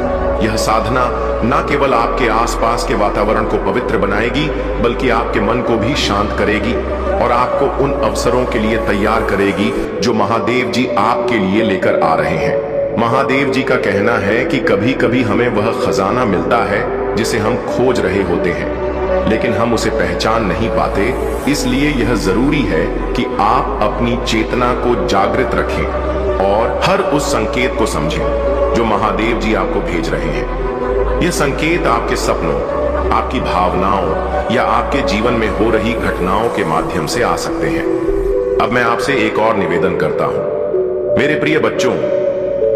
यह साधना न केवल आपके आसपास के वातावरण को पवित्र बनाएगी, बल्कि आपके मन को भी शांत करेगी और आपको उन अवसरों के लिए तैयार करेगी जो महादेव जी आपके लिए लेकर आ रहे हैं। महादेव जी का कहना है कि कभी कभी हमें वह खजाना मिलता है जिसे हम खोज रहे होते हैं, लेकिन हम उसे पहचान नहीं पाते। इसलिए यह जरूरी है कि आप अपनी चेतना को जागृत रखें और हर उस संकेत को समझें जो महादेव जी आपको भेज रहे हैं। यह संकेत आपके सपनों, आपकी भावनाओं या आपके जीवन में हो रही घटनाओं के माध्यम से आ सकते हैं। अब मैं आपसे एक और निवेदन करता हूं। मेरे प्रिय बच्चों,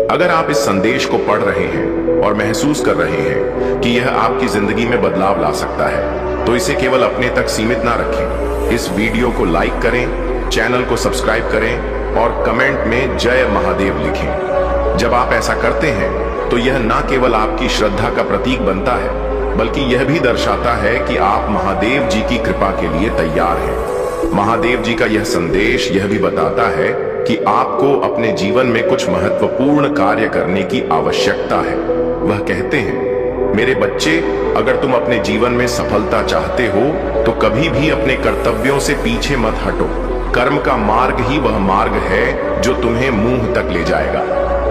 अगर आप इस संदेश को पढ़ रहे हैं और महसूस कर रहे हैं कि यह आपकी जिंदगी में बदलाव ला सकता है, तो इसे केवल अपने तक सीमित ना रखें। इस वीडियो को लाइक करें, चैनल को सब्सक्राइब करें और कमेंट में जय महादेव लिखें। जब आप ऐसा करते हैं तो यह न केवल आपकी श्रद्धा का प्रतीक बनता है, बल्कि यह भी दर्शाता है कि आप महादेव जी की कृपा के लिए तैयार हैं। महादेव जी का यह संदेश यह भी बताता है कि आपको अपने जीवन में कुछ महत्वपूर्ण कार्य करने की आवश्यकता है। वह कहते हैं, मेरे बच्चे, अगर तुम अपने जीवन में सफलता चाहते हो तो कभी भी अपने कर्तव्यों से पीछे मत हटो। कर्म का मार्ग ही वह मार्ग है जो तुम्हें मुंह तक ले जाएगा।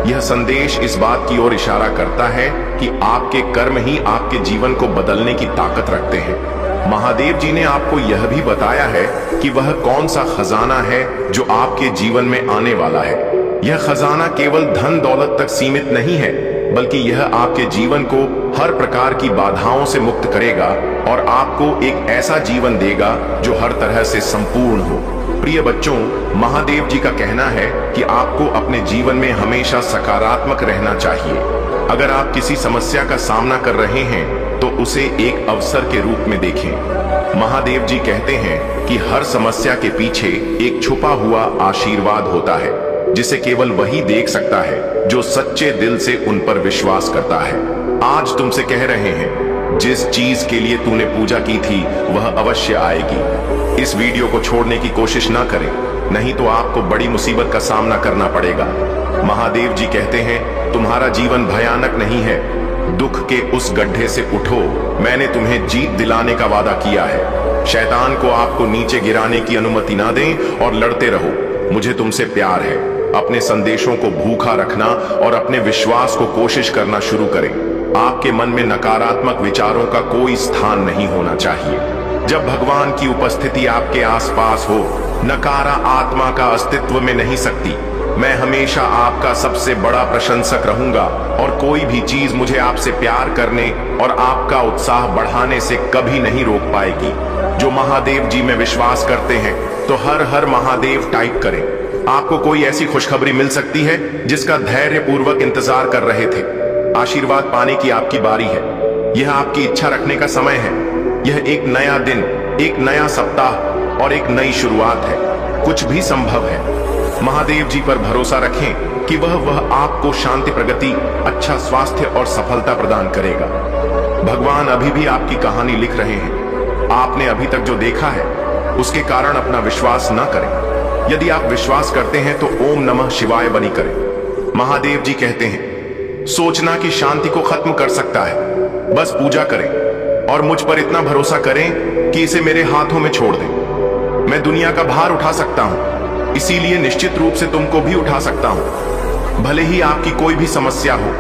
यह संदेश इस बात की ओर इशारा करता है कि आपके कर्म ही आपके जीवन को बदलने की ताकत रखते हैं। महादेव जी ने आपको यह भी बताया है कि वह कौन सा खजाना है जो आपके जीवन में आने वाला है। यह खजाना केवल धन दौलत तक सीमित नहीं है, बल्कि यह आपके जीवन को हर प्रकार की बाधाओं से मुक्त करेगा और आपको एक ऐसा जीवन देगा जो हर तरह से संपूर्ण हो। प्रिय बच्चों, महादेव जी का कहना है कि आपको अपने जीवन में हमेशा सकारात्मक रहना चाहिए। अगर आप किसी समस्या का सामना कर रहे हैं तो उसे एक अवसर के रूप में देखें। महादेव जी कहते हैं कि हर समस्या के पीछे एक छुपा हुआ आशीर्वाद होता है, जिसे केवल वही देख सकता है जो सच्चे दिल से उन पर विश्वास करता है। आज तुमसे कह रहे हैं, जिस चीज के लिए तूने पूजा की थी वह अवश्य आएगी। इस वीडियो को छोड़ने की कोशिश ना करें, नहीं तो आपको बड़ी मुसीबत का सामना करना पड़ेगा। महादेव जी कहते हैं, तुम्हारा जीवन भयानक नहीं है, दुख के उस गड्ढे से उठो, मैंने तुम्हें जीत दिलाने का वादा किया है। शैतान को आपको नीचे गिराने की अनुमति ना दें और लड़ते रहो। मुझे तुमसे प्यार है। अपने संदेशों को भूखा रखना और अपने विश्वास को कोशिश करना शुरू करें। आपके मन में नकारात्मक विचारों का कोई स्थान नहीं होना चाहिए। जब भगवान की उपस्थिति आपके आसपास हो, नकारा आत्मा का अस्तित्व में नहीं सकती। मैं हमेशा आपका सबसे बड़ा प्रशंसक रहूंगा और कोई भी चीज मुझे आपसे प्यार करने और आपका उत्साह बढ़ाने से कभी नहीं रोक पाएगी। जो महादेव जी में विश्वास करते हैं तो हर हर महादेव टाइप करें। आपको कोई ऐसी खुशखबरी मिल सकती है जिसका धैर्य पूर्वक इंतजार कर रहे थे। आशीर्वाद पाने की आपकी बारी है। यह आपकी इच्छा रखने का समय है। यह एक नया दिन, एक नया सप्ताह और एक नई शुरुआत है। कुछ भी संभव है। महादेव जी पर भरोसा रखें कि वह आपको शांति, प्रगति, अच्छा स्वास्थ्य और सफलता प्रदान करेगा। भगवान अभी भी आपकी कहानी लिख रहे हैं। आपने अभी तक जो देखा है उसके कारण अपना विश्वास न करें। यदि आप विश्वास करते हैं तो ओम नमः शिवाय बनी करें। महादेव जी कहते हैं, सोचना कि शांति को खत्म कर सकता है, बस पूजा करें और मुझ पर इतना भरोसा करें कि इसे मेरे हाथों में छोड़ दें। मैं दुनिया का भार उठा सकता हूं, इसीलिए निश्चित रूप से तुमको भी उठा सकता हूं, भले ही आपकी कोई भी समस्या हो।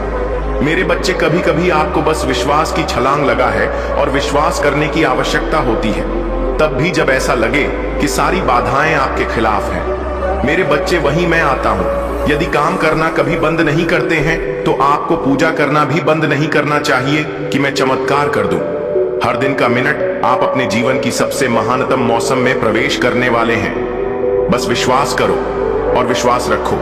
मेरे बच्चे, कभी कभी आपको बस विश्वास की छलांग लगा है और विश्वास करने की आवश्यकता होती है। तब भी जब ऐसा लगे कि सारी बाधाएं आपके खिलाफ हैं, मेरे बच्चे, वहीं मैं आता हूं। यदि काम करना कभी बंद नहीं करते हैं तो आपको पूजा करना भी बंद नहीं करना चाहिए कि मैं चमत्कार कर दूं। हर दिन का मिनट आप अपने जीवन की सबसे महानतम मौसम में प्रवेश करने वाले हैं। बस विश्वास करो और विश्वास रखो।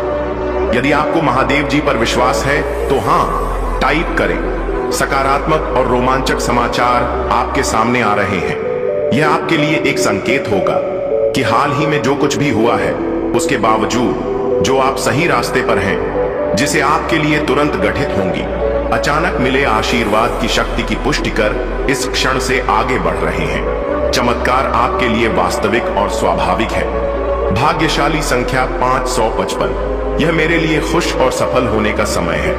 यदि आपको महादेव जी पर विश्वास है तो हाँ टाइप करें। सकारात्मक और रोमांचक समाचार आपके सामने आ रहे हैं। यह आपके लिए एक संकेत होगा कि हाल ही में जो कुछ भी हुआ है उसके बावजूद जो आप सही रास्ते पर हैं, जिसे आपके लिए तुरंत गठित होंगी। अचानक मिले आशीर्वाद की शक्ति की पुष्टि कर इस क्षण से आगे बढ़ रहे हैं। चमत्कार आपके लिए वास्तविक और स्वाभाविक है। भाग्यशाली संख्या 555। यह मेरे लिए खुश और सफल होने का समय है।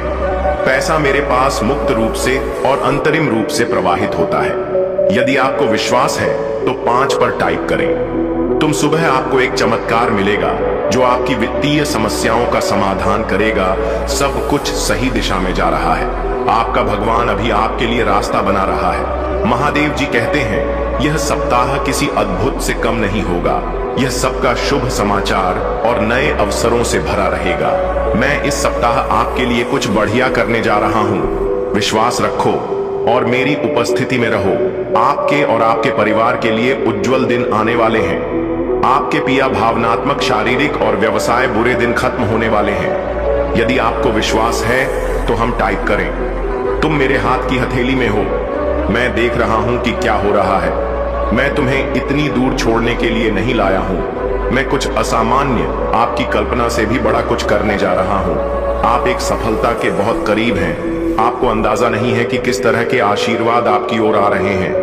पैसा मेरे पास मुक्त रूप से और अंतरिम रूप से प्रवाहित होता है। यदि आपको विश्वास है तो 5 पर टाइप करें। तुम सुबह आपको एक चमत्कार मिलेगा जो आपकी वित्तीय समस्याओं का समाधान करेगा। सब कुछ सही दिशा में जा रहा है। आपका भगवान अभी आपके लिए रास्ता बना रहा है। महादेव जी कहते हैं, यह सप्ताह किसी अद्भुत से कम नहीं होगा। यह सबका शुभ समाचार और नए अवसरों से भरा रहेगा। मैं इस सप्ताह आपके लिए कुछ बढ़िया करने जा रहा हूँ। विश्वास रखो और मेरी उपस्थिति में रहो। आपके और आपके परिवार के लिए उज्जवल दिन आने वाले हैं। आपके पिया भावनात्मक, शारीरिक और व्यवसाय बुरे दिन खत्म होने वाले हैं। यदि आपको विश्वास है तो हम टाइप करें। तुम मेरे हाथ की हथेली में हो। मैं देख रहा हूं कि क्या हो रहा है। मैं तुम्हें इतनी दूर छोड़ने के लिए नहीं लाया हूं। मैं कुछ असामान्य, आपकी कल्पना से भी बड़ा कुछ करने जा रहा हूं। आप एक सफलता के बहुत करीब हैं। आपको अंदाजा नहीं है कि किस तरह के आशीर्वाद आपकी ओर आ रहे हैं।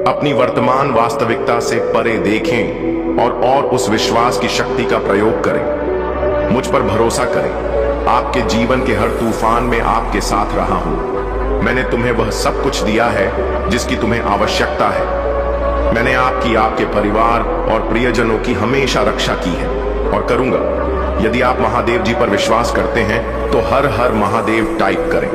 अपनी वर्तमान वास्तविकता से परे देखें और उस विश्वास की शक्ति का प्रयोग करें। मुझ पर भरोसा करें। आपके जीवन के हर तूफान में आपके साथ रहा हूं। मैंने तुम्हें वह सब कुछ दिया है जिसकी तुम्हें आवश्यकता है। मैंने आपकी, आपके परिवार और प्रियजनों की हमेशा रक्षा की है और करूंगा। यदि आप महादेव जी पर विश्वास करते हैं तो हर हर महादेव टाइप करें।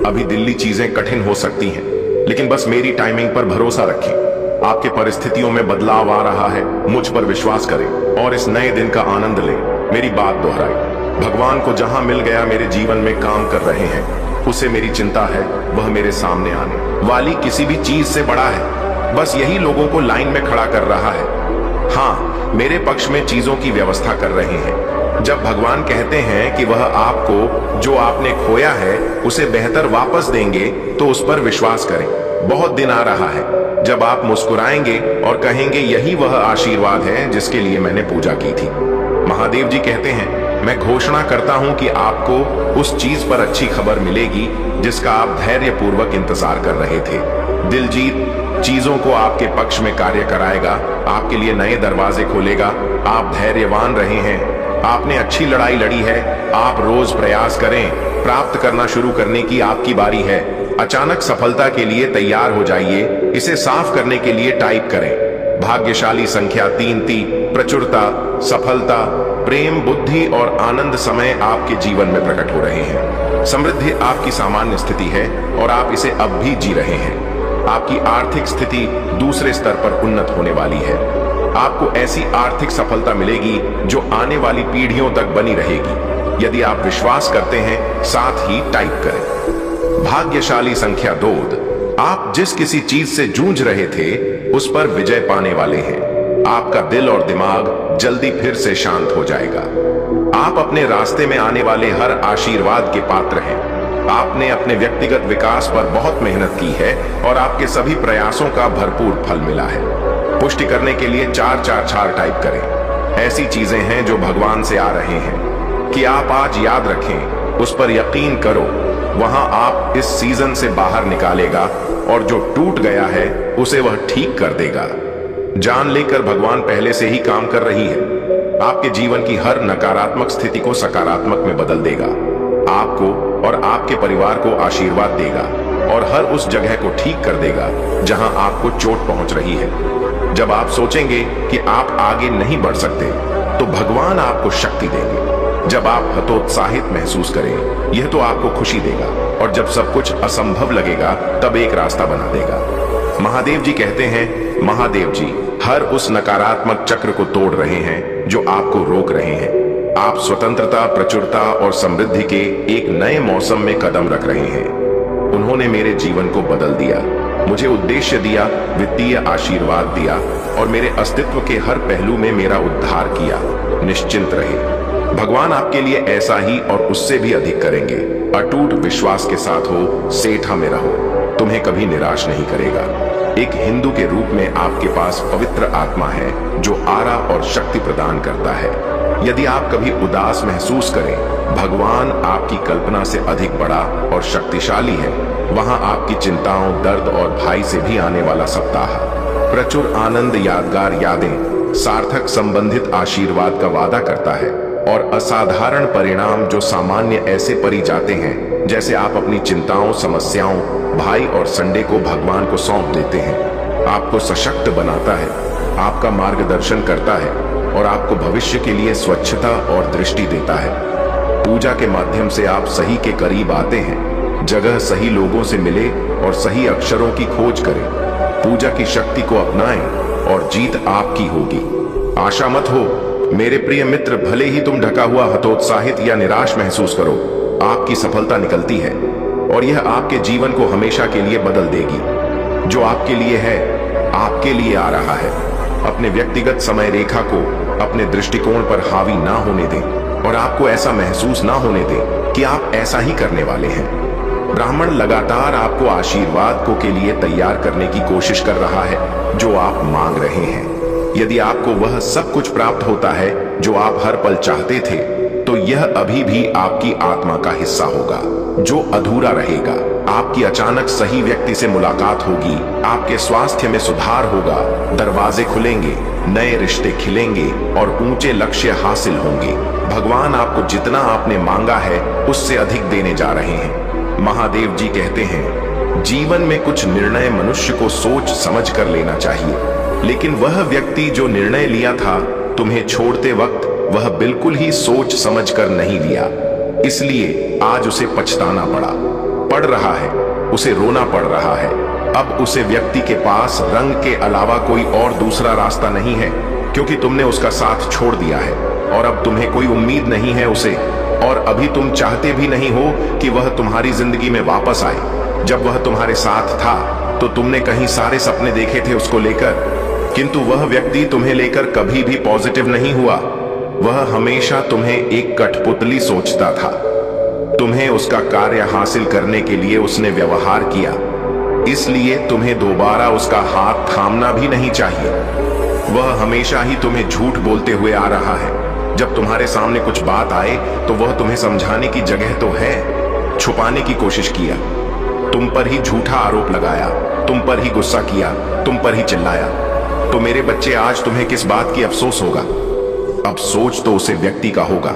अभी दिल्ली चीजें कठिन हो सकती हैं, लेकिन बस मेरी टाइमिंग पर भरोसा रखें। आपके परिस्थितियों में बदलाव आ रहा है। मुझ पर विश्वास करें और इस नए दिन का आनंद लें। मेरी बात दोहराई। भगवान को जहां मिल गया मेरे जीवन में काम कर रहे हैं, उसे मेरी चिंता है वह मेरे सामने आने वाली किसी भी चीज से बड़ा है। बस यही लोगों को लाइन में खड़ा कर रहा है। हाँ, मेरे पक्ष में चीजों की व्यवस्था कर रहे हैं। जब भगवान कहते हैं कि वह आपको जो आपने खोया है उसे बेहतर वापस देंगे तो उस पर विश्वास करें। बहुत दिन आ रहा है जब आप मुस्कुराएंगे और कहेंगे, यही वह आशीर्वाद है जिसके लिए मैंने पूजा की थी। महादेव जी कहते हैं, मैं घोषणा करता हूं कि आपको उस चीज पर अच्छी खबर मिलेगी जिसका आप धैर्यपूर्वक इंतजार कर रहे थे। दिलजीत चीजों को आपके पक्ष में कार्य कराएगा, आपके लिए नए दरवाजे खोलेगा। आप धैर्यवान रहे हैं। आपने अच्छी लड़ाई लड़ी है। आप रोज प्रयास करें। प्राप्त करना शुरू करने की आपकी बारी है। अचानक सफलता के लिए तैयार हो जाइए। इसे साफ करने के लिए टाइप करें। भाग्यशाली संख्या 33। प्रचुरता, सफलता, प्रेम, बुद्धि और आनंद समय आपके जीवन में प्रकट हो रहे हैं। समृद्धि आपकी सामान्य स्थिति है और आप इसे अब भी जी रहे हैं। आपकी आर्थिक स्थिति दूसरे स्तर पर उन्नत होने वाली है। आपको ऐसी आर्थिक सफलता मिलेगी जो आने वाली पीढ़ियों तक बनी रहेगी। यदि आप विश्वास करते हैं, साथ ही टाइप करें। भाग्यशाली संख्या 2। आप जिस किसी चीज से जूझ रहे थे उस पर विजय पाने वाले हैं। आपका दिल और दिमाग जल्दी फिर से शांत हो जाएगा। आप अपने रास्ते में आने वाले हर आशीर्वाद के पात्र हैं। आपने अपने व्यक्तिगत विकास पर बहुत मेहनत की है और आपके सभी प्रयासों का भरपूर फल मिला है। पुष्टि करने के लिए 444 टाइप करें। ऐसी चीजें हैं जो भगवान से आ रहे हैं कि आप आज याद रखें, उस पर यकीन करो, वहां आप इस सीजन से बाहर निकालेगा और जो टूट गया है उसे वह ठीक कर देगा। जान लेकर भगवान पहले से ही काम कर रही है। आपके जीवन की हर नकारात्मक स्थिति को सकारात्मक में बदल देगा, आपको और आपके परिवार को आशीर्वाद देगा और हर उस जगह को ठीक कर देगा जहां आपको चोट पहुंच रही है। जब आप सोचेंगे कि आप आगे नहीं बढ़ सकते तो भगवान आपको शक्ति देंगे। जब आप हतोत्साहित महसूस करें, यह तो आपको खुशी देगा, और जब सब कुछ असंभव लगेगा तब एक रास्ता बना देगा। महादेव जी कहते हैं, महादेव जी हर उस नकारात्मक चक्र को तोड़ रहे हैं जो आपको रोक रहे हैं। आप स्वतंत्रता, प्रचुरता और समृद्धि के एक नए मौसम में कदम रख रहे हैं। उन्होंने मेरे जीवन को बदल दिया, मुझे उद्देश्य दिया, वित्तीय आशीर्वाद दिया और मेरे अस्तित्व के हर पहलू में मेरा उद्धार किया। निश्चिंत रहे, भगवान आपके लिए ऐसा ही और उससे भी अधिक करेंगे। अटूट विश्वास के साथ हो, सेठा में रहो, तुम्हें कभी निराश नहीं करेगा। एक हिंदू के रूप में आपके पास पवित्र आत्मा है जो आरा और शक्ति प्रदान करता है। यदि आप कभी उदास महसूस करें, भगवान आपकी कल्पना से अधिक बड़ा और शक्तिशाली है। वहां आपकी चिंताओं, दर्द और भय से भी आने वाला सप्ताह प्रचुर आनंद, यादगार यादें, सार्थक संबंधित आशीर्वाद का वादा करता है और असाधारण परिणाम जो सामान्य ऐसे परी जाते हैं जैसे आप अपनी चिंताओं, समस्याओं, भाई और संडे को भगवान को सौंप देते हैं। आपको सशक्त बनाता है, आपका मार्गदर्शन करता है और आपको भविष्य के लिए स्वच्छता और दृष्टि देता है। पूजा के माध्यम से आप सही के करीब आते हैं। जगह सही लोगों से मिले और सही अक्षरों की खोज करें। पूजा की शक्ति को अपनाएं और जीत आपकी होगी। आशा मत हो मेरे प्रिय मित्र, भले ही तुम ढका हुआ, हतोत्साहित या निराश महसूस करो, आपकी सफलता निकलती है और यह आपके जीवन को हमेशा के लिए बदल देगी। जो आपके लिए है, आपके लिए आ रहा है। अपने व्यक्तिगत समय रेखा को अपने दृष्टिकोण पर हावी ना होने दें और आपको ऐसा महसूस ना होने दें कि आप ऐसा ही करने वाले हैं। ब्राह्मण लगातार आपको आशीर्वाद को के लिए तैयार करने की कोशिश कर रहा है जो आप मांग रहे हैं। यदि आपको वह सब कुछ प्राप्त होता है जो आप हर पल चाहते थे, तो यह अभी भी आपकी आत्मा का हिस्सा होगा जो अधूरा रहेगा। आपकी अचानक सही व्यक्ति से मुलाकात होगी, आपके स्वास्थ्य में सुधार होगा, दरवाजे खुलेंगे, नए रिश्ते खिलेंगे और ऊंचे लक्ष्य हासिल होंगे। भगवान आपको जितना आपने मांगा है उससे अधिक देने जा रहे हैं। महादेव जी कहते हैं, जीवन में कुछ निर्णय मनुष्य को सोच समझ कर लेना चाहिए, लेकिन वह व्यक्ति जो निर्णय लिया था तुम्हें छोड़ते वक्त, वह बिल्कुल ही सोच समझ कर नहीं लिया, इसलिए आज उसे पछताना पड़ रहा है, उसे रोना पड़ रहा है। अब उसे व्यक्ति के पास रंग के अलावा कोई और दूसरा रास्ता नहीं है, क्योंकि तुमने उसका साथ छोड़ दिया है और अब तुम्हें कोई उम्मीद नहीं है उसे, और अभी तुम चाहते भी नहीं हो कि वह तुम्हारी जिंदगी में वापस आए। जब वह तुम्हारे साथ था तो तुमने कहीं सारे सपने देखे थे उसको लेकर, किंतु वह व्यक्ति तुम्हें लेकर कभी भी पॉजिटिव नहीं हुआ। वह हमेशा तुम्हें एक कठपुतली सोचता था। तुम्हें उसका कार्य हासिल करने के लिए उसने व्यवहार किया, इसलिए तुम्हें दोबारा उसका हाथ थामना भी नहीं चाहिए। वह हमेशा ही तुम्हें झूठ बोलते हुए आ रहा है। जब तुम्हारे सामने कुछ बात आए तो वह तुम्हें समझाने की जगह तो है, छुपाने की कोशिश किया, तुम पर ही झूठा आरोप लगाया, तुम पर ही गुस्सा किया, तुम पर ही चिल्लाया। तो मेरे बच्चे, आज तुम्हें किस बात की अफसोस होगा? अफसोस तो उसे व्यक्ति का होगा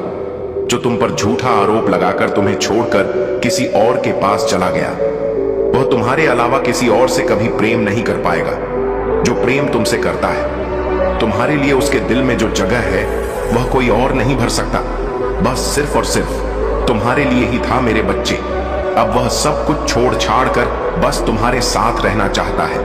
जो तुम पर झूठा आरोप लगाकर तुम्हें छोड़कर किसी और के पास चला गया। वह तुम्हारे अलावा किसी और से कभी प्रेम नहीं कर पाएगा जो प्रेम तुमसे करता है। तुम्हारे लिए उसके दिल में जो जगह है वह कोई और नहीं भर सकता, बस सिर्फ और सिर्फ तुम्हारे लिए ही था मेरे बच्चे। अब वह सब कुछ छोड़ छाड़ कर बस तुम्हारे साथ रहना चाहता है।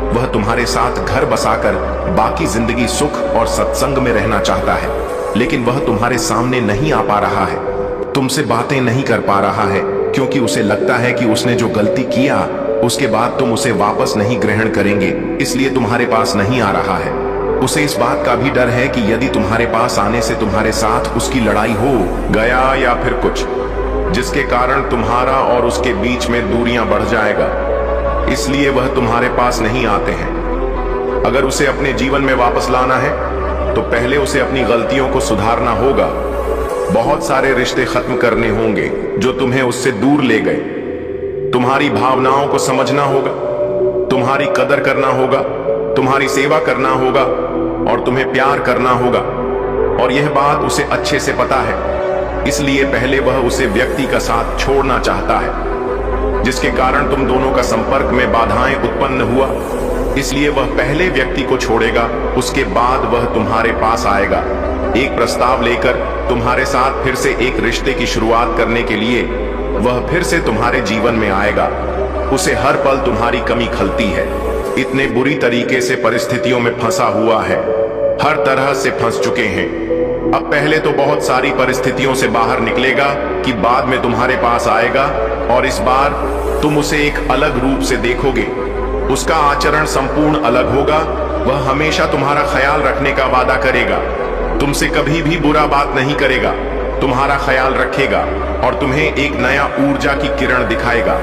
वह तुम्हारे साथ घर बसाकर बाकी जिंदगी सुख और सत्संग में रहना चाहता है, लेकिन वह तुम्हारे सामने नहीं आ पा रहा है, तुमसे बातें नहीं कर पा रहा है, क्योंकि उसे लगता है कि उसने जो गलती किया उसके बाद तुम उसे वापस नहीं ग्रहण करेंगे, इसलिए तुम्हारे पास नहीं आ रहा है। उसे इस बात का भी डर है कि यदि तुम्हारे पास आने से तुम्हारे साथ उसकी लड़ाई हो गया या फिर कुछ जिसके कारण तुम्हारा और उसके बीच में दूरियां बढ़ जाएगा, इसलिए वह तुम्हारे पास नहीं आते हैं। अगर उसे अपने जीवन में वापस लाना है तो पहले उसे अपनी गलतियों को सुधारना होगा। बहुत सारे रिश्ते खत्म करने होंगे जो तुम्हें उससे दूर ले गए। तुम्हारी भावनाओं को समझना होगा, तुम्हारी कदर करना होगा, तुम्हारी सेवा करना होगा और तुम्हें प्यार करना होगा। और यह बात उसे अच्छे से पता है, इसलिए पहले वह उसे व्यक्ति का साथ छोड़ना चाहता है जिसके कारण तुम दोनों का संपर्क में बाधाएं उत्पन्न हुआ। इसलिए वह पहले व्यक्ति को छोड़ेगा, उसके बाद वह तुम्हारे पास आएगा एक प्रस्ताव लेकर तुम्हारे साथ फिर से एक रिश्ते की शुरुआत करने के लिए। वह फिर से तुम्हारे जीवन में आएगा। उसे हर पल तुम्हारी कमी खलती है, इतने बुरी तरीके से परिस्थितियों में फंसा हुआ है, हर तरह से फंस चुके हैं। अब पहले तो बहुत सारी परिस्थितियों से बाहर निकलेगा कि बाद में तुम्हारे पास आएगा और इस बार तुम उसे एक अलग रूप से देखोगे। उसका आचरण संपूर्ण अलग होगा। वह हमेशा तुम्हारा ख्याल रखने का वादा करेगा, तुमसे कभी भी बुरा बात नहीं करेगा, तुम्हारा ख्याल रखेगा और तुम्हें एक नया ऊर्जा की किरण दिखाएगा।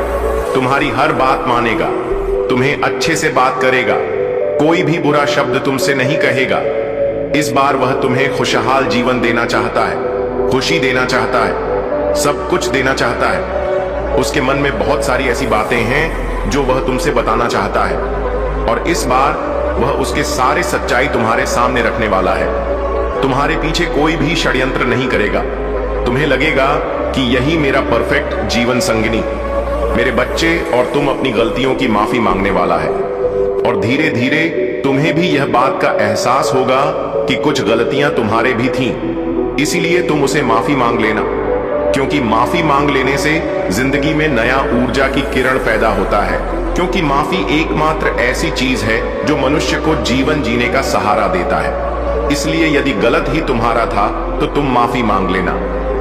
तुम्हारी हर बात मानेगा, तुम्हें अच्छे से बात करेगा, कोई भी बुरा शब्द तुमसे नहीं कहेगा। इस बार वह तुम्हें खुशहाल जीवन देना चाहता है, खुशी देना चाहता है, सब कुछ देना चाहता है। उसके मन में बहुत सारी ऐसी बातें हैं जो वह तुमसे बताना चाहता है और इस बार वह उसके सारे सच्चाई तुम्हारे सामने रखने वाला है। तुम्हारे पीछे कोई भी षड्यंत्र नहीं करेगा। तुम्हें लगेगा कि यही मेरा परफेक्ट जीवन संगिनी, मेरे बच्चे, और तुम अपनी गलतियों की माफी मांगने वाला है। और धीरे धीरे तुम्हें भी यह बात का एहसास होगा कि कुछ गलतियां तुम्हारे भी थीं, इसीलिए तुम उसे माफी मांग लेना, क्योंकि माफी मांग लेने से जिंदगी में नया ऊर्जा की किरण पैदा होता है। क्योंकि माफी एकमात्र ऐसी चीज है जो मनुष्य को जीवन जीने का सहारा देता है। इसलिए यदि गलत ही तुम्हारा था तो तुम माफी मांग लेना,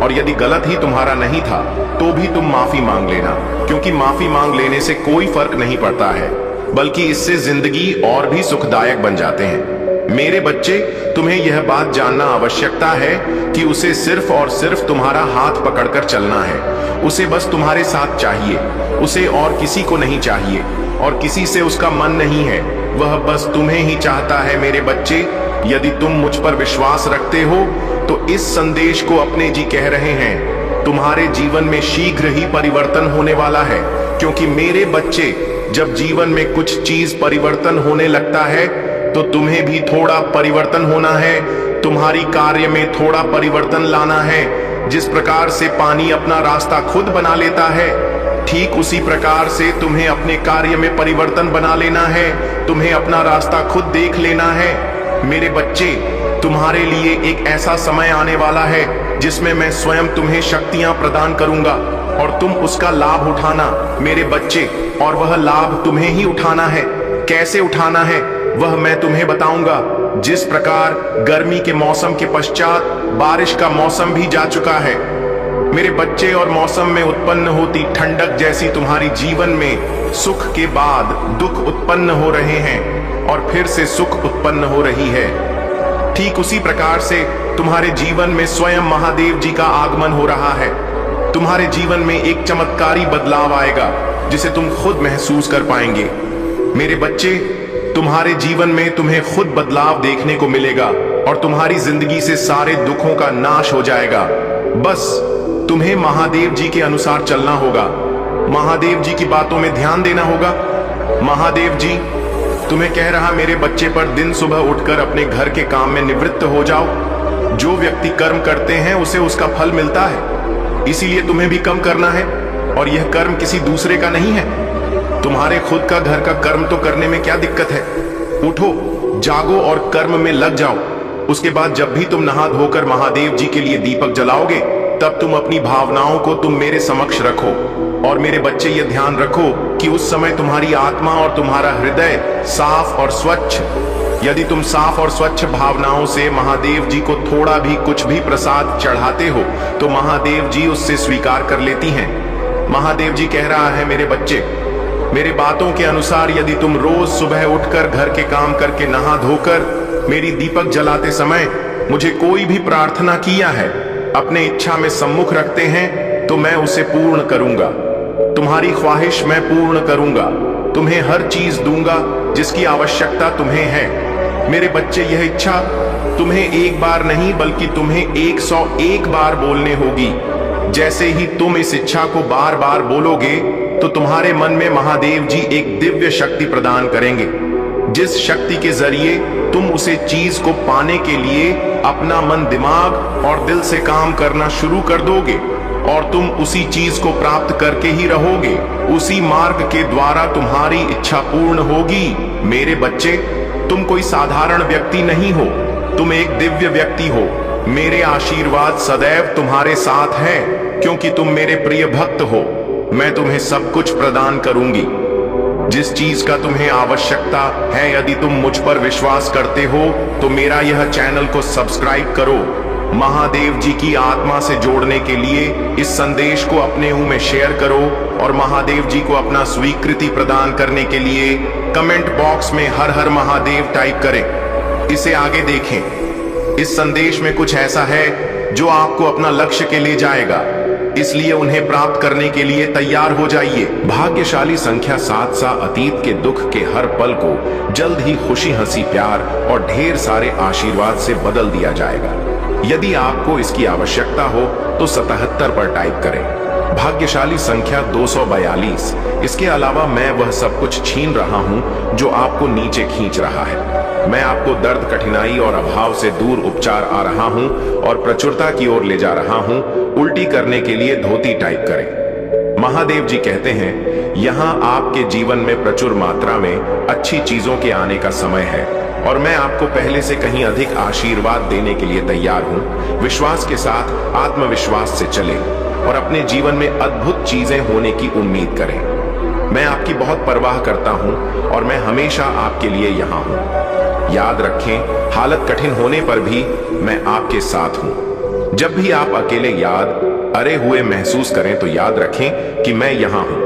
और यदि गलत ही तुम्हारा नहीं था तो भी तुम माफी मांग लेना, क्योंकि माफी मांग लेने से कोई फर्क नहीं पड़ता है, बल्कि इससे जिंदगी और भी सुखदायक बन जाते हैं। मेरे बच्चे, तुम्हें यह बात जानना आवश्यकता है कि उसे सिर्फ और सिर्फ तुम्हारा हाथ पकड़कर चलना है। उसे बस तुम्हारे साथ चाहिए, उसे और किसी को नहीं चाहिए, और किसी से उसका मन नहीं है, वह बस तुम्हें ही चाहता है। मेरे बच्चे, यदि तुम मुझ पर विश्वास रखते हो तो इस संदेश को अपने जी कह रहे हैं, तुम्हारे जीवन में शीघ्र ही परिवर्तन होने वाला है। क्योंकि मेरे बच्चे, जब जीवन में कुछ चीज परिवर्तन होने लगता है तो तुम्हें भी थोड़ा परिवर्तन होना है, तुम्हारी कार्य में थोड़ा परिवर्तन लाना है। जिस प्रकार से पानी अपना रास्ता खुद बना लेता है, ठीक उसी प्रकार से तुम्हें अपने कार्य में परिवर्तन बना लेना है, तुम्हें अपना रास्ता खुद देख लेना है। मेरे बच्चे, तुम्हारे लिए एक ऐसा समय आने वाला है जिसमें मैं स्वयं तुम्हें शक्तियां प्रदान करूंगा और तुम उसका लाभ उठाना मेरे बच्चे, और वह लाभ तुम्हें ही उठाना है। कैसे उठाना है वह मैं तुम्हें बताऊंगा। जिस प्रकार गर्मी के मौसम के पश्चात बारिश का मौसम भी जा चुका है मेरे बच्चे, और मौसम में उत्पन्न होती ठंडक जैसी तुम्हारी जीवन में सुख के बाद दुख उत्पन्न हो रहे हैं और फिर से सुख उत्पन्न हो रही है, ठीक उसी प्रकार से तुम्हारे जीवन में स्वयं महादेव जी का आगमन हो रहा है। तुम्हारे जीवन में एक चमत्कारी बदलाव आएगा जिसे तुम खुद महसूस कर पाएंगे। मेरे बच्चे, तुम्हारे जीवन में तुम्हें खुद बदलाव देखने को मिलेगा और तुम्हारी जिंदगी से सारे दुखों का नाश हो जाएगा। बस तुम्हें महादेव जी के अनुसार चलना होगा, महादेव जी की बातों में ध्यान देना होगा। महादेव जी तुम्हें कह रहा, मेरे बच्चे, पर दिन सुबह उठकर अपने घर के काम में निवृत्त हो जाओ। जो व्यक्ति कर्म करते हैं उसे उसका फल मिलता है, इसीलिए तुम्हें भी कर्म करना है, और यह कर्म किसी दूसरे का नहीं है। तुम्हारे खुद का घर का कर्म तो करने में क्या दिक्कत है। उठो, जागो और कर्म में लग जाओ। उसके बाद जब भी तुम नहा धोकर महादेव जी के लिए दीपक जलाओगे, तब तुम अपनी भावनाओं को तुम मेरे समक्ष रखो। और मेरे बच्चे, ये ध्यान रखो कि उस समय तुम्हारी आत्मा और तुम्हारा हृदय साफ और स्वच्छ। यदि तुम साफ और स्वच्छ भावनाओं से महादेव जी को थोड़ा भी कुछ भी प्रसाद चढ़ाते हो तो महादेव जी उससे स्वीकार कर लेती हैं। महादेव जी कह रहा है, मेरे बच्चे, मेरे बातों के अनुसार यदि तुम रोज सुबह उठकर घर के काम करके नहा धोकर मेरी दीपक जलाते समय मुझे कोई भी प्रार्थना किया है, अपने इच्छा में सम्मुख रखते हैं, तो मैं उसे पूर्ण करूंगा। तुम्हारी ख्वाहिश मैं पूर्ण करूंगा, तुम्हें हर चीज दूंगा जिसकी आवश्यकता तुम्हें है। मेरे बच्चे, यह इच्छा तुम्हें एक बार नहीं बल्कि तुम्हें 101 बार बोलने होगी। जैसे ही तुम इस इच्छा को बार बार बोलोगे तो तुम्हारे मन में महादेव जी एक दिव्य शक्ति प्रदान करेंगे, जिस शक्ति के जरिए तुम उसे चीज को पाने के लिए अपना मन, दिमाग और दिल से काम करना शुरू कर दोगे और तुम उसी चीज को प्राप्त करके ही रहोगे। उसी मार्ग के द्वारा तुम्हारी इच्छा पूर्ण होगी। मेरे बच्चे, तुम कोई साधारण व्यक्ति नहीं हो, तुम एक दिव्य व्यक्ति हो। मेरे आशीर्वाद सदैव तुम्हारे साथ है, क्योंकि तुम मेरे प्रिय भक्त हो। मैं तुम्हें सब कुछ प्रदान करूंगी, जिस चीज का तुम्हें आवश्यकता है। यदि तुम मुझ पर विश्वास करते हो तो मेरा यह चैनल को सब्सक्राइब करो। महादेव जी की आत्मा से जोड़ने के लिए इस संदेश को अपने मुंह में शेयर करो और महादेव जी को अपना स्वीकृति प्रदान करने के लिए कमेंट बॉक्स में हर हर महादेव टाइप करें। इसे आगे देखें। इस संदेश में कुछ ऐसा है जो आपको अपना लक्ष्य के ले जाएगा, इसलिए उन्हें प्राप्त करने के लिए तैयार हो जाइए। भाग्यशाली संख्या 7 सा अतीत के दुख के हर पल को जल्द ही खुशी, हंसी, प्यार और ढेर सारे आशीर्वाद से बदल दिया जाएगा। यदि आपको इसकी आवश्यकता हो तो 77 पर टाइप करें। भाग्यशाली संख्या 242। इसके अलावा मैं वह सब कुछ छीन रहा हूं जो आपको नीचे खींच रहा है। मैं आपको दर्द, कठिनाई और अभाव से दूर उपचार आ रहा हूं और प्रचुरता की ओर ले जा रहा हूं। उल्टी करने के लिए धोती टाइप करें। महादेव जी कहते हैं, यहां आपके जीवन में प्रचुर मात्रा में अच्छी चीजों के आने का समय है और मैं आपको पहले से कहीं अधिक आशीर्वाद देने के लिए तैयार हूं। विश्वास के साथ आत्मविश्वास से चलें और अपने जीवन में अद्भुत चीजें होने की उम्मीद करें। मैं आपकी बहुत परवाह करता हूं और मैं हमेशा आपके लिए यहां हूं। याद रखें, हालत कठिन होने पर भी मैं आपके साथ हूं। जब भी आप अकेले याद अरे हुए महसूस करें तो याद रखें कि मैं यहां हूं।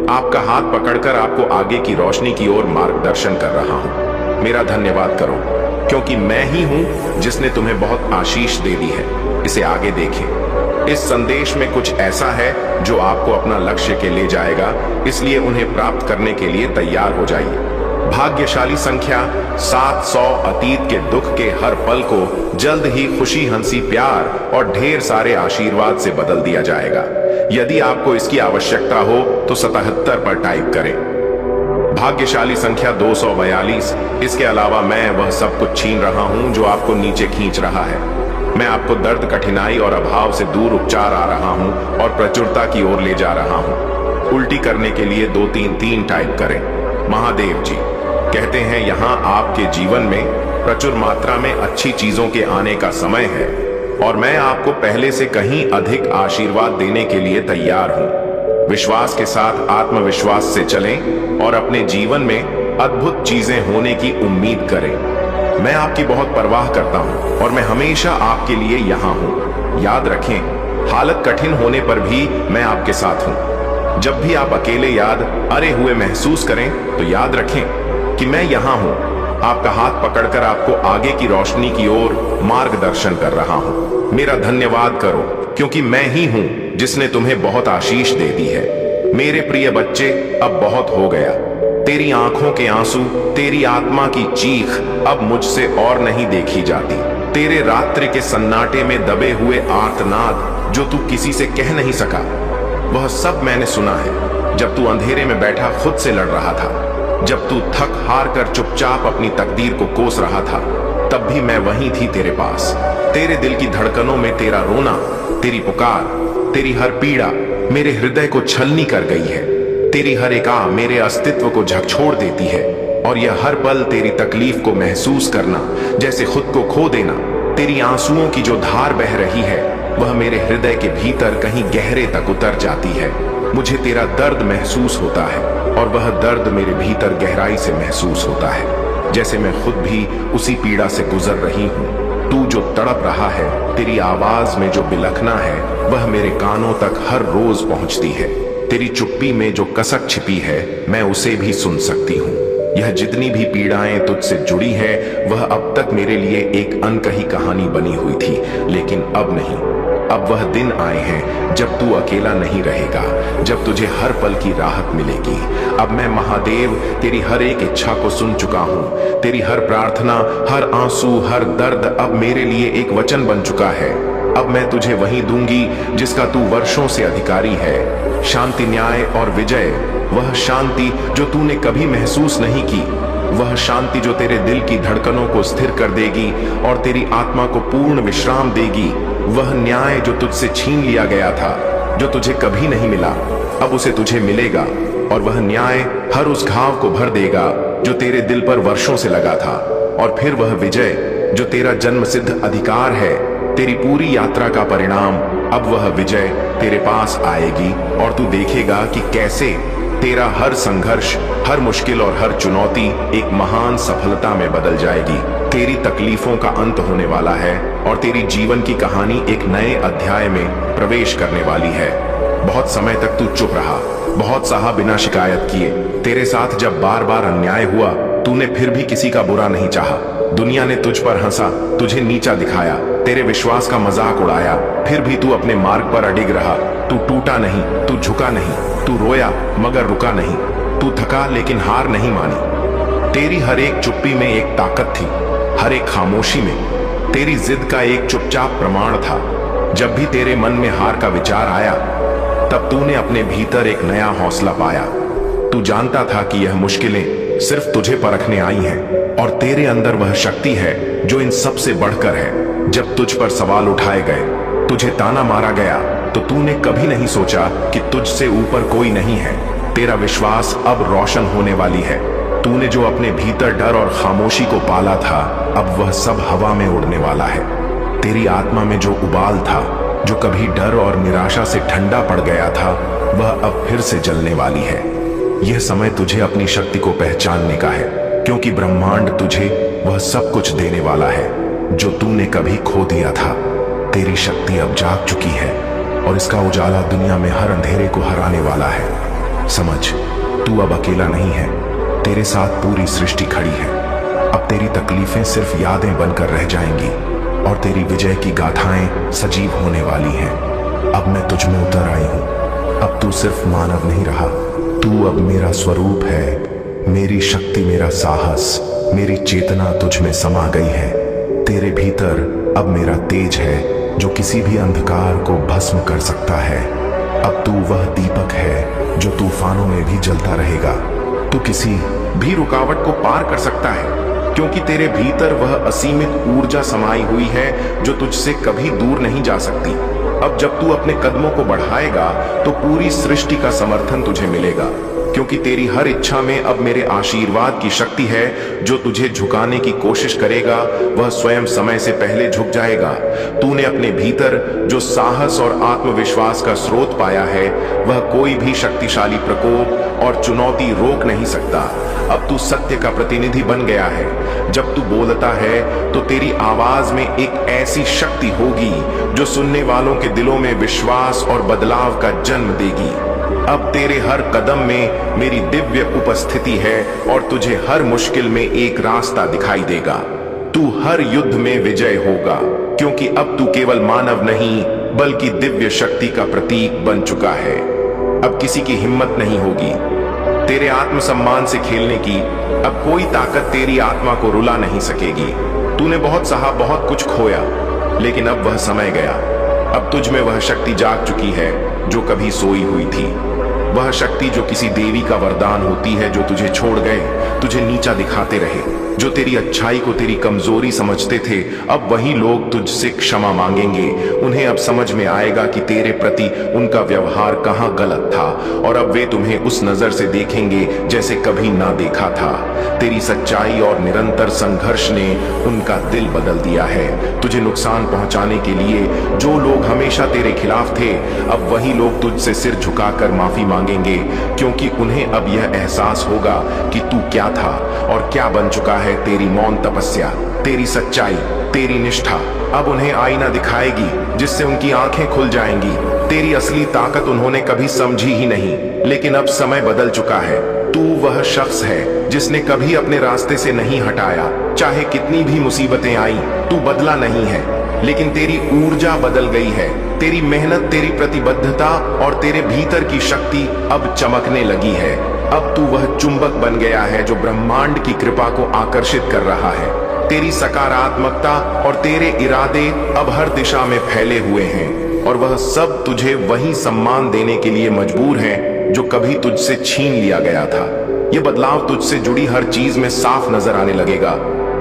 आपका हाथ पकड़कर आपको आगे की रोशनी की ओर मार्गदर्शन कर रहा हूं। मेरा धन्यवाद करो, क्योंकि मैं ही हूं जिसने तुम्हें बहुत आशीष दे दी है। इसे आगे देखें। इस संदेश में कुछ ऐसा है जो आपको अपना लक्ष्य के ले जाएगा, इसलिए उन्हें प्राप्त करने के लिए तैयार हो जाइए। भाग्यशाली संख्या 700 अतीत के दुख के हर पल को जल्द ही खुशी, हंसी, प्यार और ढेर सारे आशीर्वाद से बदल दिया जाएगा। यदि आपको इसकी आवश्यकता हो तो 77 पर टाइप करें। भाग्यशाली संख्या 242। इसके अलावा मैं वह सब कुछ छीन रहा हूं जो आपको नीचे खींच रहा है। मैं आपको दर्द, कठिनाई और अभाव से दूर उपचार आ रहा हूं और प्रचुरता की ओर ले जा रहा हूं। उल्टी करने के लिए 233 टाइप करें। महादेव जी कहते हैं, यहाँ आपके जीवन में प्रचुर मात्रा में अच्छी चीजों के आने का समय है और मैं आपको पहले से कहीं अधिक आशीर्वाद देने के लिए तैयार हूं। विश्वास के साथ आत्मविश्वास से चलें और अपने जीवन में अद्भुत चीजें होने की उम्मीद करें। मैं आपकी बहुत परवाह करता हूं और मैं हमेशा आपके लिए यहां हूं। याद रखें, हालत कठिन होने पर भी मैं आपके साथ हूं। जब भी आप अकेले याद अरे हुए महसूस करें तो याद रखें कि मैं यहां हूं। आपका हाथ पकड़कर आपको आगे की रोशनी की ओर मार्गदर्शन कर रहा हूं। मेरा धन्यवाद करो, क्योंकि मैं ही हूं जिसने तुम्हें बहुत आशीष दे दी है। मेरे प्रिय बच्चे, अब बहुत हो गया। तेरी आंखों के आंसू, तेरी आत्मा की चीख अब मुझसे और नहीं देखी जाती। तेरे रात्रि के सन्नाटे में दबे हुए आर्तनाद जो तू किसी से कह नहीं सका, वह सब मैंने सुना है। जब तू अंधेरे में बैठा खुद से लड़ रहा था, जब तू थक हार कर चुपचाप अपनी तकदीर को कोस रहा था, तब भी मैं वहीं थी तेरे पास। तेरे दिल की धड़कनों में तेरा रोना, तेरी पुकार, तेरी हर पीड़ा मेरे हृदय को छलनी कर गई है। तेरी हर एक आ मेरे अस्तित्व को झकझोर देती है और यह हर पल तेरी तकलीफ को महसूस करना, जैसे खुद को खो देना। तेरी आंसुओं की जो धार बह रही है वह मेरे हृदय के भीतर कहीं गहरे तक उतर जाती है। मुझे तेरा दर्द महसूस होता है और वह दर्द मेरे भीतर गहराई से महसूस होता है, जैसे मैं खुद भी उसी पीड़ा से गुजर रही हूँ। तू जो तड़प रहा है, तेरी आवाज में जो बिलखना है, वह मेरे कानों तक हर रोज पहुंचती है। तेरी चुप्पी में जो कसक छिपी है, मैं उसे भी सुन सकती हूँ। यह जितनी भी पीड़ाएं तुझसे जुड़ी है वह अब तक मेरे लिए एक अनकही कहानी बनी हुई थी, लेकिन अब नहीं। अब वह दिन आए हैं जब तू अकेला नहीं रहेगा, जब तुझे हर पल की राहत मिलेगी। अब मैं महादेव तेरी हर एक इच्छा को सुन चुका हूँ। तेरी हर प्रार्थना, हर आंसू, हर दर्द अब मेरे लिए एक वचन बन चुका है। अब मैं तुझे वही दूंगी जिसका तू वर्षों से अधिकारी है। शांति, न्याय और विजय, वह शांति जो तूने कभी महसूस नहीं की, वह शांति जो तेरे दिल की धड़कनों को स्थिर कर देगी और तेरी आत्मा को पूर्ण विश्राम देगी। वह न्याय जो तुझसे छीन लिया गया था, जो तुझे कभी नहीं मिला, अब उसे तुझे मिलेगा। और वह न्याय हर उस घाव को भर देगा जो तेरे दिल पर वर्षों से लगा था। और फिर वह विजय जो तेरा जन्म सिद्ध अधिकार है, तेरी पूरी यात्रा का परिणाम, अब वह विजय तेरे पास आएगी और तू देखेगा कि कैसे तेरा हर संघर्ष, हर मुश्किल और हर चुनौती एक महान सफलता में बदल जाएगी। तेरी तकलीफों का अंत होने वाला है और तेरी जीवन की कहानी एक नए अध्याय में प्रवेश करने वाली है। बहुत समय तक तू चुप रहा, बहुत सहा बिना शिकायत किए। तेरे साथ जब बार बार अन्याय हुआ, तूने फिर भी किसी का बुरा नहीं चाहा। दुनिया ने तुझ पर हंसा, तुझे नीचा दिखाया, तेरे विश्वास का मजाक उड़ाया, फिर भी तू अपने मार्ग पर अडिग रहा। तू टूटा नहीं, तू झुका नहीं, तू रोया मगर रुका नहीं, तू थका लेकिन हार नहीं मानी। तेरी हर एक चुप्पी में एक ताकत थी, हर एक खामोशी में तेरी जिद का एक चुपचाप प्रमाण था। जब भी तेरे मन में हार का विचार आया, तब तूने अपने भीतर एक नया हौसला पाया। तू जानता था कि यह मुश्किलें सिर्फ तुझे परखने आई हैं और तेरे अंदर वह शक्ति है जो इन सब से बढ़कर है। जब तुझ पर सवाल उठाए गए, तुझे ताना मारा गया, तो तूने कभी नहीं सोचा कि तुझसे ऊपर कोई नहीं है। तेरा विश्वास अब रोशन होने वाली है। तूने जो अपने भीतर डर और खामोशी को पाला था, अब वह सब हवा में उड़ने वाला है। तेरी आत्मा में जो उबाल था, जो कभी डर और निराशा से ठंडा पड़ गया था, वह अब फिर से जलने वाली है। यह समय तुझे अपनी शक्ति को पहचानने का है, क्योंकि ब्रह्मांड तुझे वह सब कुछ देने वाला है जो तूने कभी खो दिया था। तेरी शक्ति अब जाग चुकी है और इसका उजाला दुनिया में हर अंधेरे को हराने वाला है। समझ, तू अब अकेला नहीं है, तेरे साथ पूरी सृष्टि खड़ी है। अब तेरी तकलीफें सिर्फ यादें बनकर रह जाएंगी और तेरी विजय की गाथाएं सजीव होने वाली हैं। अब मैं तुझ में उतर आई हूं। अब तू सिर्फ मानव नहीं रहा, तू अब मेरा स्वरूप है। मेरी शक्ति, मेरा साहस, मेरी चेतना तुझ में समा गई है। तेरे भीतर अब मेरा तेज है जो किसी भी अंधकार को भस्म कर सकता है। अब तू वह दीपक है जो तूफानों में भी जलता रहेगा। तू किसी भी रुकावट को पार कर सकता है, क्योंकि तेरे भीतर वह असीमित ऊर्जा समाई हुई है जो तुझसे कभी दूर नहीं जा सकती। अब जब तू अपने कदमों को बढ़ाएगा तो पूरी सृष्टि का समर्थन तुझे मिलेगा, क्योंकि तेरी हर इच्छा में अब मेरे आशीर्वाद की शक्ति है। जो तुझे झुकाने की कोशिश करेगा वह स्वयं समय से पहले झुक जाएगा। तूने अपने भीतर जो साहस और आत्मविश्वास का स्रोत पाया है, वह कोई भी शक्तिशाली प्रकोप और चुनौती रोक नहीं सकता। अब तू सत्य का प्रतिनिधि बन गया है। जब तू बोलता है तो तेरी आवाज में एक ऐसी शक्ति होगी जो सुनने वालों के दिलों में विश्वास और बदलाव का जन्म देगी। अब तेरे हर कदम में मेरी दिव्य उपस्थिति है और तुझे हर मुश्किल में एक रास्ता दिखाई देगा। तू हर युद्ध में विजय होगा, क्योंकि अब तू केवल मानव नहीं बल्कि दिव्य शक्ति का प्रतीक बन चुका है। अब किसी की हिम्मत नहीं होगी तेरे आत्मसम्मान से खेलने की। अब कोई ताकत तेरी आत्मा को रुला नहीं सकेगी। तूने बहुत सहा, बहुत कुछ खोया, लेकिन अब वह समय गया। अब तुझ में वह शक्ति जाग चुकी है जो कभी सोई हुई थी। वह शक्ति जो किसी देवी का वरदान होती है, जो तुझे छोड़ गए, तुझे नीचा दिखाते रहे, जो तेरी अच्छाई को तेरी कमजोरी समझते थे। अब वही लोग तुझसे क्षमा मांगेंगे। उन्हें अब समझ में आएगा कि तेरे प्रति उनका व्यवहार कहाँ गलत था, और अब वे तुम्हें उस नजर से देखेंगे जैसे कभी ना देखा था। तेरी सच्चाई और निरंतर संघर्ष ने उनका दिल बदल दिया है। तुझे नुकसान पहुंचाने के लिए जो लोग हमेशा तेरे खिलाफ थे, अब वही लोग तुझसे सिर झुकाकर माफी मांगेंगे, क्योंकि उन्हें अब यह एहसास होगा कि तू क्या था और क्या बन चुका है। तेरी मौन तपस्या, तेरी सच्चाई, तेरी निष्ठा अब उन्हें आईना दिखाएगी जिससे उनकी आंखें खुल जाएंगी। तेरी असली ताकत उन्होंने कभी समझी ही नहीं, लेकिन अब समय बदल चुका है। तू वह शख्स है जिसने कभी अपने रास्ते से नहीं हटाया। चाहे कितनी भी मुसीबतें आई, तू बदला नहीं है, लेकिन तेरी ऊर्जा बदल गई है। तेरी मेहनत, तेरी प्रतिबद्धता और तेरे भीतर की शक्ति अब चमकने लगी है। अब तू वह चुंबक बन गया है जो ब्रह्मांड की कृपा को आकर्षित कर रहा है। तेरी सकारात्मकता और तेरे इरादे अब हर दिशा में फैले हुए हैं, और वह सब तुझे वही सम्मान देने के लिए मजबूर हैं जो कभी तुझसे छीन लिया गया था। यह बदलाव तुझसे जुड़ी हर चीज में साफ नजर आने लगेगा,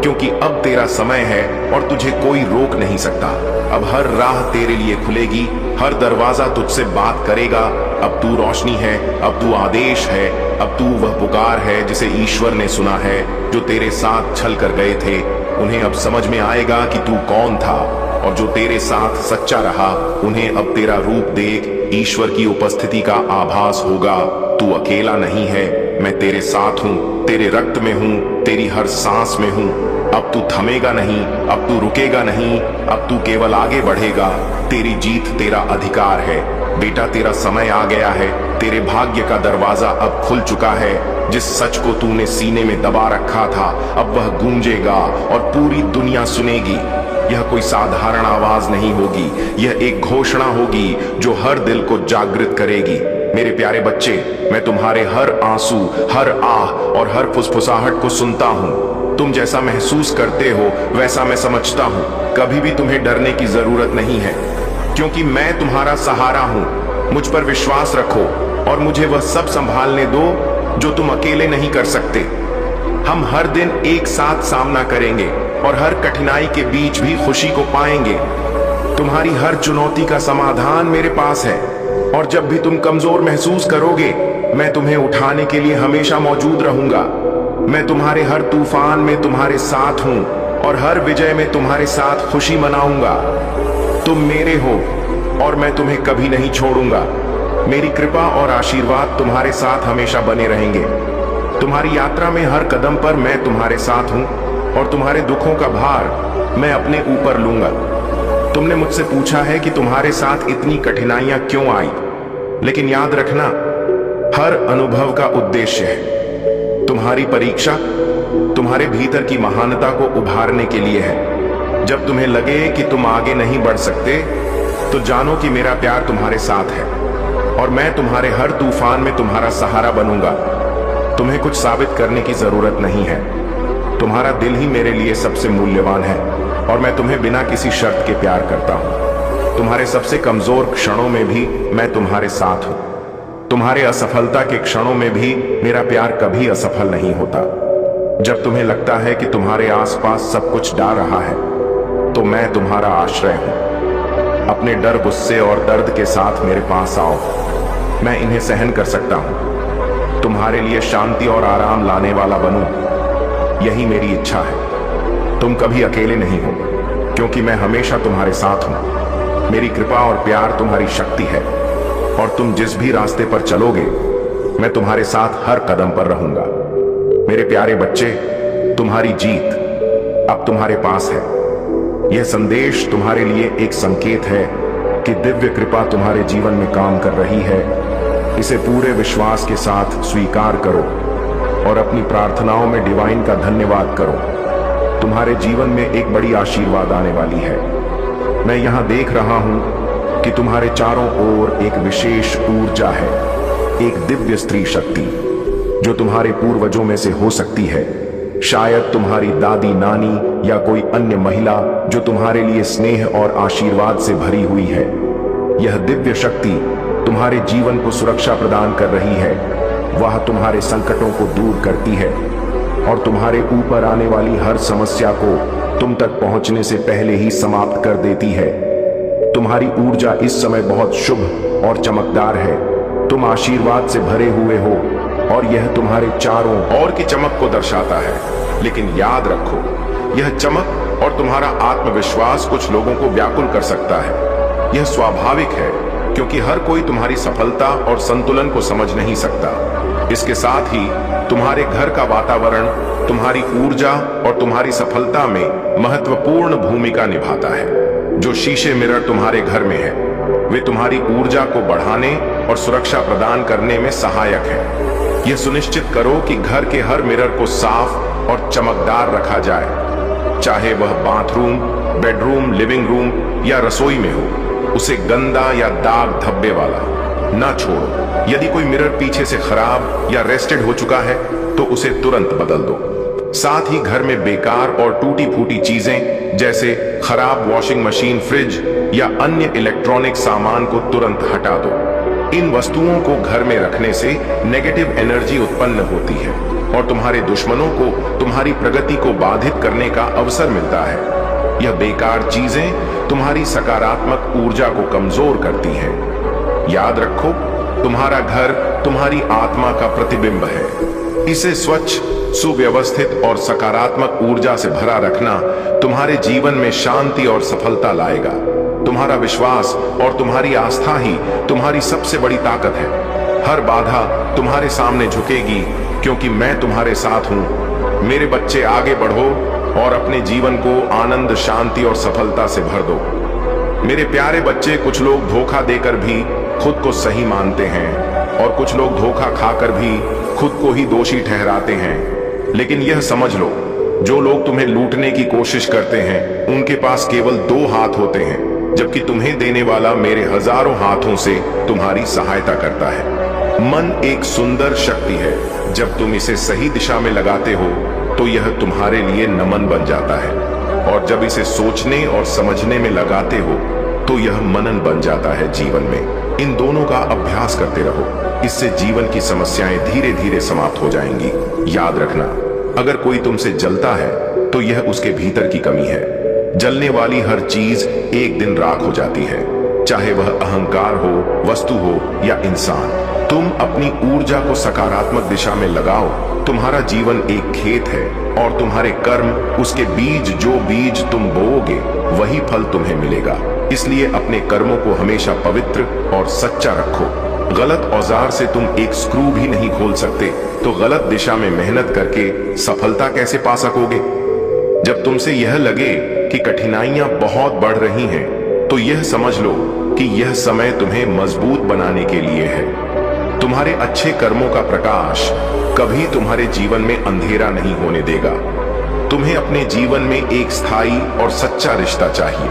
क्योंकि अब तेरा समय है और तुझे कोई रोक नहीं सकता। अब हर राह तेरे लिए खुलेगी, हर दरवाजा तुझसे बात करेगा। अब तू रोशनी है, अब तू आदेश है, अब तू वह पुकार है जिसे ईश्वर ने सुना है। जो तेरे साथ छल कर गए थे, उन्हें अब समझ में आएगा कि तू कौन था, और जो तेरे साथ सच्चा रहा, उन्हें अब तेरा रूप देख ईश्वर की उपस्थिति का आभास होगा। तू अकेला नहीं है, मैं तेरे साथ हूं, तेरे रक्त में हूं, तेरी हर सांस में हूं। अब तू थमेगा नहीं, अब तू रुकेगा नहीं, अब तू केवल आगे बढ़ेगा। तेरी जीत तेरा अधिकार है बेटा, तेरा समय आ गया है। तेरे भाग्य का दरवाजा अब खुल चुका है। जिस सच को तूने सीने में दबा रखा था, अब वह गूंजेगा और पूरी दुनिया सुनेगी। यह कोई साधारण आवाज नहीं होगी, यह एक घोषणा होगी जो हर दिल को जागृत करेगी। मेरे प्यारे बच्चे, मैं तुम्हारे हर आंसू, हर आह और हर फुसफुसाहट को सुनता हूँ। तुम जैसा महसूस करते हो वैसा मैं समझता हूँ। कभी भी तुम्हें डरने की जरूरत नहीं है, क्योंकि मैं तुम्हारा सहारा हूँ। मुझ पर विश्वास रखो और मुझे वह सब संभालने दो जो तुम अकेले नहीं कर सकते। हम हर दिन एक साथ सामना करेंगे और हर कठिनाई के बीच भी खुशी को पाएंगे। तुम्हारी हर चुनौती का समाधान मेरे पास है, और जब भी तुम कमजोर महसूस करोगे, मैं तुम्हें उठाने के लिए हमेशा मौजूद रहूंगा। मैं तुम्हारे हर तूफान में तुम्हारे साथ हूं और हर विजय में तुम्हारे साथ खुशी मनाऊंगा। तुम मेरे हो और मैं तुम्हें कभी नहीं छोड़ूंगा। मेरी कृपा और आशीर्वाद तुम्हारे साथ हमेशा बने रहेंगे। तुम्हारी यात्रा में हर कदम पर मैं तुम्हारे साथ हूं, और तुम्हारे दुखों का भार मैं अपने ऊपर लूंगा। तुमने मुझसे पूछा है कि तुम्हारे साथ इतनी कठिनाइयां क्यों आई, लेकिन याद रखना, हर अनुभव का उद्देश्य है। तुम्हारी परीक्षा तुम्हारे भीतर की महानता को उभारने के लिए है। जब तुम्हें लगे कि तुम आगे नहीं बढ़ सकते, तो जानो कि मेरा प्यार तुम्हारे साथ है, और मैं तुम्हारे हर तूफान में तुम्हारा सहारा बनूंगा। तुम्हें कुछ साबित करने की जरूरत नहीं है। तुम्हारा दिल ही मेरे लिए सबसे मूल्यवान है, और मैं तुम्हें बिना किसी शर्त के प्यार करता हूं। तुम्हारे सबसे कमजोर क्षणों में भी मैं तुम्हारे साथ हूं। तुम्हारे असफलता के क्षणों में भी मेरा प्यार कभी असफल नहीं होता। जब तुम्हें लगता है कि तुम्हारे आसपास सब कुछ डर रहा है, तो मैं तुम्हारा आश्रय हूं। अपने डर, गुस्से और दर्द के साथ मेरे पास आओ। मैं इन्हें सहन कर सकता हूं। तुम्हारे लिए शांति और आराम लाने वाला बनूं, यही मेरी इच्छा है। तुम कभी अकेले नहीं हो, क्योंकि मैं हमेशा तुम्हारे साथ हूं। मेरी कृपा और प्यार तुम्हारी शक्ति है, और तुम जिस भी रास्ते पर चलोगे, मैं तुम्हारे साथ हर कदम पर रहूंगा। मेरे प्यारे बच्चे, तुम्हारी जीत अब तुम्हारे पास है। यह संदेश तुम्हारे लिए एक संकेत है कि दिव्य कृपा तुम्हारे जीवन में काम कर रही है। इसे पूरे विश्वास के साथ स्वीकार करो और अपनी प्रार्थनाओं में डिवाइन का धन्यवाद करो। तुम्हारे जीवन में एक बड़ी आशीर्वाद आने वाली है। मैं यहां देख रहा हूं कि तुम्हारे चारों ओर एक विशेष ऊर्जा है, एक दिव्य स्त्री शक्ति जो तुम्हारे पूर्वजों में से हो सकती है। शायद तुम्हारी दादी, नानी या कोई अन्य महिला जो तुम्हारे लिए स्नेह और आशीर्वाद से भरी हुई है। यह दिव्य शक्ति तुम्हारे जीवन को सुरक्षा प्रदान कर रही है। वह तुम्हारे संकटों को दूर करती है और तुम्हारे ऊपर आने वाली हर समस्या को तुम तक पहुंचने से पहले ही समाप्त कर देती है। तुम्हारी ऊर्जा इस समय बहुत शुभ और चमकदार है। तुम आशीर्वाद से भरे हुए हो और यह तुम्हारे चारों ओर की चमक को दर्शाता है। लेकिन याद रखो, यह चमक और तुम्हारा आत्मविश्वास कुछ लोगों को व्याकुल कर सकता है। यह स्वाभाविक है, क्योंकि हर कोई तुम्हारी सफलता और संतुलन को समझ नहीं सकता। इसके साथ ही तुम्हारे घर का वातावरण तुम्हारी ऊर्जा और तुम्हारी सफलता में महत्वपूर्ण भूमिका निभाता है। जो शीशे मिरर तुम्हारे घर में है, वे तुम्हारी ऊर्जा को बढ़ाने और सुरक्षा प्रदान करने में सहायक है। यह सुनिश्चित करो कि घर के हर मिरर को साफ और चमकदार रखा जाए, चाहे वह बाथरूम, बेडरूम, लिविंग रूम या रसोई में हो। उसे गंदा या दाग धब्बे वाला ना छोड़ो। यदि कोई मिरर पीछे से खराब या रेस्टेड हो चुका है तो उसे तुरंत बदल दो। साथ ही घर में बेकार और टूटी फूटी चीजें जैसे खराब वॉशिंग मशीन, फ्रिज या अन्य इलेक्ट्रॉनिक सामान को तुरंत हटा दो। इन वस्तुओं को घर में रखने से नेगेटिव एनर्जी उत्पन्न होती है और तुम्हारे दुश्मनों को तुम्हारी प्रगति को बाधित करने का अवसर मिलता है। यह बेकार चीजें तुम्हारी सकारात्मक ऊर्जा को कमजोर करती हैं। याद रखो, तुम्हारा घर तुम्हारी आत्मा का प्रतिबिंब है। इसे स्वच्छ, सुव्यवस्थित और सकारात्मक ऊर्जा से भरा रखना तुम्हारे जीवन में शांति और सफलता लाएगा। तुम्हारा विश्वास और तुम्हारी आस्था ही तुम्हारी सबसे बड़ी ताकत है। हर बाधा तुम्हारे सामने झुकेगी क्योंकि मैं तुम्हारे साथ हूं। मेरे बच्चे, आगे बढ़ो और अपने जीवन को आनंद, शांति और सफलता से भर दो। मेरे प्यारे बच्चे, कुछ लोग धोखा देकर भी खुद को सही मानते हैं और कुछ लोग धोखा खाकर भी खुद को ही दोषी ठहराते हैं। लेकिन यह समझ लो, जो लोग तुम्हें लूटने की कोशिश करते हैं उनके पास केवल 2 हाथ होते हैं, जबकि तुम्हें देने वाला मेरे हजारों हाथों से तुम्हारी सहायता करता है। मन एक सुंदर शक्ति है। जब तुम इसे सही दिशा में लगाते हो तो यह तुम्हारे लिए नमन बन जाता है, और जब इसे सोचने और समझने में लगाते हो तो यह मनन बन जाता है जीवन में। इन दोनों का अभ्यास करते रहो, इससे जीवन की समस्याएं धीरे धीरे समाप्त हो जाएंगी। याद रखना, अगर कोई तुमसे जलता है तो यह उसके भीतर की कमी है। जलने वाली हर चीज एक दिन राख हो जाती है, चाहे वह अहंकार हो, वस्तु हो या इंसान। तुम अपनी ऊर्जा को सकारात्मक दिशा में लगाओ। तुम्हारा जीवन एक खेत है और तुम्हारे कर्म उसके बीज। जो बीज तुम बोओगे वही फल तुम्हें मिलेगा। इसलिए अपने कर्मों को हमेशा पवित्र और सच्चा रखो। गलत औजार से तुम एक स्क्रू भी नहीं खोल सकते, तो गलत दिशा में मेहनत करके सफलता कैसे पा सकोगे? जब तुमसे यह लगे कि कठिनाइयां बहुत बढ़ रही हैं, तो यह समझ लो कि यह समय तुम्हें मजबूत बनाने के लिए है। तुम्हारे अच्छे कर्मों का प्रकाश कभी तुम्हारे जीवन में अंधेरा नहीं होने देगा। तुम्हें अपने जीवन में एक स्थायी और सच्चा रिश्ता चाहिए,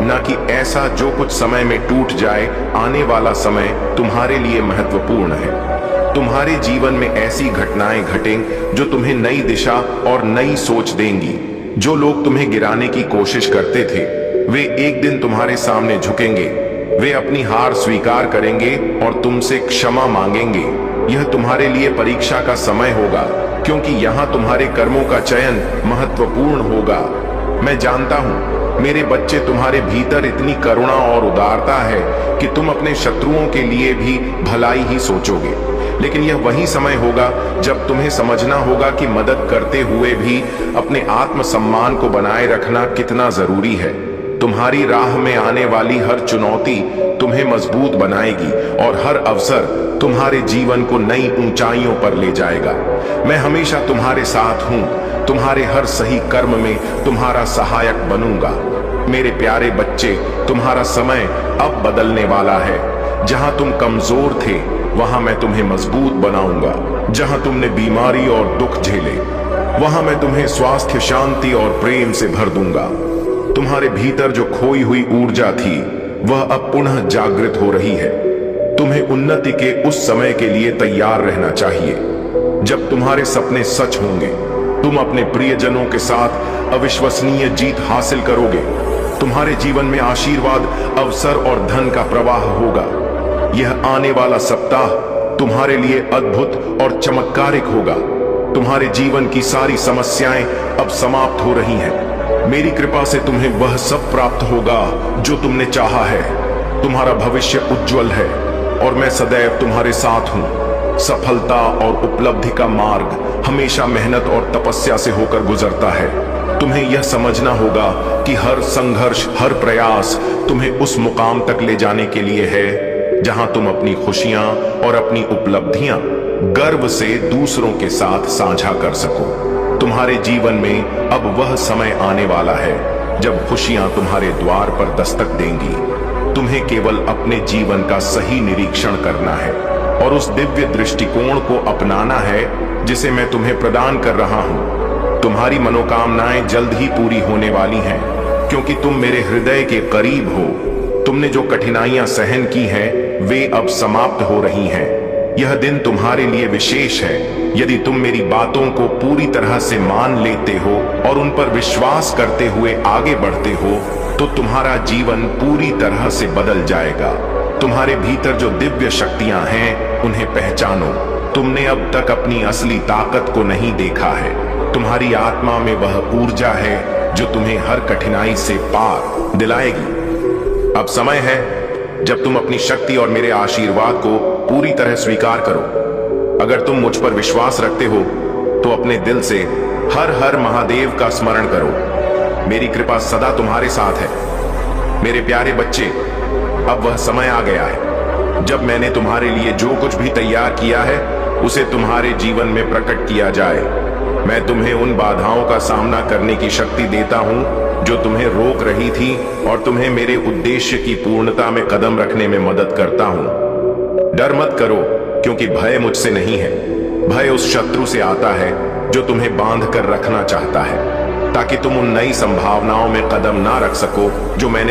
न कि ऐसा जो कुछ समय में टूट जाए। आने वाला समय तुम्हारे लिए महत्वपूर्ण है। तुम्हारे जीवन में ऐसी घटनाएं घटें जो तुम्हें नई दिशा और नई सोच देंगी। जो लोग तुम्हें गिराने की कोशिश करते थे, वे एक दिन तुम्हारे सामने झुकेंगे। वे अपनी हार स्वीकार करेंगे और तुमसे क्षमा मांगेंगे। यह तुम्हारे लिए परीक्षा का समय होगा, क्योंकि यहाँ तुम्हारे कर्मों का चयन महत्वपूर्ण होगा। मैं जानता हूँ मेरे बच्चे, तुम्हारे भीतर इतनी करुणा और उदारता है कि तुम अपने शत्रुओं के लिए भी भलाई ही सोचोगे। लेकिन यह वही समय होगा जब तुम्हें समझना होगा कि मदद करते हुए भी अपने आत्मसम्मान को बनाए रखना कितना जरूरी है। तुम्हारी राह में आने वाली हर चुनौती तुम्हें मजबूत बनाएगी और हर अवसर तुम्हारे जीवन को नई ऊंचाइयों पर ले जाएगा। मैं हमेशा तुम्हारे साथ हूं। तुम्हारे हर सही कर्म में तुम्हारा सहायक बनूंगा। मेरे प्यारे बच्चे, तुम्हारा समय अब बदलने वाला है। जहां तुम कमजोर थे, वहां मैं तुम्हें मजबूत बनाऊंगा। जहां तुमने बीमारी और दुख झेले, वहां मैं तुम्हें स्वास्थ्य, शांति और प्रेम से भर दूंगा। तुम्हारे भीतर जो खोई हुई ऊर्जा थी, वह अब पुनः जागृत हो रही है। तुम्हें उन्नति के उस समय के लिए तैयार रहना चाहिए जब तुम्हारे सपने सच होंगे। तुम अपने प्रियजनों के साथ अविश्वसनीय जीत हासिल करोगे। तुम्हारे जीवन में आशीर्वाद, अवसर और धन का प्रवाह होगा। यह आने वाला सप्ताह तुम्हारे लिए अद्भुत और चमत्कारिक होगा। तुम्हारे जीवन की सारी समस्याएं अब समाप्त हो रही हैं। मेरी कृपा से तुम्हें वह सब प्राप्त होगा जो तुमने चाहा है। तुम्हारा भविष्य उज्जवल है और मैं सदैव तुम्हारे साथ हूं। सफलता और उपलब्धि का मार्ग हमेशा मेहनत और तपस्या से होकर गुजरता है। तुम्हें यह समझना होगा कि हर संघर्ष, हर प्रयास तुम्हें उस मुकाम तक ले जाने के लिए है जहां तुम अपनी खुशियां और अपनी उपलब्धियां गर्व से दूसरों के साथ साझा कर सको। तुम्हारे जीवन में अब वह समय आने वाला है जब खुशियां तुम्हारे द्वार पर दस्तक देंगी। तुम्हें केवल अपने जीवन का सही निरीक्षण करना है और उस दिव्य दृष्टिकोण को अपनाना है जिसे मैं तुम्हें प्रदान कर रहा हूं। तुम्हारी मनोकामनाएं जल्द ही पूरी होने वाली हैं, क्योंकि तुम मेरे हृदय के करीब हो। तुमने जो कठिनाइयां सहन की हैं, वे अब समाप्त हो रही हैं। यह दिन तुम्हारे लिए विशेष है। यदि तुम मेरी बातों को पूरी तरह से मान लेते हो और उन पर विश्वास करते हुए आगे बढ़ते हो, तो तुम्हारा जीवन पूरी तरह से बदल जाएगा। तुम्हारे भीतर जो दिव्य शक्तियां हैं, उन्हें पहचानो। तुमने अब तक अपनी असली ताकत को नहीं देखा है। तुम्हारी आत्मा में वह ऊर्जा है जो तुम्हें हर कठिनाई से पार दिलाएगी। अब समय है जब तुम अपनी शक्ति और मेरे आशीर्वाद को पूरी तरह स्वीकार करो। अगर तुम मुझ पर विश्वास रखते हो तो अपने दिल से हर हर महादेव का स्मरण करो। मेरी कृपा सदा तुम्हारे साथ है। मेरे प्यारे बच्चे, अब वह समय आ गया है जब मैंने तुम्हारे लिए जो कुछ भी तैयार किया है, उसे तुम्हारे जीवन में प्रकट किया जाए। मैं तुम्हें उन बाधाओं का सामना करने की शक्ति देता हूं जो तुम्हें रोक रही थी, और तुम्हें मेरे उद्देश्य की पूर्णता में कदम रखने में मदद करता हूं। डर मत करो, क्योंकि भय मुझसे नहीं है। भय उस शत्रु से आता है जो तुम्हें बांध कर रखना चाहता है, ताकि तुम उन नई संभावनाओं में कदम ना रख सको जो मैंने